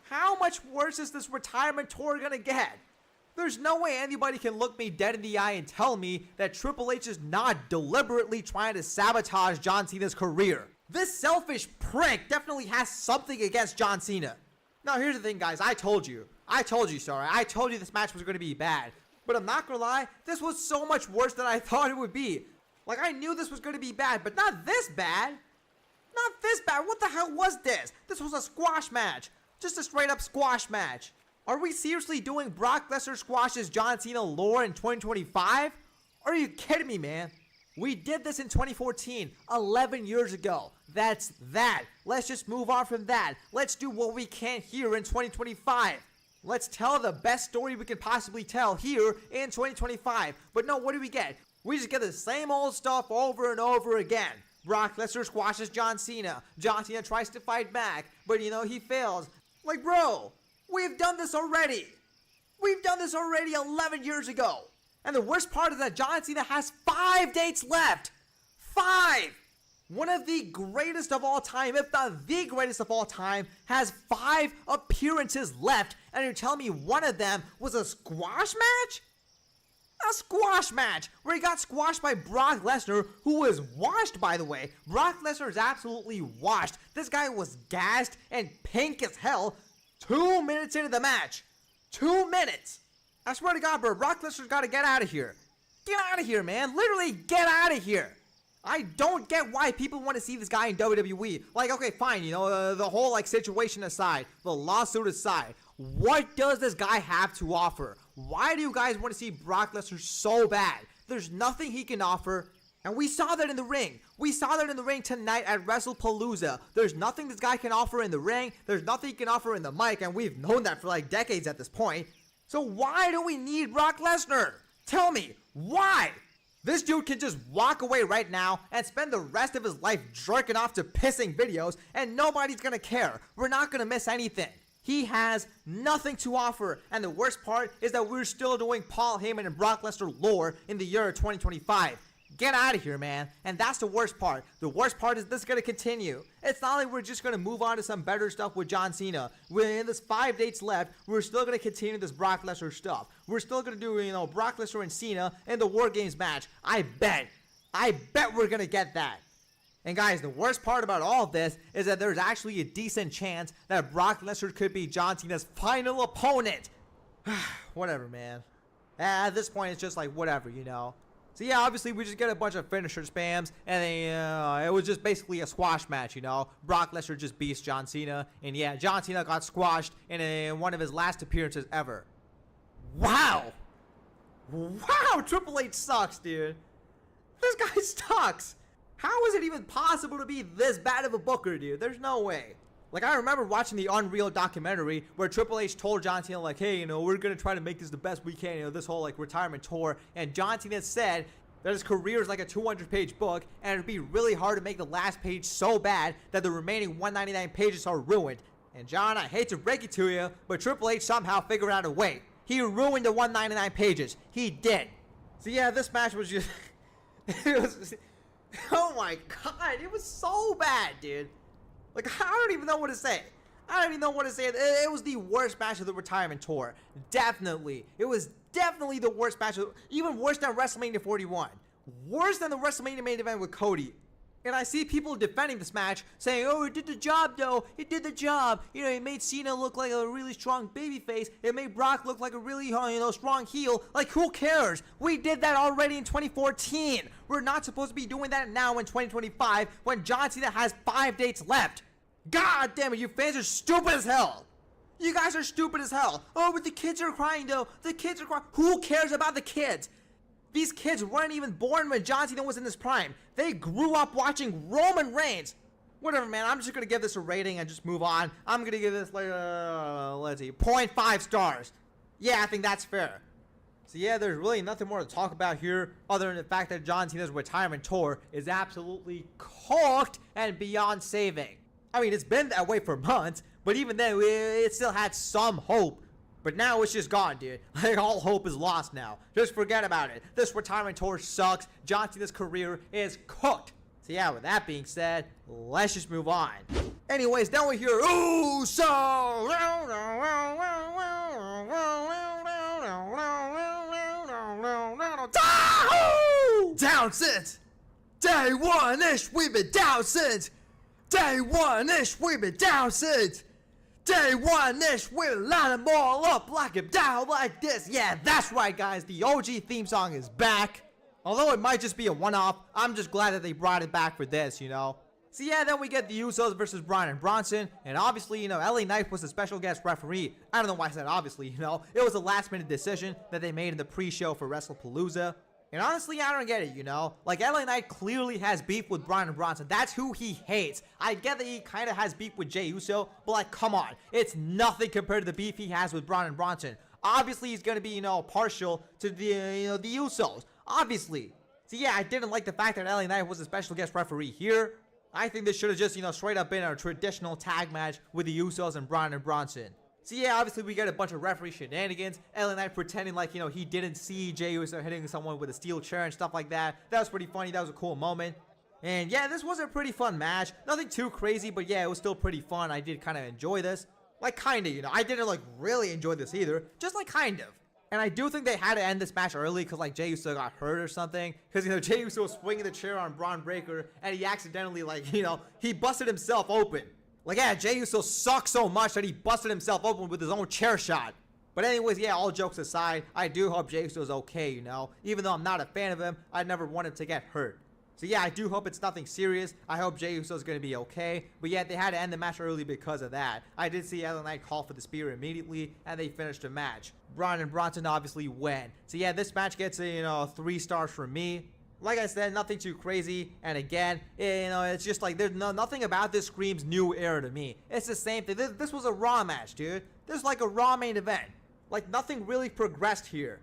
How much worse is this retirement tour gonna get? There's no way anybody can look me dead in the eye and tell me that Triple H is not deliberately trying to sabotage John Cena's career. This selfish prick definitely has something against John Cena. Now here's the thing, guys. I told you, sorry. I told you this match was going to be bad. But I'm not going to lie, this was so much worse than I thought it would be. Like, I knew this was going to be bad, but not this bad. Not this bad. What the hell was this? This was a squash match. Just a straight up squash match. Are we seriously doing Brock Lesnar squashes John Cena lore in 2025? Are you kidding me, man? We did this in 2014, 11 years ago. That's that. Let's just move on from that. Let's do what we can here in 2025. Let's tell the best story we can possibly tell here in 2025. But no, what do we get? We just get the same old stuff over and over again. Brock Lesnar squashes John Cena. John Cena tries to fight back, but he fails. Like, bro, we've done this already. We've done this already 11 years ago. And the worst part is that John Cena has 5 dates left. 5! One of the greatest of all time, if not the greatest of all time, has 5 appearances left. And you're telling me one of them was a squash match? A squash match where he got squashed by Brock Lesnar, who was washed, by the way. Brock Lesnar is absolutely washed. This guy was gassed and pink as hell 2 minutes into the match. 2 minutes. I swear to God, bro, Brock Lesnar's got to get out of here. Get out of here, man. Literally get out of here. I don't get why people want to see this guy in WWE. Like, okay, fine, the whole, situation aside, the lawsuit aside, what does this guy have to offer? Why do you guys want to see Brock Lesnar so bad? There's nothing he can offer, and we saw that in the ring. We saw that in the ring tonight at WrestlePalooza. There's nothing this guy can offer in the ring. There's nothing he can offer in the mic, and we've known that for, decades at this point. So why do we need Brock Lesnar? Tell me, why? This dude can just walk away right now and spend the rest of his life jerking off to pissing videos and nobody's gonna care. We're not gonna miss anything. He has nothing to offer, and the worst part is that we're still doing Paul Heyman and Brock Lesnar lore in the year 2025. Get out of here, man. And that's the worst part. The worst part is this is going to continue. It's not like we're just going to move on to some better stuff with John Cena. We're in this 5 dates left. We're still going to continue this Brock Lesnar stuff. We're still going to do, Brock Lesnar and Cena in the War Games match. I bet we're going to get that. And guys, the worst part about all of this is that there's actually a decent chance that Brock Lesnar could be John Cena's final opponent. Whatever, man. At this point, it's just like whatever, you know. So yeah, obviously we just get a bunch of finisher spams, and then it was just basically a squash match, you know. Brock Lesnar just beats John Cena, and yeah, John Cena got squashed in one of his last appearances ever. Wow, Triple H sucks, dude. This guy sucks. How is it even possible to be this bad of a booker, dude? There's no way. Like, I remember watching the Unreal documentary where Triple H told John Cena, like, hey, you know, we're going to try to make this the best we can, you know, this whole, like, retirement tour. And John Cena said that his career is like a 200-page book, and it'd be really hard to make the last page so bad that the remaining 199 pages are ruined. And John, I hate to break it to you, but Triple H somehow figured out a way. He ruined the 199 pages. He did. So, yeah, this match was just... it was... Oh, my God. It was so bad, dude. Like, I don't even know what to say. I don't even know what to say. It was the worst match of the retirement tour. Definitely. It was definitely the worst match. Even worse than WrestleMania 41. Worse than the WrestleMania main event with Cody. And I see people defending this match, saying, oh, it did the job, though. It did the job. You know, it made Cena look like a really strong babyface. It made Brock look like a really, strong heel. Like, who cares? We did that already in 2014. We're not supposed to be doing that now in 2025 when John Cena has 5 dates left. God damn it, you fans are stupid as hell. You guys are stupid as hell. Oh, but the kids are crying, though. The kids are crying. Who cares about the kids? These kids weren't even born when John Cena was in his prime. They grew up watching Roman Reigns. Whatever, man. I'm just going to give this a rating and just move on. I'm going to give this, like, let's see, 0.5 stars. Yeah, I think that's fair. So, yeah, there's really nothing more to talk about here other than the fact that John Cena's retirement tour is absolutely cooked and beyond saving. I mean, it's been that way for months, but even then, it still had some hope. But now it's just gone, dude. Like, all hope is lost now. Just forget about it. This retirement tour sucks. John Cena's career is cooked. So yeah, with that being said, let's just move on. Anyways, then we hear Uso! Down since day one-ish, we've been down since. Day one-ish, we've been down since. Day one-ish, we'll line them all up, lock them down like this. Yeah, that's right, guys. The OG theme song is back. Although it might just be a one-off, I'm just glad that they brought it back for this, you know. So yeah, then we get the Usos versus Bryan and Bronson. And obviously, you know, LA Knight was a special guest referee. I don't know why I said obviously, you know. It was a last-minute decision that they made in the pre-show for WrestlePalooza. And honestly, I don't get it, you know? Like, LA Knight clearly has beef with Bryan and Bronson. That's who he hates. I get that he kind of has beef with Jey Uso, but like, come on. It's nothing compared to the beef he has with Bryan and Bronson. Obviously, he's going to be, you know, partial to the, the Usos. Obviously. So yeah, I didn't like the fact that LA Knight was a special guest referee here. I think this should have just, you know, straight up been a traditional tag match with the Usos and Bryan and Bronson. So yeah, obviously we get a bunch of referee shenanigans. LA Knight pretending like, you know, he didn't see Jey Uso hitting someone with a steel chair and stuff like that. That was pretty funny. That was a cool moment. And yeah, this was a pretty fun match. Nothing too crazy, but yeah, it was still pretty fun. I did kind of enjoy this. Like, kind of, you know. I didn't, like, really enjoy this either. Just, like, kind of. And I do think they had to end this match early because, like, Jey Uso got hurt or something. Because, you know, Jey Uso was swinging the chair on Braun Breaker, and he accidentally, like, you know, he busted himself open. Like, yeah, Jey Uso sucks so much that he busted himself open with his own chair shot. But anyways, yeah, all jokes aside, I do hope Jey Uso is okay, you know. Even though I'm not a fan of him, I never want him to get hurt. So yeah, I do hope it's nothing serious. I hope Jey Uso is going to be okay. But yeah, they had to end the match early because of that. I did see LA Knight call for the spear immediately, and they finished the match. Bryan and Bronson obviously win. So yeah, this match gets, you know, 3 stars from me. Like I said, nothing too crazy. And again, you know, it's just like there's nothing about this screams new era to me. It's the same thing. This was a Raw match, dude. This is like a Raw main event. Like, nothing really progressed here.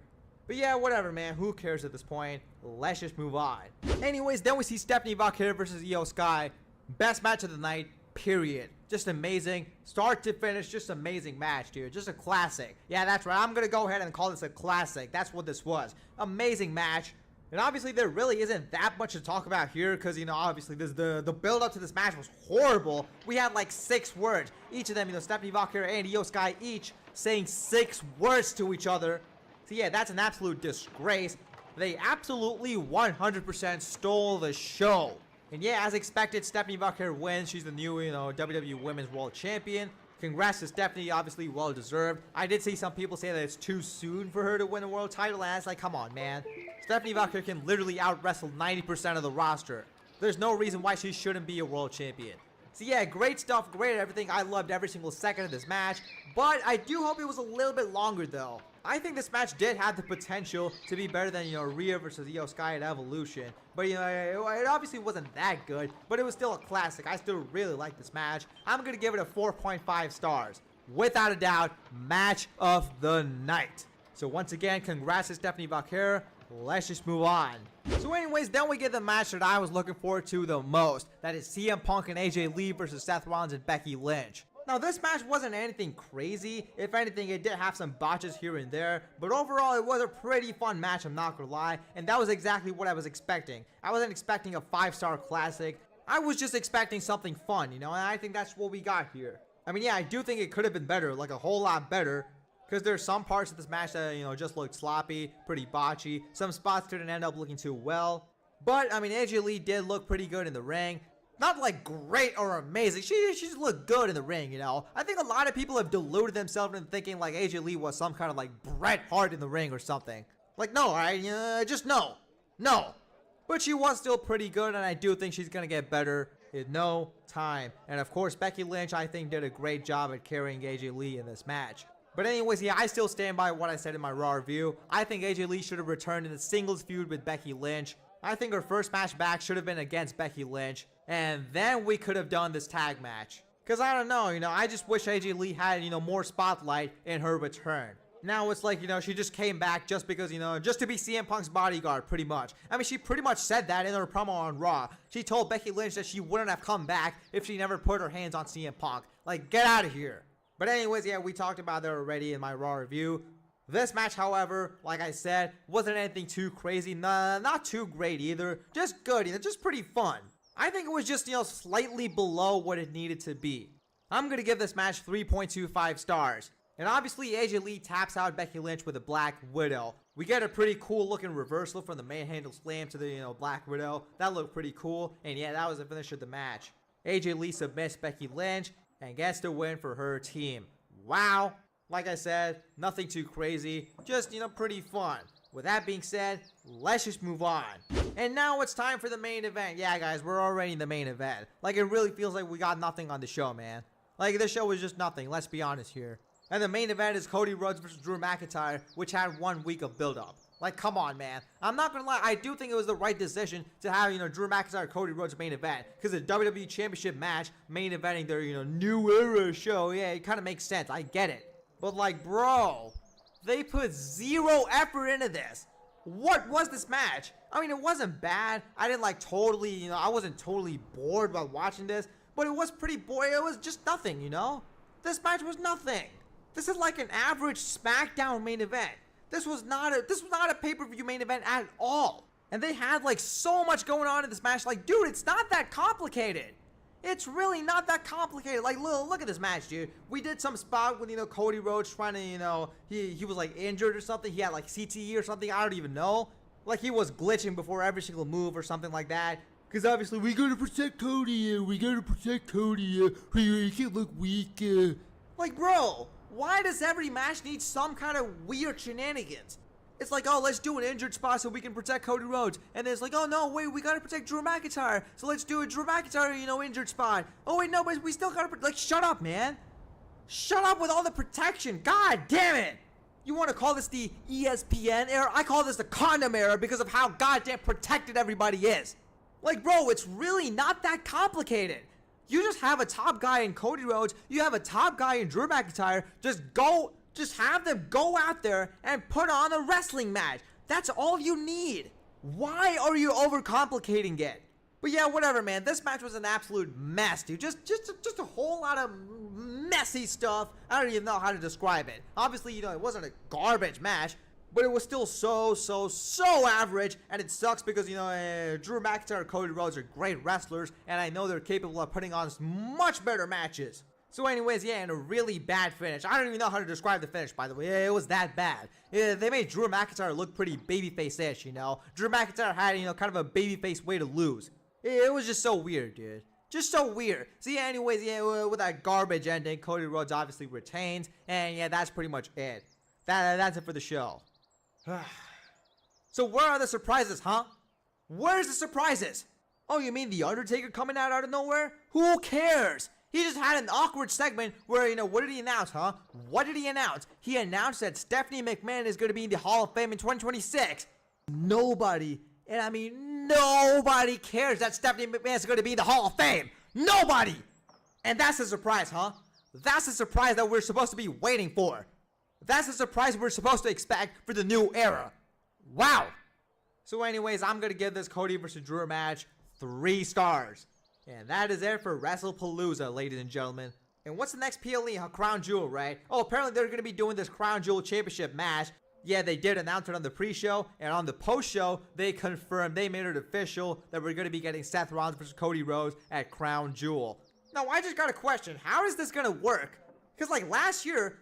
But yeah, whatever, man. Who cares at this point? Let's just move on. Anyways, then we see Stephanie Valkyrie versus Io Sky. Best match of the night, period. Just amazing. Start to finish, just amazing match, dude. Just a classic. Yeah, that's right. I'm going to go ahead and call this a classic. That's what this was. Amazing match. And obviously, there really isn't that much to talk about here because, you know, obviously, the build-up to this match was horrible. We had, like, 6 words. Each of them, you know, Stephanie Valkyrie and Io Sky each saying 6 words to each other. So yeah, that's an absolute disgrace. They absolutely 100% stole the show. And yeah, as expected, Stephanie Valkyrie wins. She's the new, you know, WWE Women's World Champion. Congrats to Stephanie, obviously well deserved. I did see some people say that it's too soon for her to win a world title, and it's like, come on, man. Stephanie Valkyrie can literally out-wrestle 90% of the roster. There's no reason why she shouldn't be a world champion. So yeah, great stuff, great everything. I loved every single second of this match, but I do hope it was a little bit longer though. I think this match did have the potential to be better than, Rhea versus Io Sky at Evolution. But, it obviously wasn't that good, but it was still a classic. I still really like this match. I'm going to give it a 4.5 stars. Without a doubt, match of the night. So once again, congrats to Stephanie Valkyrie. Let's just move on. So anyways, then we get the match that I was looking forward to the most. That is CM Punk and AJ Lee versus Seth Rollins and Becky Lynch. Now, this match wasn't anything crazy. If anything, it did have some botches here and there. But overall, it was a pretty fun match, I'm not gonna lie. And that was exactly what I was expecting. I wasn't expecting a 5-star classic. I was just expecting something fun, and I think that's what we got here. I mean, yeah, I do think it could have been better, like a whole lot better. Because there's some parts of this match that, just looked sloppy, pretty botchy. Some spots didn't end up looking too well. But, I mean, AJ Lee did look pretty good in the ring. Not like great or amazing. She just looked good in the ring, I think a lot of people have deluded themselves into thinking like AJ Lee was some kind of like Bret Hart in the ring or something. Like, no, just no. No. But she was still pretty good, and I do think she's going to get better in no time. And of course, Becky Lynch, I think, did a great job at carrying AJ Lee in this match. But anyways, yeah, I still stand by what I said in my Raw review. I think AJ Lee should have returned in a singles feud with Becky Lynch. I think her first match back should have been against Becky Lynch. And then we could have done this tag match. Because I don't know, I just wish AJ Lee had, more spotlight in her return. Now it's like, she just came back just because, just to be CM Punk's bodyguard, pretty much. I mean, she pretty much said that in her promo on Raw. She told Becky Lynch that she wouldn't have come back if she never put her hands on CM Punk. Like, get out of here. But anyways, yeah, we talked about that already in my Raw review. This match, however, like I said, wasn't anything too crazy. Nah, not too great either. Just good, just pretty fun. I think it was just, slightly below what it needed to be. I'm going to give this match 3.25 stars. And obviously, AJ Lee taps out Becky Lynch with a Black Widow. We get a pretty cool looking reversal from the manhandle slam to the, Black Widow. That looked pretty cool. And yeah, that was the finish of the match. AJ Lee submits Becky Lynch and gets the win for her team. Wow. Like I said, nothing too crazy. Just, pretty fun. With that being said, let's just move on. And now it's time for the main event. Yeah, guys, we're already in the main event. Like, it really feels like we got nothing on the show, man. Like, the show was just nothing, let's be honest here. And the main event is Cody Rhodes versus Drew McIntyre, which had 1 week of build-up. Like, come on, man. I'm not gonna lie, I do think it was the right decision to have, Drew McIntyre, Cody Rhodes main event. Because the WWE Championship match, main eventing their, new era show, yeah, it kind of makes sense, I get it. But, like, bro, they put 0 effort into this. What was this match? I mean, it wasn't bad. I didn't totally, I wasn't totally bored while watching this, but it was pretty boring. It was just nothing, This match was nothing. This is like an average SmackDown main event. This was not a pay-per-view main event at all. And they had so much going on in this match. Like, dude, it's not that complicated. It's really not that complicated. Like, look at this match, dude. We did some spot with, Cody Rhodes trying to, he was, injured or something. He had, CTE or something. I don't even know. Like, he was glitching before every single move or something like that. Because, obviously, we gotta protect Cody. We gotta protect Cody. He can't look weak. Like, bro, why does every match need some kind of weird shenanigans? It's like, oh, let's do an injured spot so we can protect Cody Rhodes. And then it's like, oh, no, wait, we gotta protect Drew McIntyre. So let's do a Drew McIntyre, injured spot. Oh, wait, no, but we still gotta, shut up, man. Shut up with all the protection. God damn it. You want to call this the ESPN era? I call this the condom era because of how goddamn protected everybody is. Like, bro, it's really not that complicated. You just have a top guy in Cody Rhodes. You have a top guy in Drew McIntyre. Just have them go out there and put on a wrestling match. That's all you need. Why are you overcomplicating it? But yeah, whatever, man. This match was an absolute mess, dude. Just a whole lot of messy stuff. I don't even know how to describe it. Obviously, it wasn't a garbage match, but it was still so average, and it sucks because, Drew McIntyre and Cody Rhodes are great wrestlers, and I know they're capable of putting on much better matches. So anyways, yeah, and a really bad finish. I don't even know how to describe the finish, by the way. Yeah, it was that bad. Yeah, they made Drew McIntyre look pretty babyface-ish, Drew McIntyre had, kind of a babyface way to lose. It was just so weird, dude. Just so weird. So yeah, anyways, yeah, with that garbage ending, Cody Rhodes obviously retains, and yeah, that's pretty much it. That's it for the show. So where are the surprises, huh? Where's the surprises? Oh, you mean The Undertaker coming out of nowhere? Who cares? He just had an awkward segment where, what did he announce, huh? What did he announce? He announced that Stephanie McMahon is going to be in the Hall of Fame in 2026. Nobody, and I mean nobody cares that Stephanie McMahon is going to be in the Hall of Fame. Nobody! And that's a surprise, huh? That's a surprise that we're supposed to be waiting for. That's a surprise we're supposed to expect for the new era. Wow. So anyways, I'm going to give this Cody versus Drew match 3 stars. And that is it for WrestlePalooza, ladies and gentlemen. And what's the next PLE? Crown Jewel, right? Oh, apparently they're going to be doing this Crown Jewel Championship match. Yeah, they did announce it on the pre-show, and on the post-show, they confirmed, they made it official that we're going to be getting Seth Rollins versus Cody Rhodes at Crown Jewel. Now, I just got a question. How is this going to work? Because, like, last year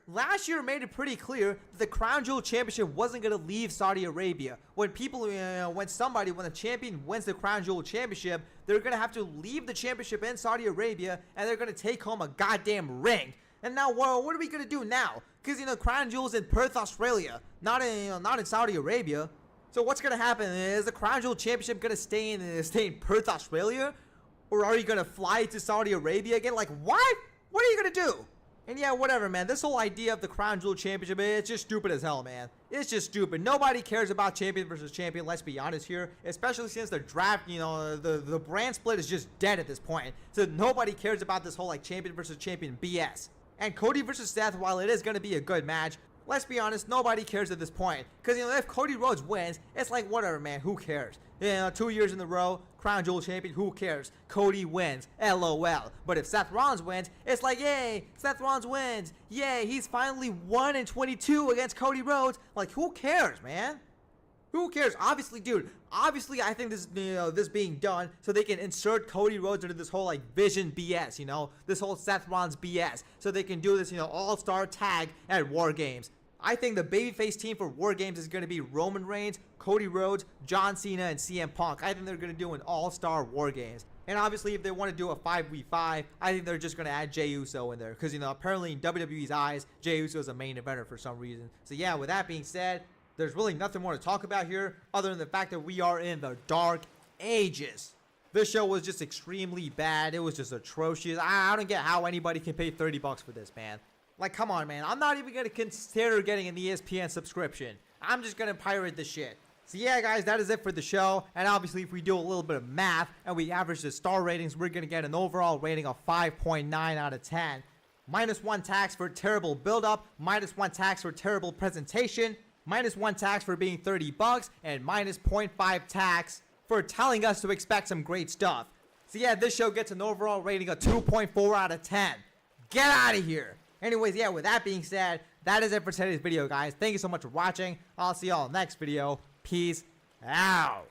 made it pretty clear that the Crown Jewel Championship wasn't going to leave Saudi Arabia. When when the champion wins the Crown Jewel Championship, they're going to have to leave the championship in Saudi Arabia, and they're going to take home a goddamn ring. And now, what are we going to do now? Because, Crown Jewel's in Perth, Australia, not in Saudi Arabia. So what's going to happen? Is the Crown Jewel Championship going to stay in Perth, Australia? Or are you going to fly to Saudi Arabia again? Like, what? What are you going to do? And yeah, whatever, man. This whole idea of the Crown Jewel Championship, it's just stupid as hell, man. It's just stupid. Nobody cares about champion versus champion, let's be honest here. Especially since the draft, the brand split is just dead at this point. So nobody cares about this whole, like, champion versus champion BS. And Cody versus Seth, while it is going to be a good match, let's be honest, nobody cares at this point. Because, if Cody Rhodes wins, it's like, whatever, man. Who cares? 2 years in a row, Crown Jewel champion, who cares? Cody wins, LOL. But if Seth Rollins wins, it's like, yay, Seth Rollins wins. Yay, he's finally 1-22 against Cody Rhodes. Like, who cares, man? Who cares? Obviously, I think this, this being done so they can insert Cody Rhodes into this whole, like, Vision BS, this whole Seth Rollins BS. So they can do this, all-star tag at War Games. I think the babyface team for War Games is going to be Roman Reigns, Cody Rhodes, John Cena, and CM Punk. I think they're going to do an all-star War Games. And obviously, if they want to do a 5v5, I think they're just going to add Jey Uso in there. Because, apparently in WWE's eyes, Jey Uso is a main eventer for some reason. So yeah, with that being said, there's really nothing more to talk about here other than the fact that we are in the dark ages. This show was just extremely bad. It was just atrocious. I don't get how anybody can pay $30 for this, man. Like, come on, man. I'm not even going to consider getting an ESPN subscription. I'm just going to pirate the shit. So yeah, guys, that is it for the show. And obviously, if we do a little bit of math and we average the star ratings, we're going to get an overall rating of 5.9 out of 10. -1 tax for terrible build-up, -1 tax for terrible presentation, -1 tax for being $30, and -0.5 tax for telling us to expect some great stuff. So yeah, this show gets an overall rating of 2.4 out of 10. Get out of here. Anyways, yeah, with that being said, that is it for today's video, guys. Thank you so much for watching. I'll see y'all in the next video. Peace out.